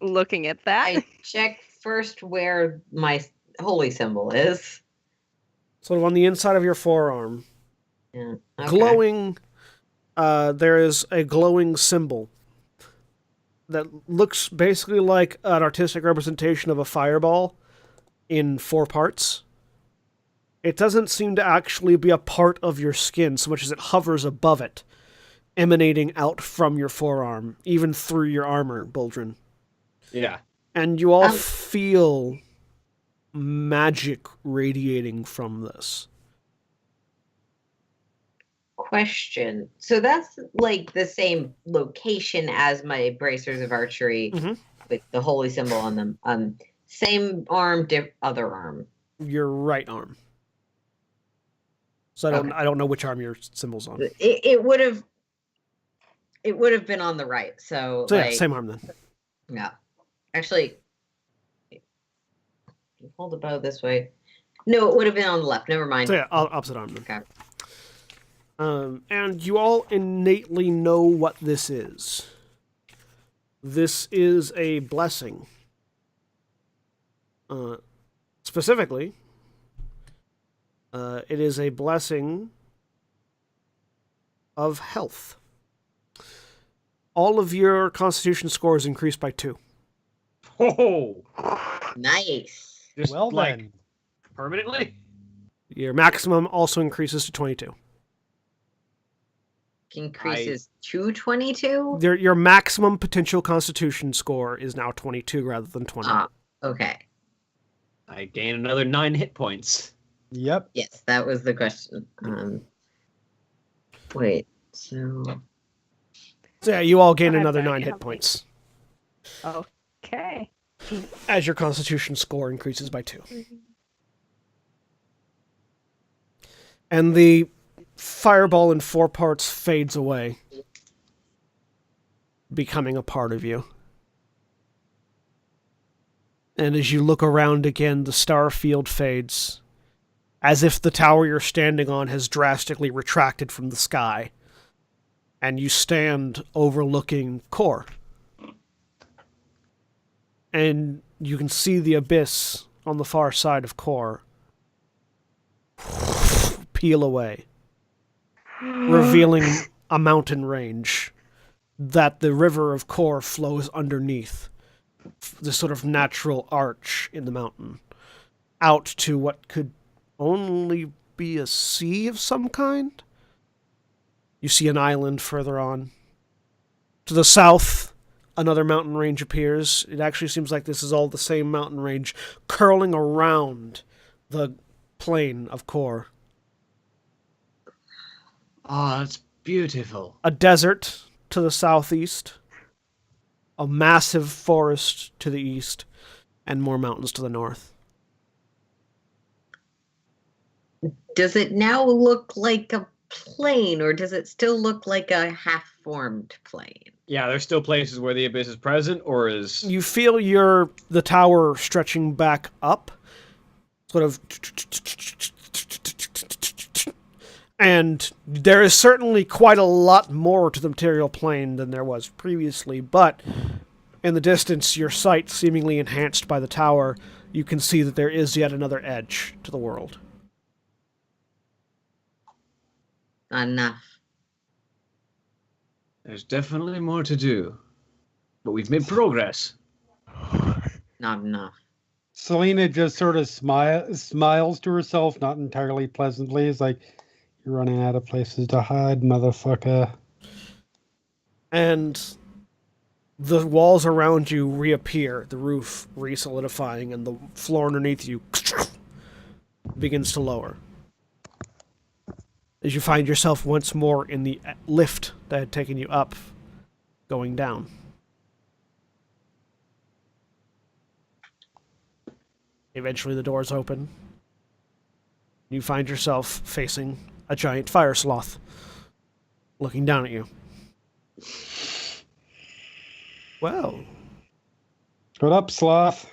Looking at that. I check first where my holy symbol is. Sort of on the inside of your forearm. Yeah. Okay. Glowing, there is a glowing symbol that looks basically like an artistic representation of a fireball in 4 parts. It doesn't seem to actually be a part of your skin so much as it hovers above it, emanating out from your forearm, even through your armor, Buldrin. Yeah. And you all feel magic radiating from this. Question. So that's like the same location as my bracers of archery with the holy symbol on them. Same arm, other arm. Your right arm. So I don't know which arm your symbol's on. It would have been on the right. So yeah, same arm then. Yeah. Actually, hold the bow this way. No, it would have been on the left. Never mind. So yeah, opposite arm then. Okay. And you all innately know what this is. This is a blessing. Specifically, it is a blessing of health. All of your constitution scores increased by 2. Oh, Nice. just Well like then. permanently. Your maximum also increases to 22. Increases to 22? Your maximum potential constitution score is now 22 rather than 20. Okay. I gain another 9 hit points. Yep. Yes, that was the question. Wait, so... So yeah, you all gain Alright, another but 9 you hit have, points Okay. as your constitution score increases by 2. And the fireball in 4 parts fades away, becoming a part of you. And as you look around again, the star field fades, as if the tower you're standing on has drastically retracted from the sky. And you stand overlooking Kor. And you can see the abyss on the far side of Kor peel away, revealing a mountain range that the river of Kor flows underneath, this sort of natural arch in the mountain, out to what could only be a sea of some kind. You see an island further on. To the south, another mountain range appears. It actually seems like this is all the same mountain range curling around the plain of Kor. Oh, that's beautiful. A desert to the southeast, a massive forest to the east, and more mountains to the north. Does it now look like a plane, or does it still look like a half-formed plane? Yeah, there's still places where the abyss is present, or is... You feel the tower stretching back up, sort of, and there is certainly quite a lot more to the material plane than there was previously, but in the distance, your sight seemingly enhanced by the tower, you can see that there is yet another edge to the world. Not enough. There's definitely more to do. But we've made progress. Not enough. Selena just sort of smiles to herself, not entirely pleasantly. It's like, you're running out of places to hide, motherfucker. And the walls around you reappear, the roof re-solidifying, and the floor underneath you begins to lower. As you find yourself once more in the lift that had taken you up, going down. Eventually the doors open. You find yourself facing a giant fire sloth, looking down at you. Well, What up, sloth?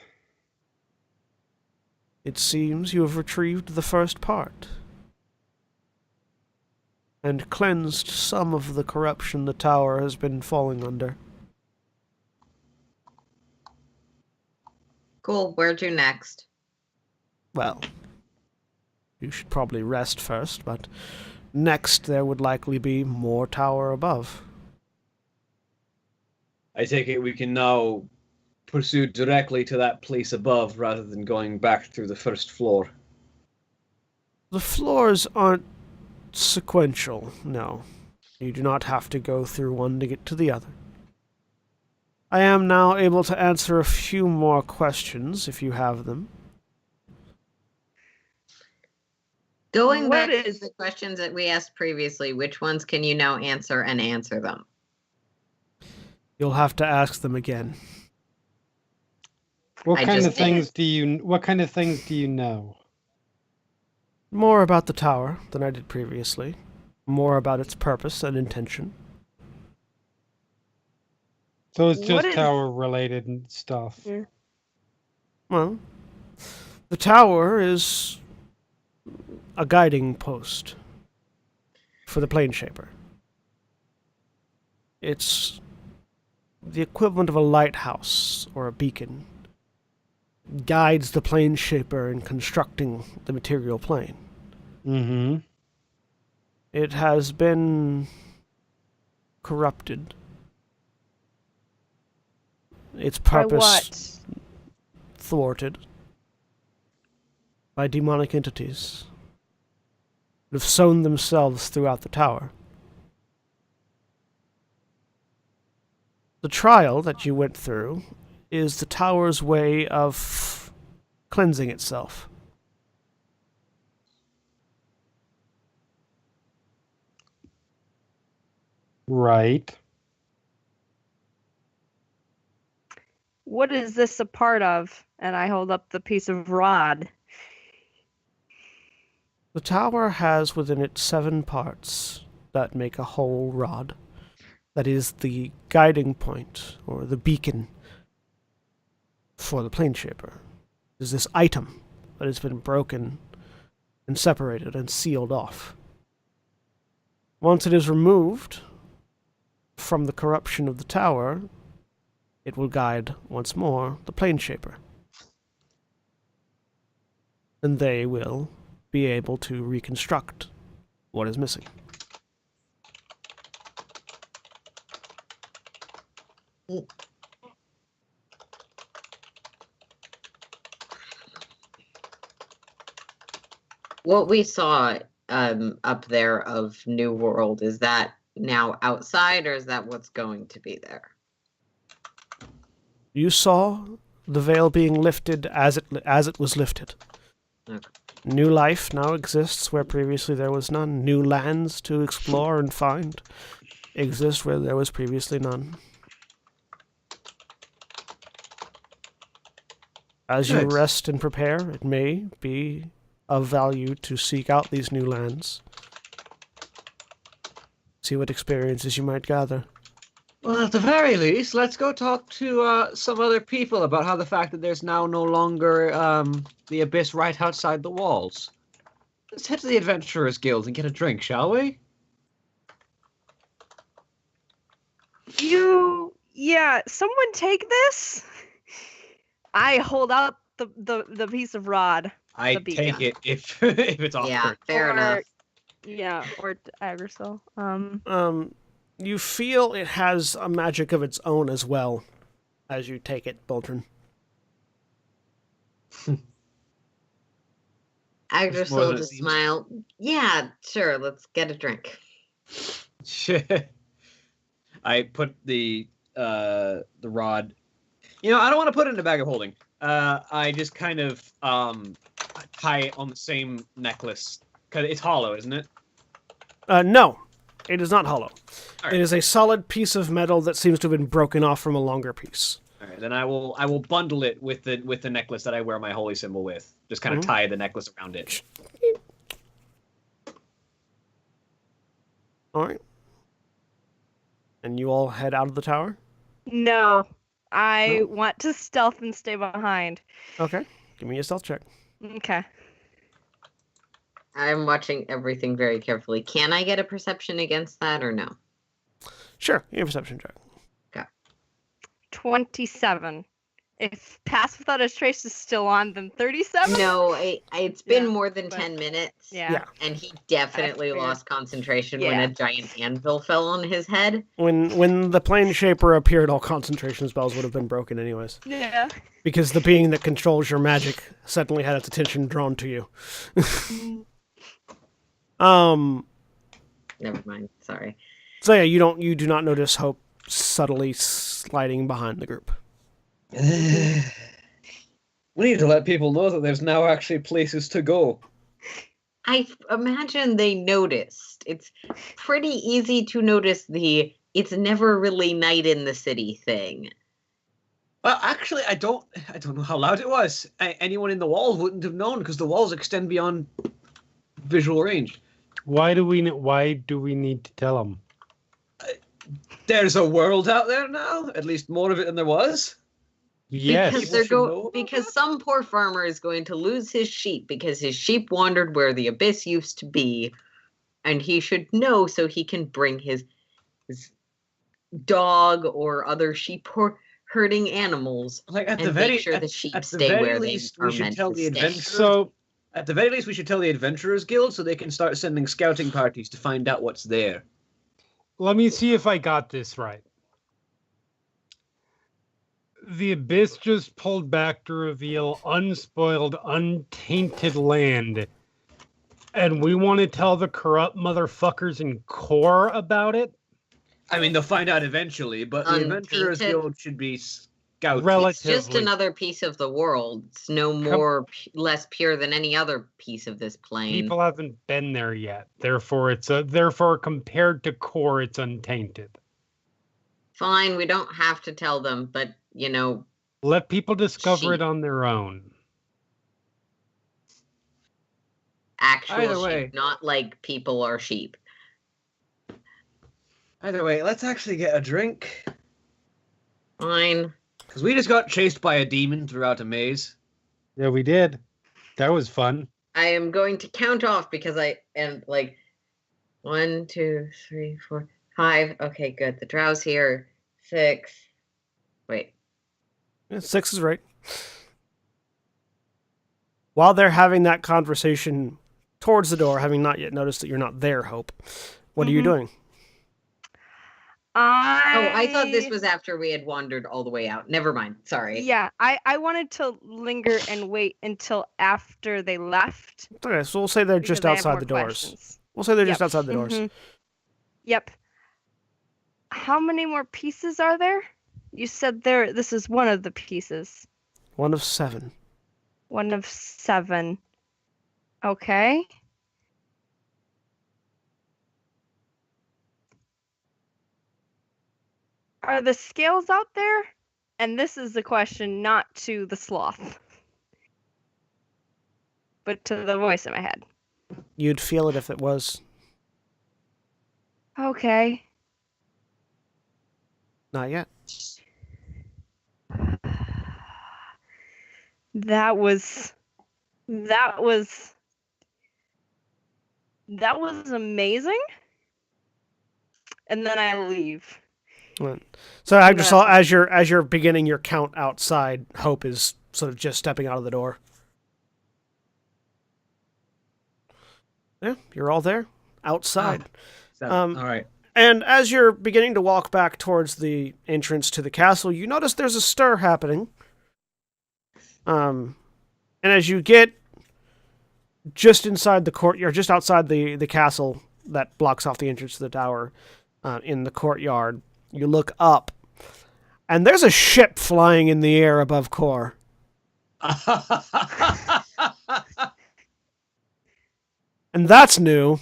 it seems you have retrieved the first part, and cleansed some of the corruption the tower has been falling under. Cool. Where to next? Well, you should probably rest first, but next there would likely be more tower above. I take it we can now pursue directly to that place above rather than going back through the first floor. The floors aren't sequential, no. You do not have to go through one to get to the other. I am now able to answer a few more questions, if you have them. Going What back is- to the questions that we asked previously, which ones can you now answer and answer them? You'll have to ask them again. What I kind just of things do you know? More about the tower than I did previously. More about its purpose and intention. So it's What just is- tower related and stuff. Yeah. Well, the tower is a guiding post for the Planeshaper. It's the equivalent of a lighthouse or a beacon. It guides the Planeshaper in constructing the material plane. Mm-hmm. It has been corrupted. Its By purpose what? thwarted by demonic entities that have sown themselves throughout the tower. The trial that you went through is the tower's way of cleansing itself. Right. What is this a part of? And I hold up the piece of rod. The tower has within it 7 parts that make a whole rod. That is the guiding point, or the beacon, for the Planeshaper. It is this item that has been broken and separated and sealed off. Once it is removed from the corruption of the tower, it will guide once more the Planeshaper. And they will be able to reconstruct what is missing. What we saw up there of New World, is that now outside or is that what's going to be there? You saw the veil being lifted as it was lifted. Okay. New life now exists where previously there was none. New lands to explore and find exist where there was previously none. As you Good. rest and prepare, it may be of value to seek out these new lands. See what experiences you might gather. Well, at the very least, let's go talk to some other people about how the fact that there's now no longer the abyss right outside the walls. Let's head to the Adventurers Guild and get a drink, shall we? Yeah, someone take this? I hold up the piece of rod. I The beacon. take it if if it's offered. Yeah, fair Or- enough. Yeah, or Agricel. You feel it has a magic of its own as well, as you take it, Boltron. Agricel more than it just seems. smiled. Yeah, sure, let's get a drink. I put the rod. You know, I don't want to put it in a bag of holding. I just kind of tie it on the same necklace because it's hollow, isn't it? No, it is not hollow. All right. It is a solid piece of metal that seems to have been broken off from a longer piece. All right, then I will bundle it with the necklace that I wear my holy symbol with. Just kind of tie the necklace around it. All right. And you all head out of the tower? No, I No? want to stealth and stay behind. Okay. Give me a stealth check. Okay. I'm watching everything very carefully. Can I get a perception against that or no? Sure, give me a perception check. 27. if Pass Without a Trace is still on, then 37? No, it's been Yeah, more than but- 10 minutes. Yeah. And he definitely figured. lost concentration when Yeah. a giant anvil fell on his head. When the Plane Shaper appeared, all concentration spells would have been broken anyways. Yeah. Because the being that controls your magic suddenly had its attention drawn to you. Never mind. Sorry. So yeah, you do not notice Hope subtly sliding behind the group. We need to let people know that there's now actually places to go. I imagine they noticed. It's pretty easy to notice the "it's never really night in the city" thing. Well, actually, I don't know how loud it was. Anyone in the walls wouldn't have known because the walls extend beyond visual range. Why do we need to tell them? There's a world out there now. At least more of it than there was. Yes. Because People they're should know about because some poor farmer is going to lose his sheep because his sheep wandered where the abyss used to be, and he should know so he can bring his dog or other sheep herding animals Like at the and very make sure the sheep at the stay very where least, they are we should meant tell to the stay. adventurers. So At the very least, we should tell the Adventurers Guild so they can start sending scouting parties to find out what's there. let me see if I got this right. The Abyss just pulled back to reveal unspoiled, untainted land. And we want to tell the corrupt motherfuckers in Core about it? I mean, they'll find out eventually, but the Adventurers Untainted. Guild should be scouts. Relatively. It's just another piece of the world. It's no more less pure than any other piece of this plane. People haven't been there yet. Therefore compared to Core, it's untainted. Fine, we don't have to tell them, but Let people discover it Sheep. on their own. actual Either sheep, way. not like people are sheep. Either way, let's actually get a drink. Fine. Because we just got chased by a demon throughout a maze. Yeah, we did. That was fun. I am going to count off because I am like 1, 2, 3, 4, 5. Okay, good. The drow's here. 6. Wait. Yeah, 6 is right. While they're having that conversation towards the door, having not yet noticed that you're not there, Hope, what are you doing? I thought this was after we had wandered all the way out. Never mind. Sorry. Yeah, I wanted to linger and wait until after they left. Okay, so we'll say they're just because I have outside the more doors. questions. We'll say they're just Yep. outside the doors. Mhm. Yep. How many more pieces are there? You said this is one of the pieces. 1 of 7. 1 of 7. Okay. Are the scales out there? And this is a question not to the sloth, but to the voice in my head. You'd feel it if it was. Okay. Not yet. That was amazing. And then I leave. Right. So I just saw as you're beginning your count outside, Hope is sort of just stepping out of the door. Yeah, you're all there outside. All right. And as you're beginning to walk back towards the entrance to the castle, you notice there's a stir happening. And as you get just inside the courtyard, just outside the castle that blocks off the entrance to the tower, in the courtyard, you look up, and there's a ship flying in the air above Kor. And that's new.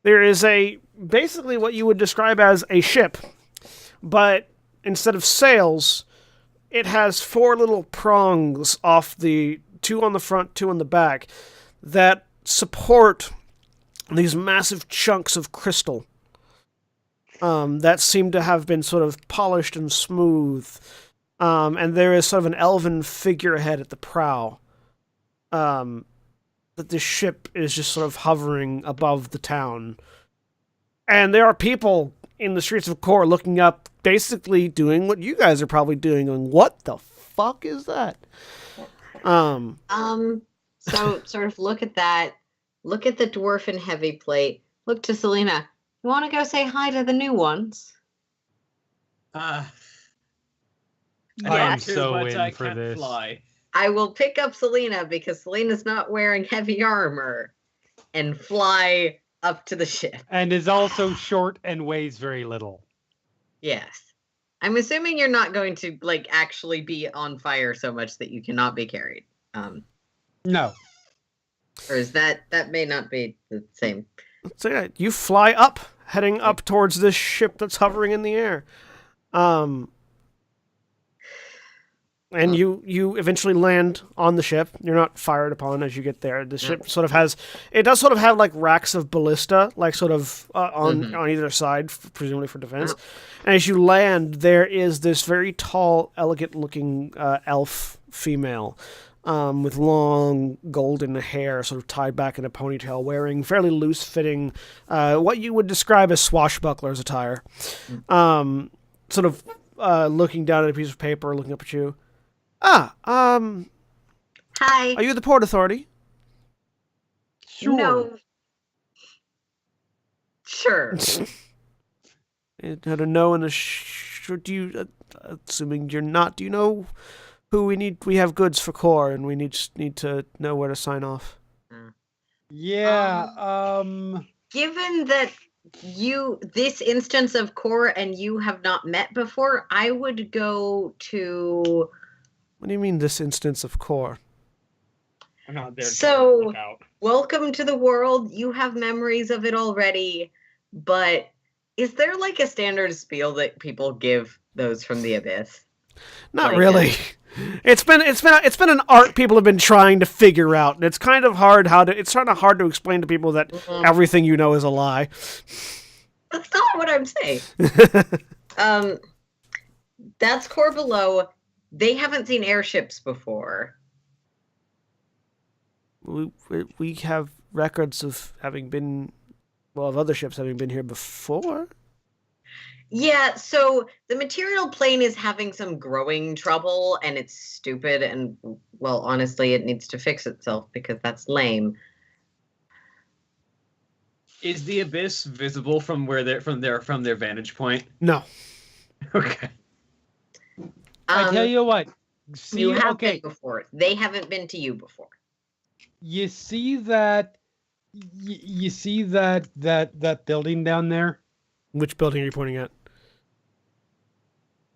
There is basically what you would describe as a ship, but instead of sails, it has 4 little prongs off 2 on the front, 2 on the back, that support these massive chunks of crystal that seem to have been sort of polished and smooth. And there is sort of an elven figurehead at the prow. That this ship is just sort of hovering above the town. And there are people in the streets of Kor, looking up, basically doing what you guys are probably doing. Going, what the fuck is that? So sort of look at that. Look at the dwarven heavy plate. Look to Selena. You want to go say hi to the new ones? I am Yes. so in for this. Fly. I will pick up Selena because Selena's not wearing heavy armor and fly up to the ship. And is also short and weighs very little. Yes. I'm assuming you're not going to like actually be on fire so much that you cannot be carried. No. Or is that may not be the same. So yeah, you fly up, heading up towards this ship that's hovering in the air. And you eventually land on the ship. You're not fired upon as you get there. The ship does sort of have like racks of ballista, like sort of on either side, presumably for defense. And as you land, there is this very tall, elegant-looking elf female with long golden hair, sort of tied back in a ponytail, wearing fairly loose-fitting, what you would describe as swashbuckler's attire. Sort of looking down at a piece of paper, looking up at you. Hi. Are you the Port Authority? Sure. No. Sure. It had a no and a do you, assuming you're not, do you know who we need? We have goods for Kor, and we need to know where to sign off. Yeah, Given that this instance of Kor and you have not met before, I would go to... What do you mean, this instance of Kor? I'm not there. So, welcome to the world. You have memories of it already, but is there like a standard spiel that people give those from the abyss? Not like really. It's been an art people have been trying to figure out, and it's kind of hard to explain to people that everything you know is a lie. That's not what I'm saying. That's Kor below. They haven't seen airships before. We have records of of other ships having been here before. Yeah, so the material plane is having some growing trouble, and it's stupid, and, well, honestly, it needs to fix itself, because that's lame. Is the abyss visible from their vantage point? No. Okay. I tell you what. See, you have been before. They haven't been to you before. You see that? You see that building down there? Which building are you pointing at?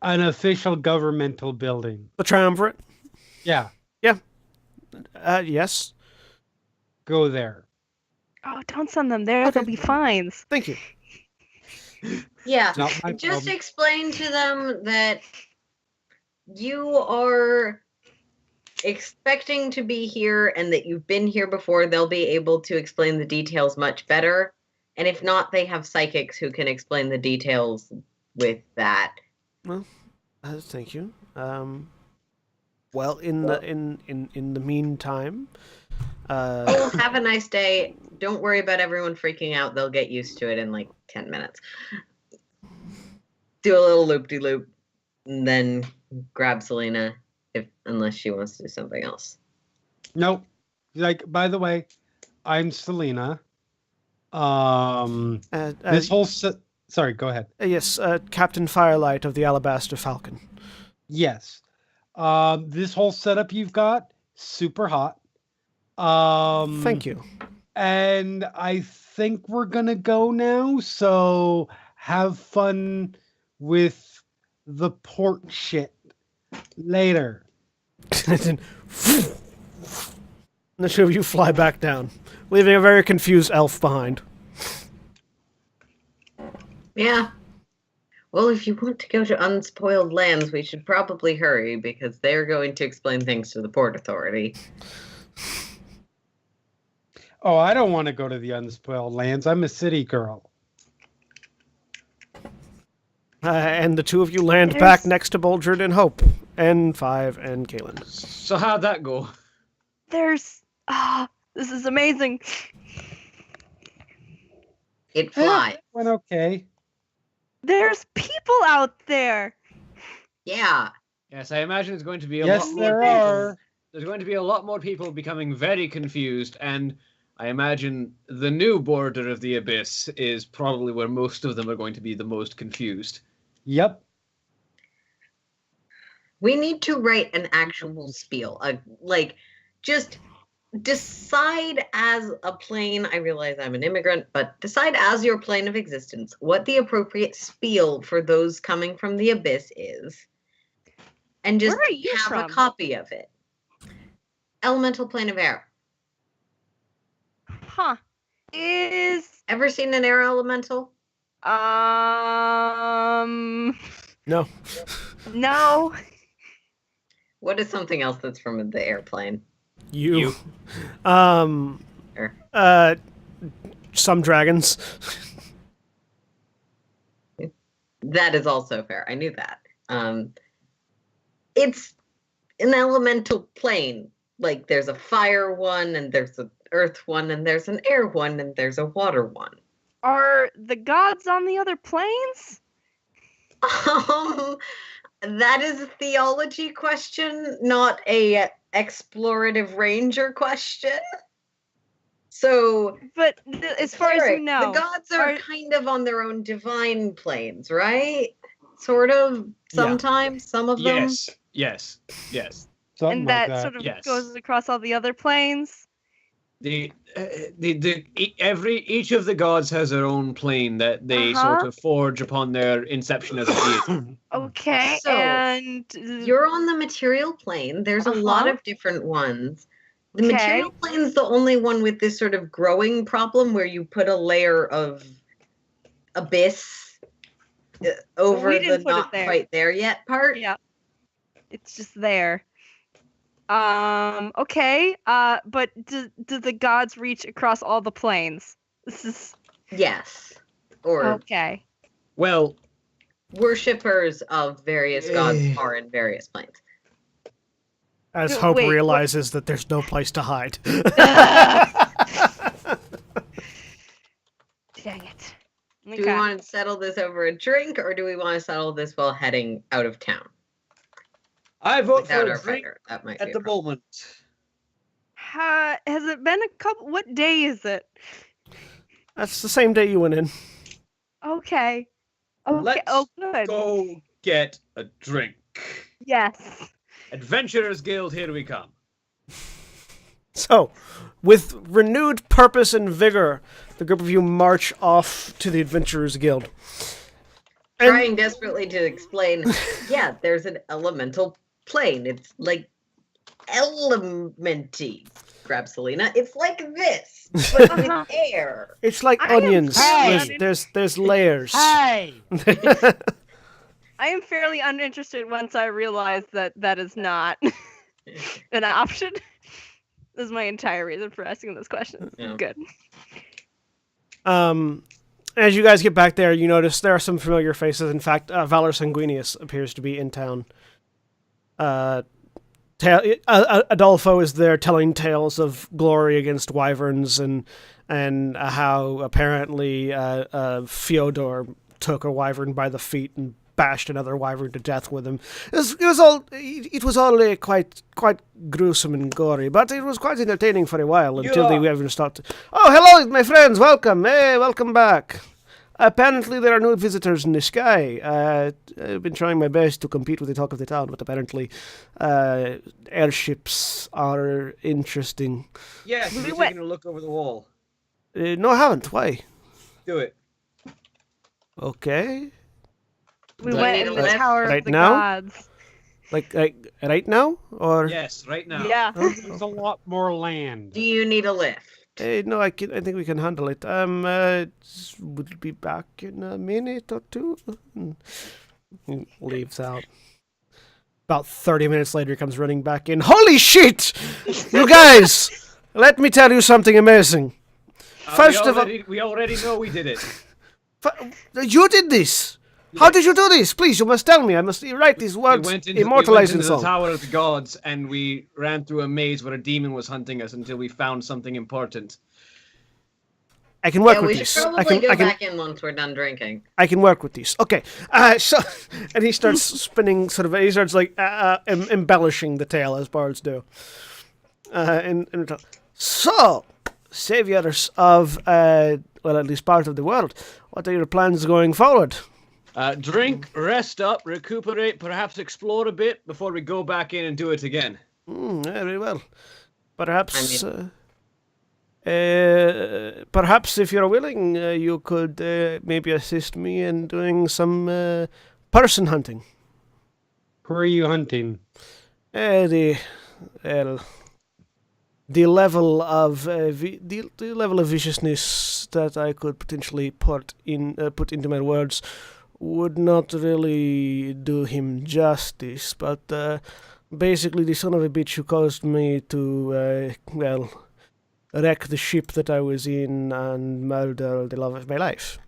An official governmental building. The Triumvirate? Yeah. Yeah. Yes. Go there. Oh, don't send them there. Okay. There'll be fines. Thank you. Yeah. Not my Just problem. explain to them that you are expecting to be here and that you've been here before. They'll be able to explain the details much better. And if not, they have psychics who can explain the details with that. Well, thank you. Well, in the meantime, Oh, have a nice day. Don't worry about everyone freaking out. They'll get used to it in like 10 minutes. Do a little loop-de-loop, and then grab Selena, unless she wants to do something else. Nope. Like, by the way, I'm Selena. This whole sorry, go ahead. yes, Captain Firelight of the Alabaster Falcon. Yes. This whole setup you've got, super hot. Thank you. And I think we're gonna go now, so have fun with the port shit later. And then the two of you fly back down, leaving a very confused elf behind. Yeah. Well, if you want to go to unspoiled lands, we should probably hurry, because they're going to explain things to the Port Authority. Oh, I don't want to go to the unspoiled lands. I'm a city girl. And the two of you land back next to Boldred and Hope, and Five and Kaylin. So how'd that go? This is amazing. It flies. Went okay. There's people out there. Yeah. Yes, I imagine it's going to be a Yes, lot more there people. are. There's going to be a lot more people becoming very confused, and I imagine the new border of the abyss is probably where most of them are going to be the most confused. Yep. We need to write an actual spiel. Just decide as a plane. I realize I'm an immigrant, but decide as your plane of existence what the appropriate spiel for those coming from the abyss is. And just Where are you have from? a copy of it. Elemental plane of air. Huh. Is Ever seen an air elemental? No. no. What is something else that's from the airplane? You. Or Some dragons. that is also fair. I knew that. It's an elemental plane. Like there's a fire one, and there's an earth one, and there's an air one, and there's a water one. Are the gods on the other planes? That is a theology question, not a explorative ranger question. So, But as far as you Eric, know, the gods are kind of on their own divine planes, right? Sort of. Sometimes, some of them. Yes. Something and like that sort of yes. goes across all the other planes. Each of the gods has their own plane that they Uh-huh. sort of forge upon their inception as a deity. Okay, So, and You're on the material plane. There's a lot Uh-huh. of different ones. The Okay. material plane's the only one with this sort of growing problem where you put a layer of abyss over We the didn't put it not there. quite there yet part. yeah, it's just there. Okay. But do the gods reach across all the planes? This is Yes. Or okay. Well, worshippers of various gods are in various planes. As No, Hope wait, what- realizes that there's no place to hide. Dang it. Do we Okay. want to settle this over a drink, or do we want to settle this while heading out of town? I vote Without for our a drink fighter. That might at be a the problem. moment. Has it been a couple? What day is it? That's the same day you went in. Okay. Okay. Let's Oh, good. Go get a drink. Yes. Adventurers Guild, here we come. So, with renewed purpose and vigor, the group of you march off to the Adventurers Guild. And- Trying desperately to explain, yeah, there's an elemental plane. It's like elementy. Grab Selena. It's like this, but with air. It's like I am onions. fairly There's layers. Hey! I am fairly uninterested once I realize that that is not an option. This is my entire reason for asking this question. Yeah. Good. As you guys get back there, you notice there are some familiar faces. In fact, Valor Sanguinius appears to be in town. Adolfo is there telling tales of glory against wyverns and how apparently Fyodor took a wyvern by the feet and bashed another wyvern to death with him. It was all quite gruesome and gory, but it was quite entertaining for a while until the wyvern stopped. Oh, hello, my friends! Welcome! Hey, welcome back. Apparently there are no visitors in the sky. I've been trying my best to compete with the talk of the town, but apparently airships are interesting. Yes, We we're went- taking a look over the wall. No, I haven't. Why? Do it. Okay. We Do I went need in a the lift? Tower Right of the now? Gods. Like right now? Or Yes, right now. Yeah. There's a lot more land. Do you need a lift? No, I think we can handle it. We'll be back in a minute or two. He leaves out. About 30 minutes later, he comes running back in. Holy shit! You guys! Let me tell you something amazing. First of all, we already know we did it. you did this. How did you do this? Please, you must tell me. I must write these words, we went immortalized in into the song. Tower of the Gods, and we ran through a maze where a demon was hunting us until we found something important. I can work Yeah, with we these. should probably go back in once we're done drinking. I can work with these. Okay. So, and he starts spinning, he starts like embellishing the tale as bards do. So, saviors of, at least part of the world, what are your plans going forward? Drink, rest up, recuperate, perhaps explore a bit before we go back in and do it again. Very well. Perhaps, perhaps if you're willing, you could maybe assist me in doing some person hunting. Who are you hunting? The level of the level of viciousness that I could potentially put into my words would not really do him justice, but basically the son of a bitch who caused me to wreck the ship that I was in and murder the love of my life.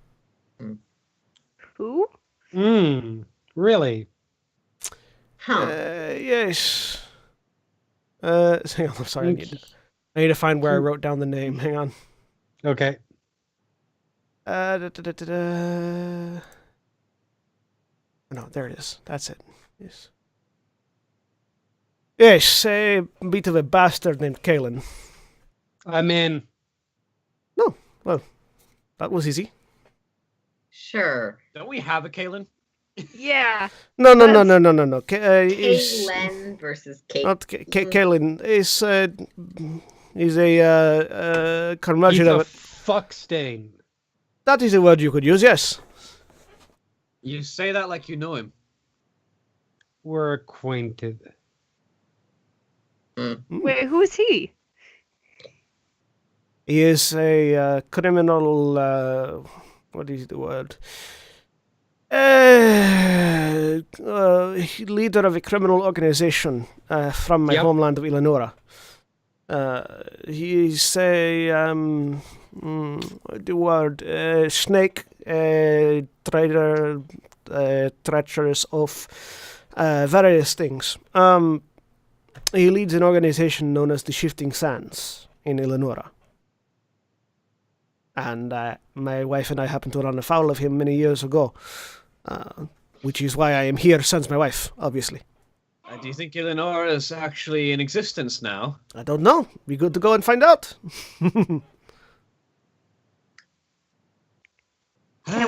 Who? Really? Huh. Yes. Hang on, I'm sorry. I need to find where I wrote down the name. Hang on. Okay. No, there it is. That's it. Yes. Yes, a bit of a bastard named Kalen. I'm in. No, well, that was easy. Sure. Don't we have a Kalen? Yeah. No. Kalen versus Kate. Not Kalen. Is a curmudgeon He's a of it. fuck stain. That is a word you could use, yes. You say that like you know him. We're acquainted. Wait, who is he? He is a criminal. What is the word? Leader of a criminal organization from my homeland of Eleonora. He is the word snake trader, treacherous of various things. He leads an organization known as the Shifting Sands in Eleonora. And my wife and I happened to run afoul of him many years ago, which is why I am here, sans my wife, obviously. Do you think Eleonora is actually in existence now? I don't know. Be good to go and find out. Can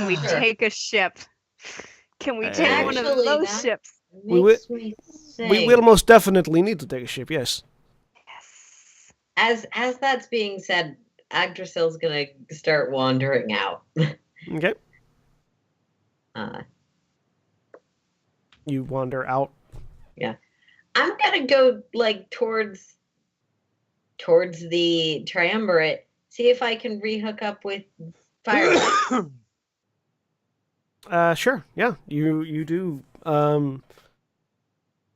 we take a ship? Can we take one of those ships? We will most definitely need to take a ship, yes. Yes. As that's being said, Yggdrasil's gonna start wandering out. Okay. You wander out. Yeah. I'm gonna go like towards the triumvirate, see if I can rehook up with Firelight. Sure. Yeah, you do.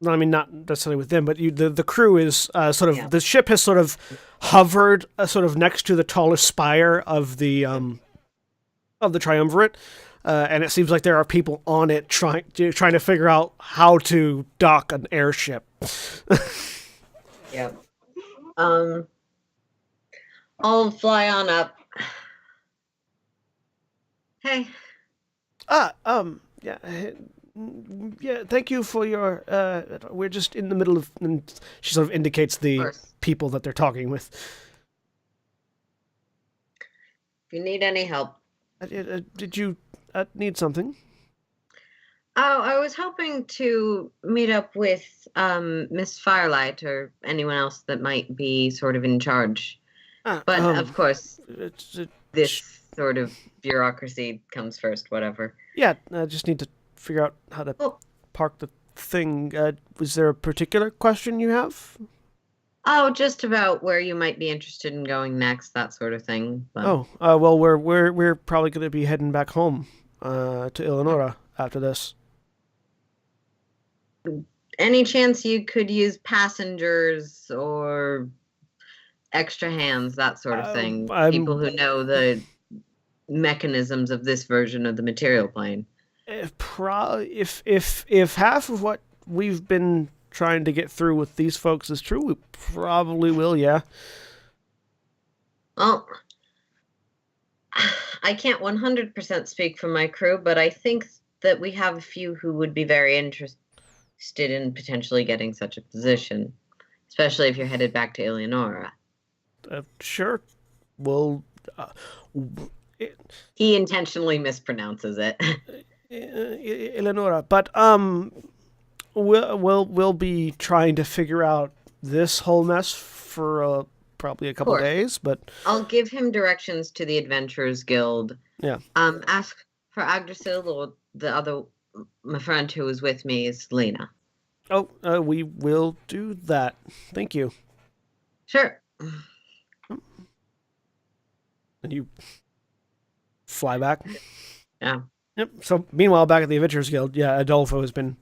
I mean, not necessarily with them, but the crew is the ship has sort of hovered sort of next to the tallest spire of the triumvirate, and it seems like there are people on it trying to figure out how to dock an airship. Yep. I'll fly on up. Hey. Yeah, thank you for your, we're just in the middle of, and she sort of indicates the people that they're talking with. If you need any help. Did you need something? Oh, I was hoping to meet up with Miss Firelight or anyone else that might be sort of in charge. But of course, this sort of bureaucracy comes first, whatever. Yeah, I just need to figure out how to park the thing. Was there a particular question you have? Oh, just about where you might be interested in going next, that sort of thing. But... well, we're probably going to be heading back home to Eleonora after this. Any chance you could use passengers or extra hands, that sort of thing? People who know the mechanisms of this version of the material plane. If half of what we've been trying to get through with these folks is true, we probably will, yeah. Well, I can't 100% speak for my crew, but I think that we have a few who would be very interested in potentially getting such a position, especially if you're headed back to Eleonora. Sure. Well, he intentionally mispronounces it. Eleonora, but we'll be trying to figure out this whole mess for probably a couple days, but I'll give him directions to the Adventurers Guild. Yeah. Ask for Agdrasil or the other, my friend who was with me is Lena. Oh, we will do that. Thank you. Sure. And you fly back? Yeah. Yep. So, meanwhile, back at the Adventurers Guild, yeah, Adolfo has been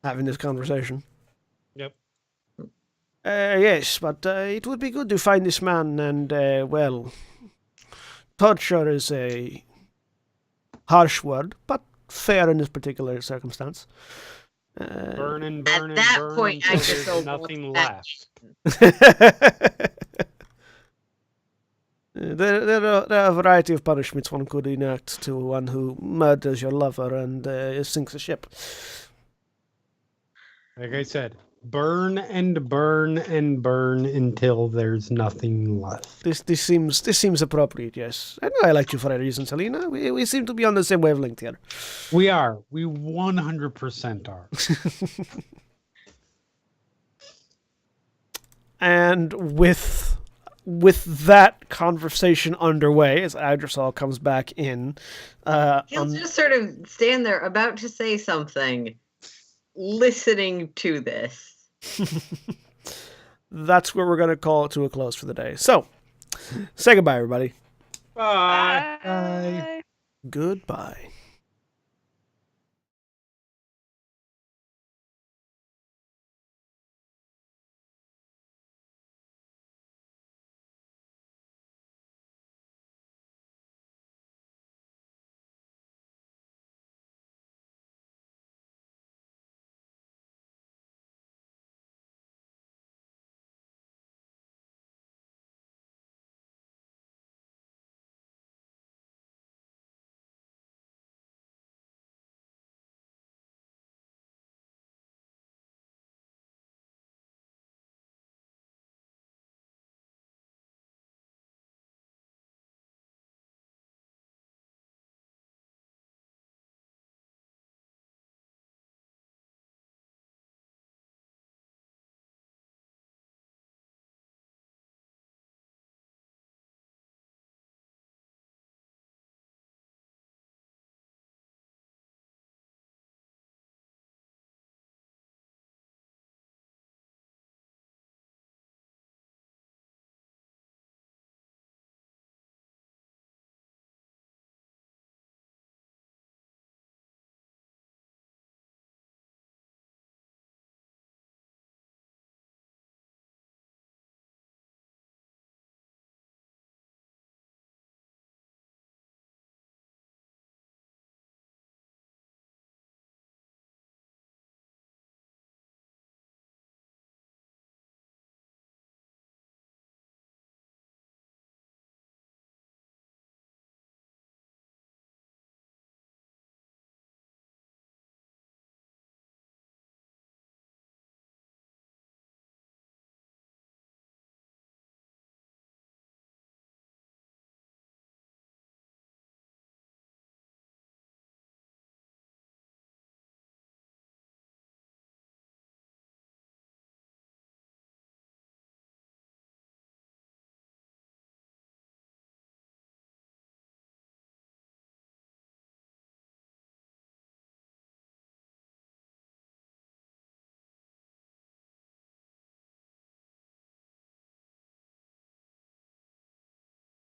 having this conversation. Yep. Yes, but it would be good to find this man, and, well, torture is a harsh word, but fair in this particular circumstance. Burn, At that burn point, I until just there's don't nothing want that. left. There are a variety of punishments one could enact to one who murders your lover and sinks a ship. Like I said, burn and burn and burn until there's nothing left. This seems appropriate, yes. I know I liked you for a reason, Selena. We seem to be on the same wavelength here. We are. We 100% are. And with that conversation underway, as Agdrasil comes back in, He'll just sort of stand there about to say something, listening to this. That's where we're going to call it to a close for the day. So, say goodbye, everybody. Bye. Bye. Goodbye.